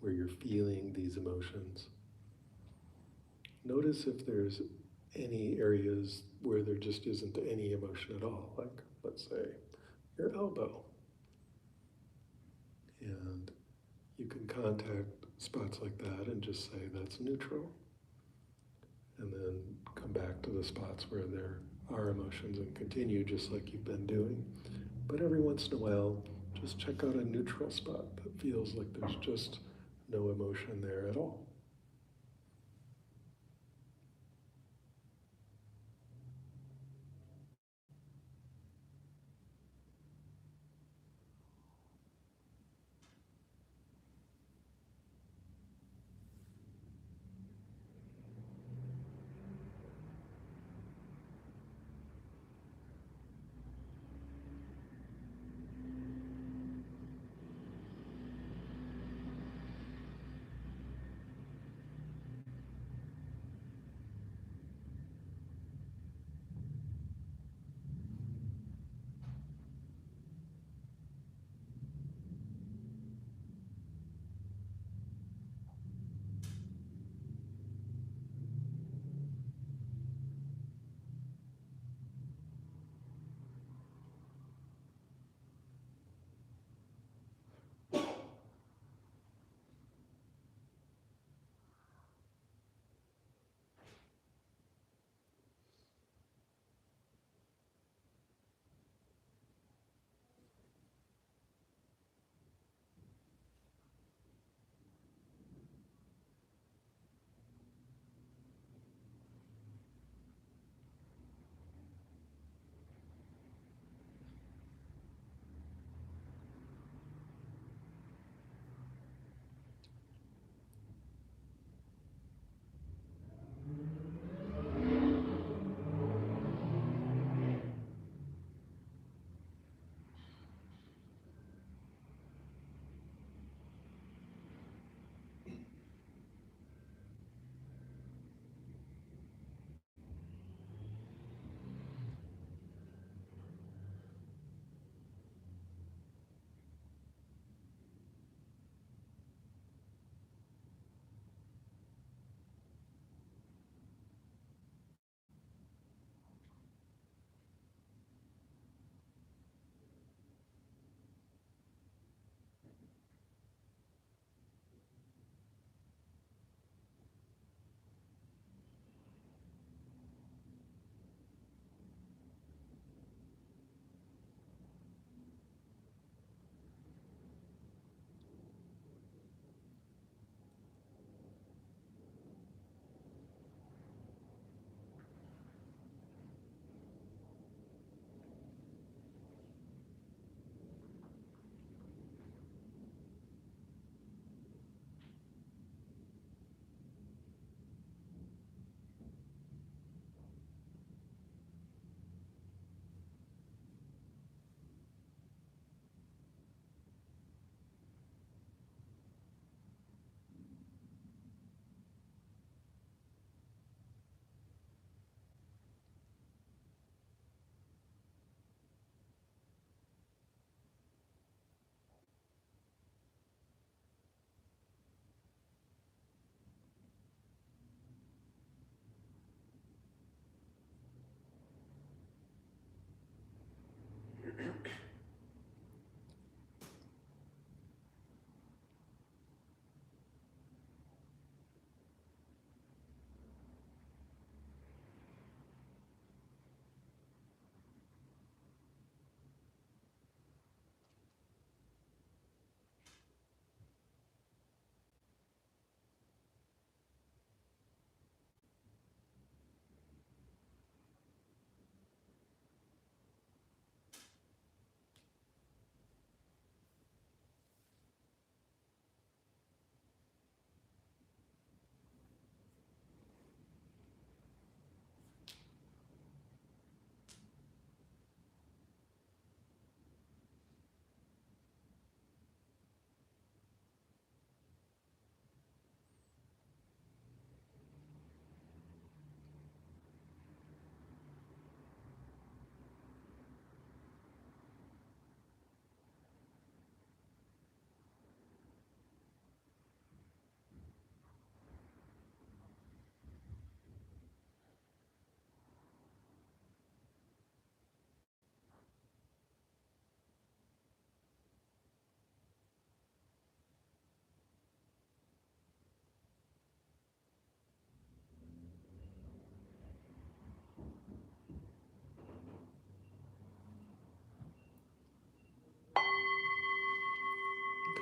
where you're feeling these emotions, notice if there's any areas where there just isn't any emotion at all, like, let's say, your elbow. And you can contact spots like that and just say that's neutral. And then come back to the spots where there are emotions and continue just like you've been doing. But every once in a while, just check out a neutral spot that feels like there's just no emotion there at all.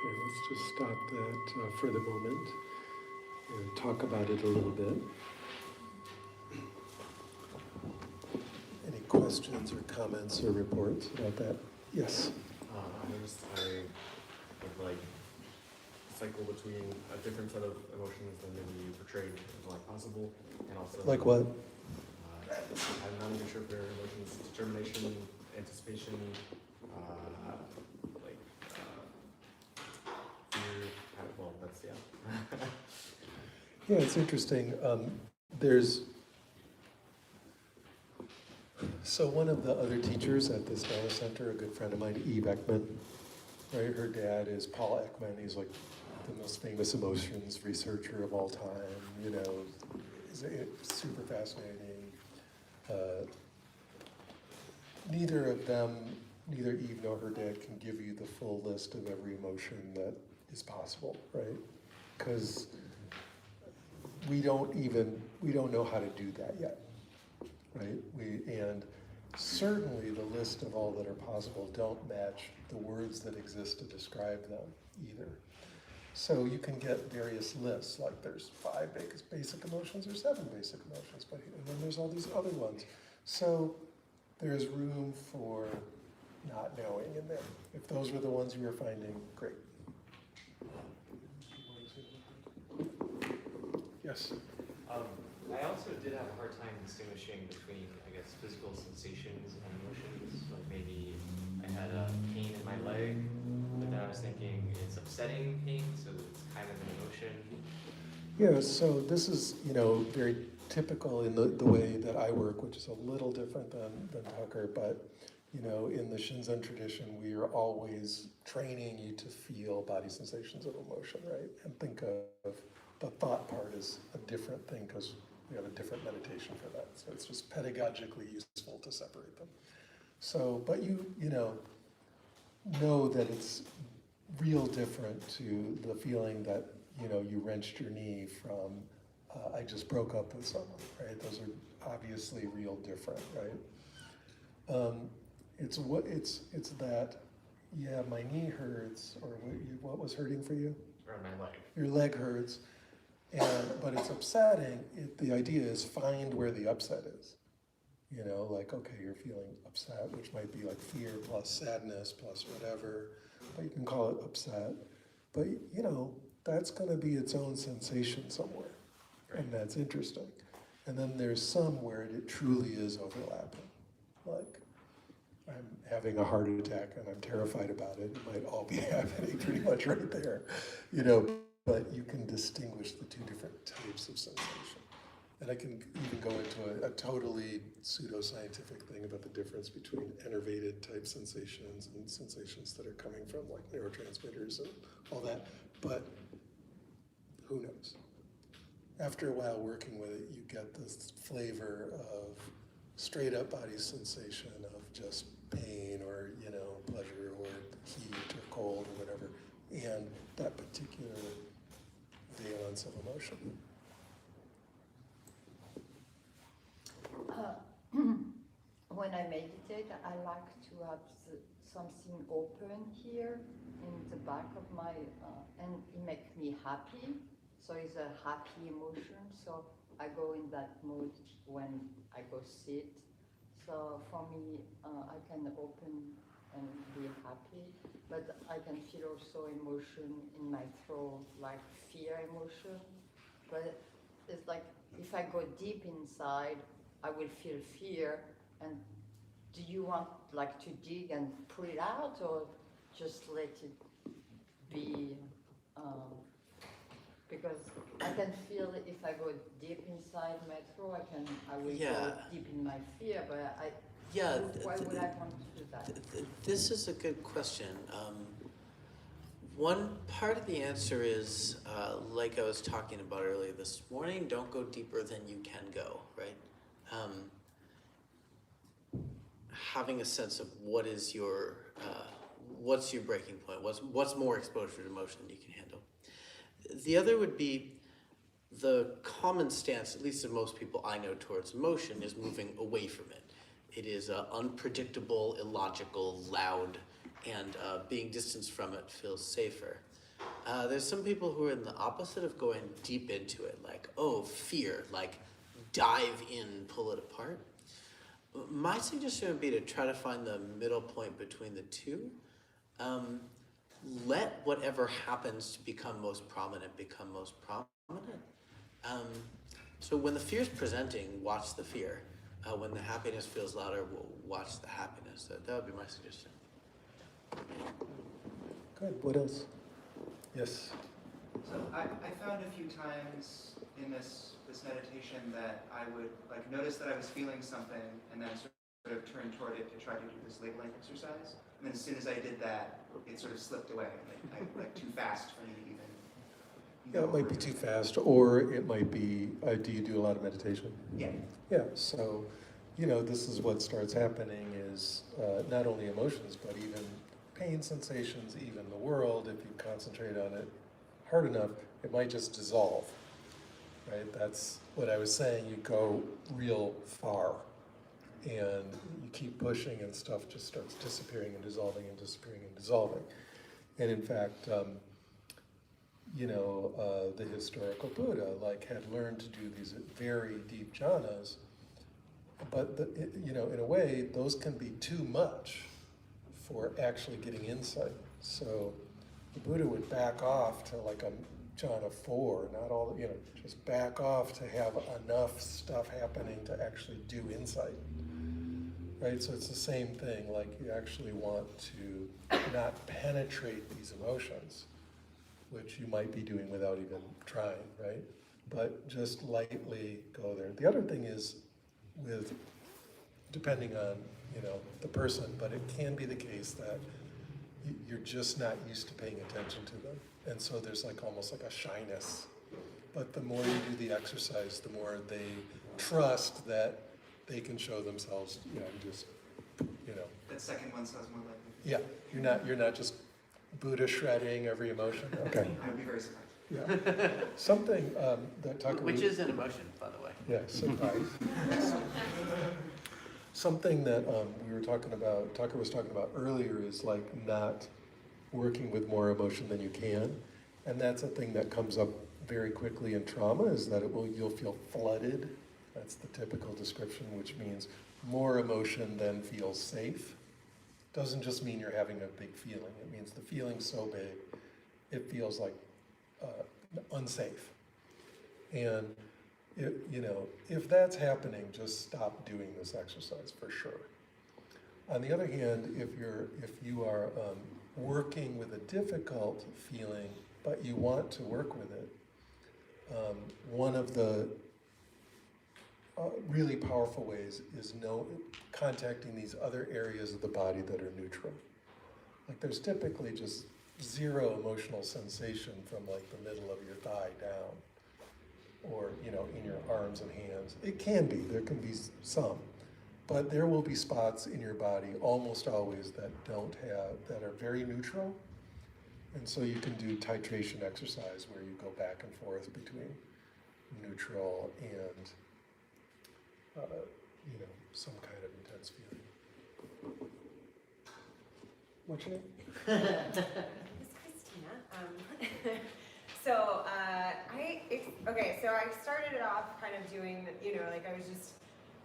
Okay, let's just stop that for the moment and talk about it a little bit. Any questions or comments or reports about that? Yes. I would like cycle between a different set of emotions than maybe you portrayed as like possible, and also Like what? I'm not even sure if there are emotions: determination, anticipation, fear. Well, that's yeah. Yeah, it's interesting. So one of the other teachers at this Dharma Center, a good friend of mine, Eve Ekman, right? Her dad is Paul Ekman. He's like the most famous emotions researcher of all time. You know, it's super fascinating. Neither of them, neither Eve nor her dad, can give you the full list of every emotion that is possible, right? Because we don't know how to do that yet, right? And certainly the list of all that are possible don't match the words that exist to describe them either. So you can get various lists, like there's 5 basic emotions or 7 basic emotions, and then there's all these other ones. So there's room for not knowing in there. If those were the ones you were finding, great. Yes? I also did have a hard time distinguishing between, I guess, physical sensations and emotions. Like maybe I had a pain in my leg, but then I was thinking it's upsetting pain, so it's kind of an emotion. Yeah, so this is, very typical in the way that I work, which is a little different than Tucker, but, in the Shinzen tradition, we are always training you to feel body sensations of emotion, right? And think of the thought part is a different thing because we have a different meditation for that. So it's just pedagogically useful to separate them. So, but you know that it's real different to the feeling that, you wrenched your knee from, I just broke up with someone, right? Those are obviously real different, right? It's that, yeah, my knee hurts, or what was hurting for you? Or my leg. Your leg hurts, but it's upsetting. The idea is find where the upset is. Like, okay, you're feeling upset, which might be like fear plus sadness plus whatever, but you can call it upset. But, that's going to be its own sensation somewhere, and that's interesting. And then there's some where it truly is overlapping. Like, I'm having a heart attack and I'm terrified about it. It might all be happening pretty much right there, but you can distinguish the 2 different types of sensation. And I can even go into a totally pseudoscientific thing about the difference between enervated type sensations and sensations that are coming from like neurotransmitters and all that, but who knows? After a while working with it, you get this flavor of straight up body sensation of just pain or, pleasure or heat or cold or whatever, and that particular valence of emotion. When I meditate, I like to have something open here in the back of my, and it makes me happy. So it's a happy emotion. So I go in that mood when I go sit. So for me, I can open and be happy, but I can feel also emotion in my throat, like fear emotion. But it's like if I go deep inside, I will feel fear. And do you want like to dig and pull it out, or just let it be? Because I can feel if I go deep inside my throat, I will go deep in my fear. But why would I want to do that? This is a good question. One part of the answer is, like I was talking about earlier this morning, don't go deeper than you can go, right? Having a sense of what is your, what's your breaking point, what's more exposure to emotion you can handle. The other would be the common stance, at least of most people I know towards emotion, is moving away from it. It is unpredictable, illogical, loud, and being distanced from it feels safer. There's some people who are in the opposite of going deep into it, like, oh, fear, like dive in, pull it apart. My suggestion would be to try to find the middle point between the two. Let whatever happens to become most prominent become most prominent. So when the fear is presenting, watch the fear. When the happiness feels louder, we'll watch the happiness. That would be my suggestion. Good, what else? Yes. So I found a few times in this meditation that I would like notice that I was feeling something and then sort of turn toward it to try to do this labeling exercise. And then as soon as I did that, it sort of slipped away, like too fast for me to even. Yeah, it might be too fast, or it might be, do you do a lot of meditation? Yeah. Yeah, so, this is what starts happening is not only emotions, but even pain sensations, even the world, if you concentrate on it hard enough, it might just dissolve, right? That's what I was saying, you go real far, and you keep pushing and stuff just starts disappearing and dissolving and disappearing and dissolving. And in fact, the historical Buddha had learned to do these very deep jhanas, but in a way, those can be too much for actually getting insight. So the Buddha would back off to like a jhana 4, not all, just back off to have enough stuff happening to actually do insight. Right, so it's the same thing, like you actually want to not penetrate these emotions, which you might be doing without even trying, right? But just lightly go there. The other thing is depending on, the person, but it can be the case that you're just not used to paying attention to them. And so there's almost like a shyness. But the more you do the exercise, the more they trust that they can show themselves, That second one sounds more likely. Yeah, you're not just Buddha shredding every emotion. Okay. I would be very surprised. Yeah. Something that Tucker... Which is an emotion, by the way. Yeah, surprise. Something that we were talking about, Tucker was talking about earlier is not working with more emotion than you can. And that's a thing that comes up very quickly in trauma, is that you'll feel flooded. That's the typical description, which means more emotion than feels safe. Doesn't just mean you're having a big feeling. It means the feeling's so big, it feels like unsafe. And if that's happening, just stop doing this exercise for sure. On the other hand, if you are working with a difficult feeling, but you want to work with it, one of the really powerful ways is contacting these other areas of the body that are neutral. There's typically just zero emotional sensation from the middle of your thigh down, or in your arms and hands. It can be, there can be some, but there will be spots in your body almost always that are very neutral. And so you can do titration exercise where you go back and forth between neutral and some kind of intense feeling. What's your name? It's Christina. So I started it off kind of doing, I was just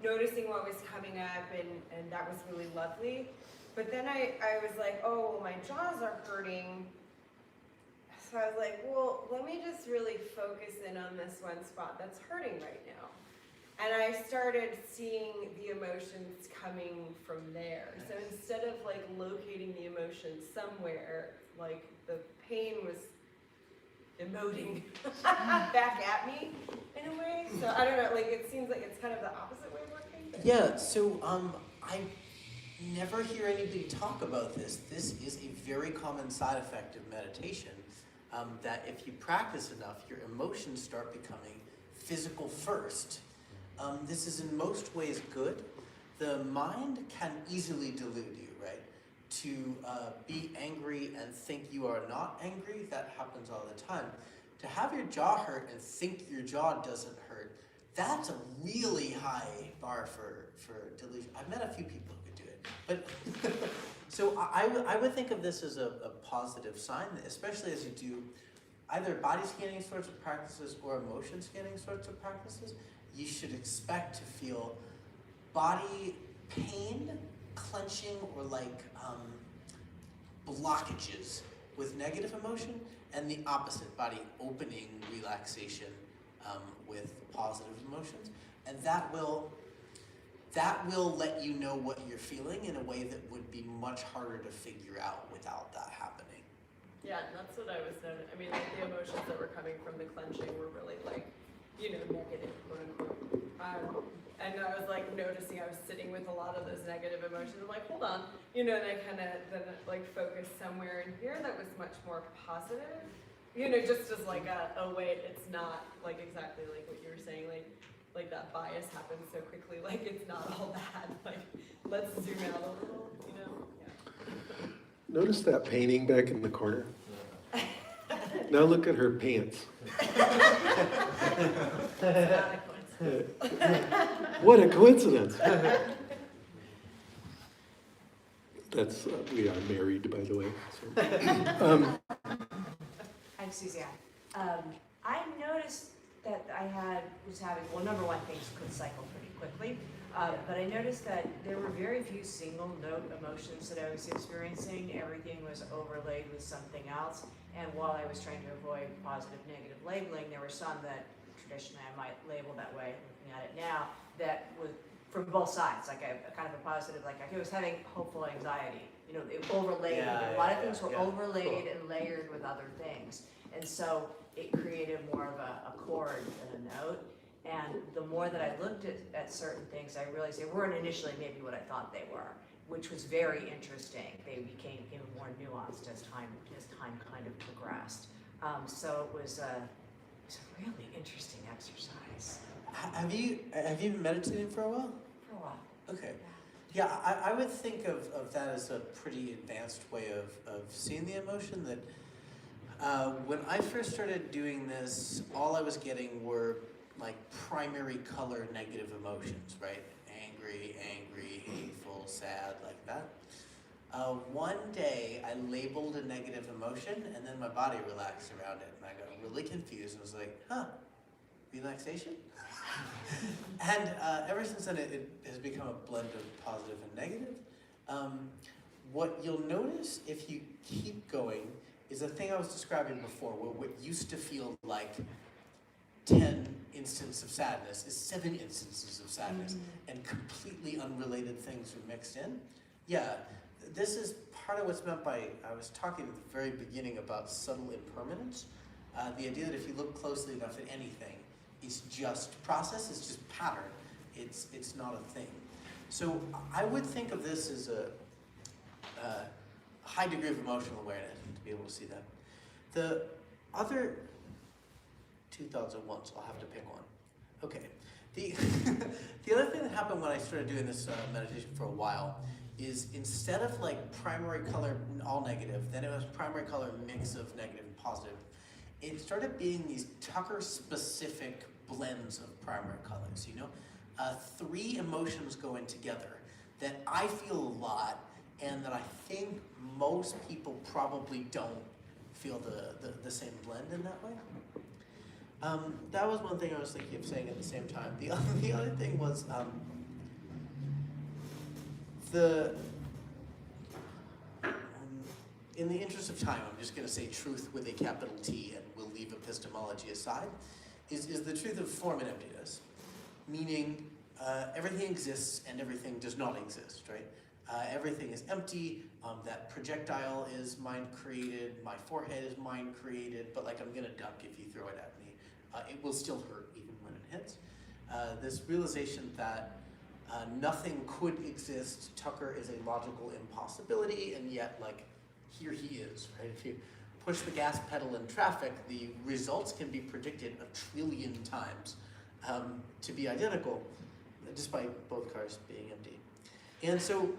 noticing what was coming up, and that was really lovely. But then I was like, oh, well, my jaws are hurting. So I was like, well, let me just really focus in on this one spot that's hurting right now. And I started seeing the emotions coming from there. So instead of locating the emotion somewhere, the pain was emoting back at me in a way. So I don't know, it seems like it's kind of the opposite way of working. Yeah, so I never hear anybody talk about this. This is a very common side effect of meditation, that if you practice enough, your emotions start becoming physical first. This is in most ways good. The mind can easily delude you, right? To be angry and think you are not angry, that happens all the time. To have your jaw hurt and think your jaw doesn't hurt, that's a really high bar for delusion. I've met a few people who could do it. But So I would think of this as a positive sign, especially as you do either body scanning sorts of practices or emotion scanning sorts of practices. You should expect to feel body pain, clenching, or like blockages with negative emotion, and the opposite, body opening, relaxation with positive emotions. And that will let you know what you're feeling in a way that would be much harder to figure out without that happening. Yeah, and that's what I was noticing. I mean, like the emotions that were coming from the clenching were really like, you know, negative, quote unquote. And I was like noticing I was sitting with a lot of those negative emotions. I'm like, hold on, you know, and I kind of then like focused somewhere in here that was much more positive. You know, just as like a way, it's not like exactly like what you were saying, like that bias happens so quickly, like it's not all bad. Like, let's zoom out a little, you know? Yeah. Notice that painting back in the corner? Now look at her pants. What a coincidence. That's, we are married, by the way. So. I'm Suzanne. I noticed that was having, well, number one, things could cycle pretty quickly, but I noticed that there were very few single note emotions that I was experiencing. Everything was overlaid with something else, and while I was trying to avoid positive, negative labeling, there were some that traditionally I might label that way, looking at it now, that was from both sides, like a kind of a positive, like I was having hopeful anxiety. You know, it overlaid, a lot of things were overlaid and layered with other things. And so it created more of a chord than a note. And the more that I looked at certain things, I realized they weren't initially maybe what I thought they were, which was very interesting. They became even more nuanced as time kind of progressed. So it was a really interesting exercise. Have you been meditating for a while? For a while. Okay. Yeah, I would think of that as a pretty advanced way of seeing the emotion. That when I first started doing this, all I was getting were like primary color negative emotions, right? Angry, hateful, sad, like that. One day I labeled a negative emotion and then my body relaxed around it and I got really confused and was like, relaxation? And ever since then it has become a blend of positive and negative. What you'll notice if you keep going is the thing I was describing before, where what used to feel like 10 instances of sadness is 7 instances of sadness, and completely unrelated things are mixed in. Yeah, this is part of what's meant by, I was talking at the very beginning about subtle impermanence. The idea that if you look closely enough at anything, it's just process, it's just pattern, it's not a thing. So I would think of this as a high degree of emotional awareness, to be able to see that. The other two thoughts at once, I'll have to pick one. Okay, the other thing that happened when I started doing this meditation for a while is instead of like primary color all negative, then it was primary color mix of negative and positive. It started being these Tucker specific blends of primary colors, you know? 3 emotions going together that I feel a lot and that I think most people probably don't feel the same blend in that way. That was one thing I was thinking of saying at the same time. The other thing was in the interest of time, I'm just going to say truth with a capital T, and we'll leave epistemology aside, is the truth of form and emptiness, meaning everything exists and everything does not exist, right? Everything is empty, that projectile is mind-created, my forehead is mind-created, but like I'm going to duck if you throw it at me. It will still hurt even when it hits. This realization that nothing could exist, Tucker is a logical impossibility, and yet like here he is, right? If you push the gas pedal in traffic, the results can be predicted 1 trillion times to be identical, despite both cars being empty. And so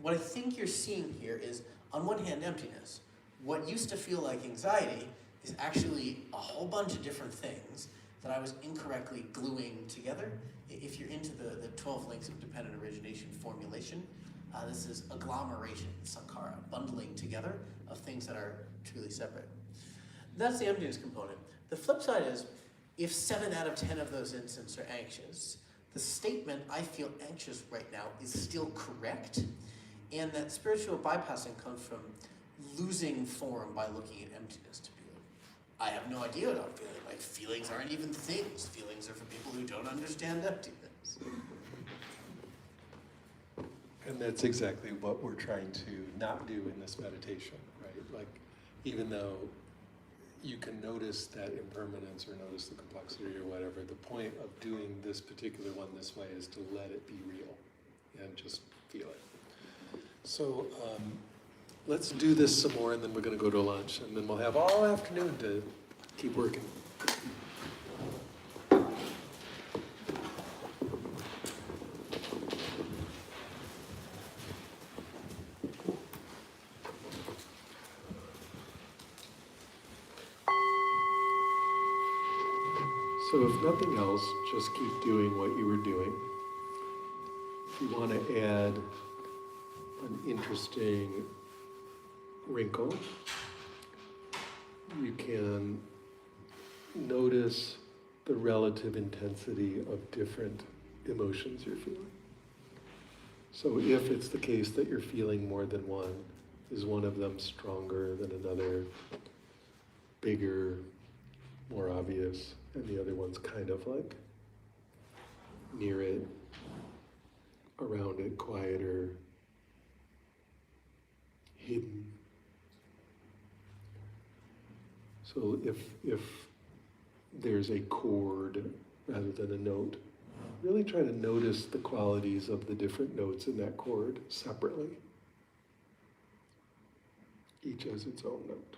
what I think you're seeing here is, on one hand, emptiness. What used to feel like anxiety is actually a whole bunch of different things that I was incorrectly gluing together. If you're into the 12 links of dependent origination formulation, This is agglomeration, sankhara, bundling together of things that are truly separate. That's the emptiness component. The flip side is, if 7 out of 10 of those instances are anxious, the statement, I feel anxious right now, is still correct, and that spiritual bypassing comes from losing form by looking at emptiness to be like, I have no idea what I'm feeling. Like, feelings aren't even things. Feelings are for people who don't understand emptiness. And that's exactly what we're trying to not do in this meditation, right? Like, even though you can notice that impermanence or notice the complexity or whatever, the point of doing this particular one this way is to let it be real and just feel it. So let's do this some more, and then we're going to go to lunch, and then we'll have all afternoon to keep working. So if nothing else, just keep doing what you were doing. If you want to add an interesting wrinkle, you can notice the relative intensity of different emotions you're feeling. So if it's the case that you're feeling more than one, is one of them stronger than another, bigger, more obvious, and the other one's kind of like near it, around it, quieter, hidden. So if there's a chord rather than a note, really try to notice the qualities of the different notes in that chord separately. Each has its own note.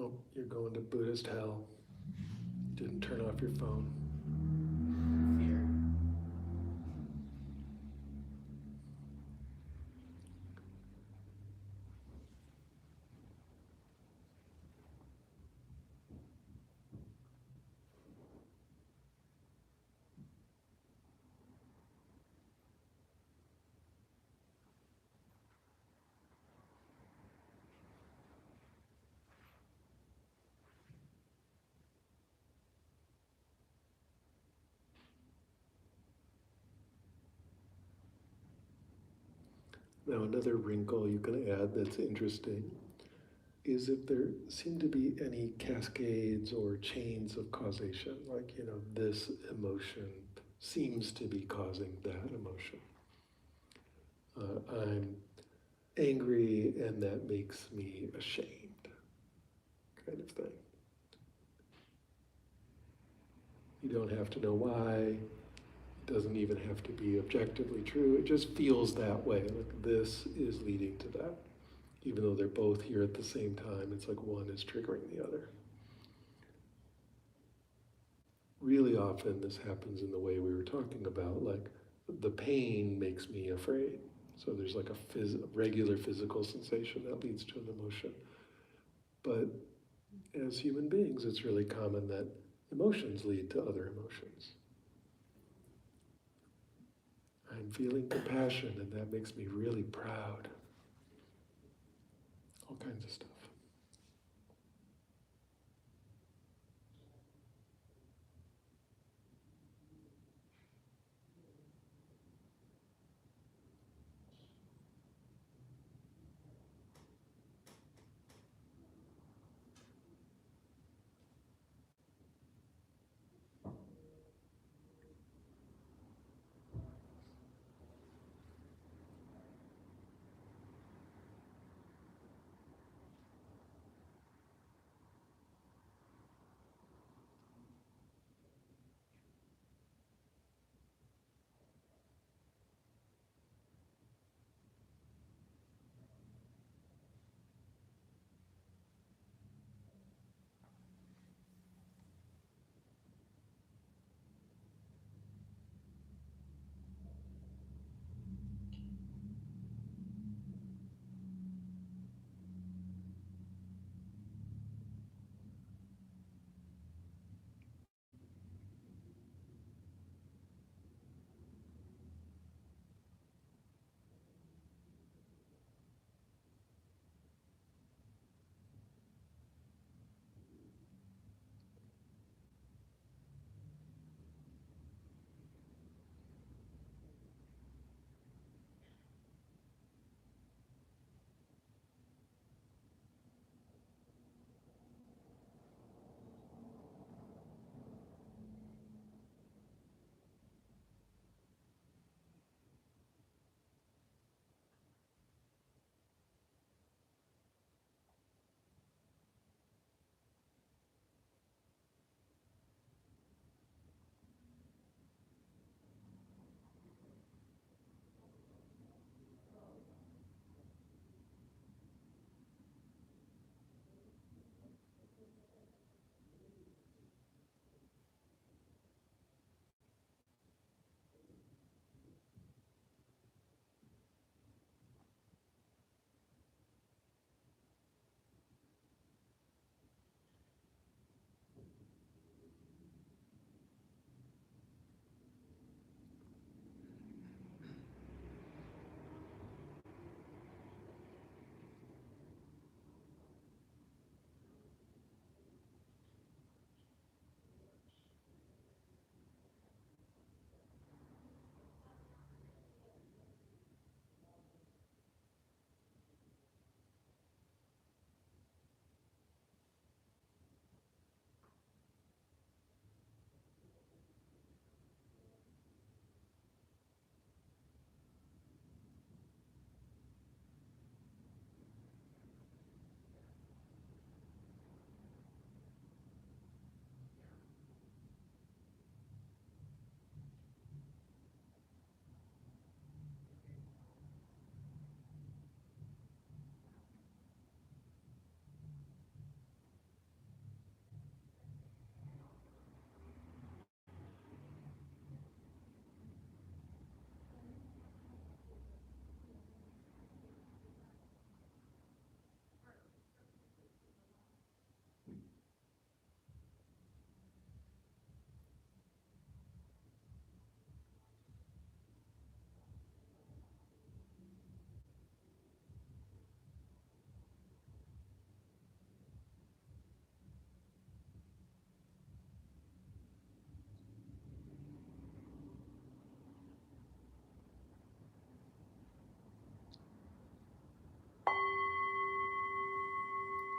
Oh, you're going to Buddhist hell. Didn't turn off your phone. Fear. Now, another wrinkle you can add that's interesting is if there seem to be any cascades or chains of causation, like, this emotion seems to be causing that emotion. I'm angry and that makes me ashamed, kind of thing. You don't have to know why. It doesn't even have to be objectively true. It just feels that way, like this is leading to that. Even though they're both here at the same time, it's like one is triggering the other. Really often this happens in the way we were talking about, like the pain makes me afraid. So there's like a regular physical sensation that leads to an emotion. But as human beings, it's really common that emotions lead to other emotions. I'm feeling compassion and that makes me really proud. All kinds of stuff.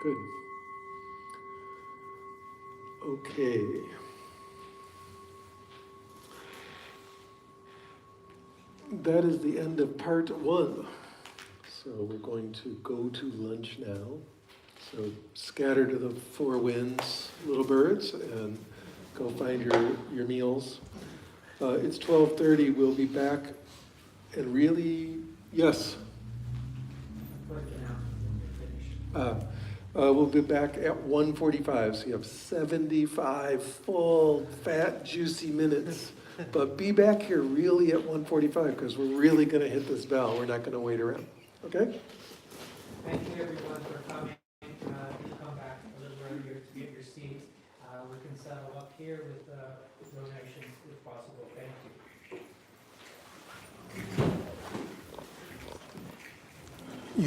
Good. Okay. That is the end of part 1. So we're going to go to lunch now. So scatter to the 4 winds, little birds, and go find your meals. It's 12:30. We'll be back. And really, yes. We'll be back at 1:45. So you have 75 full, fat, juicy minutes. But be back here really at 1:45 because we're really going to hit this bell. We're not going to wait around. Okay? Thank you everyone for coming. You come back a little earlier to get your seats. We can settle up here with donations if possible. Thank you.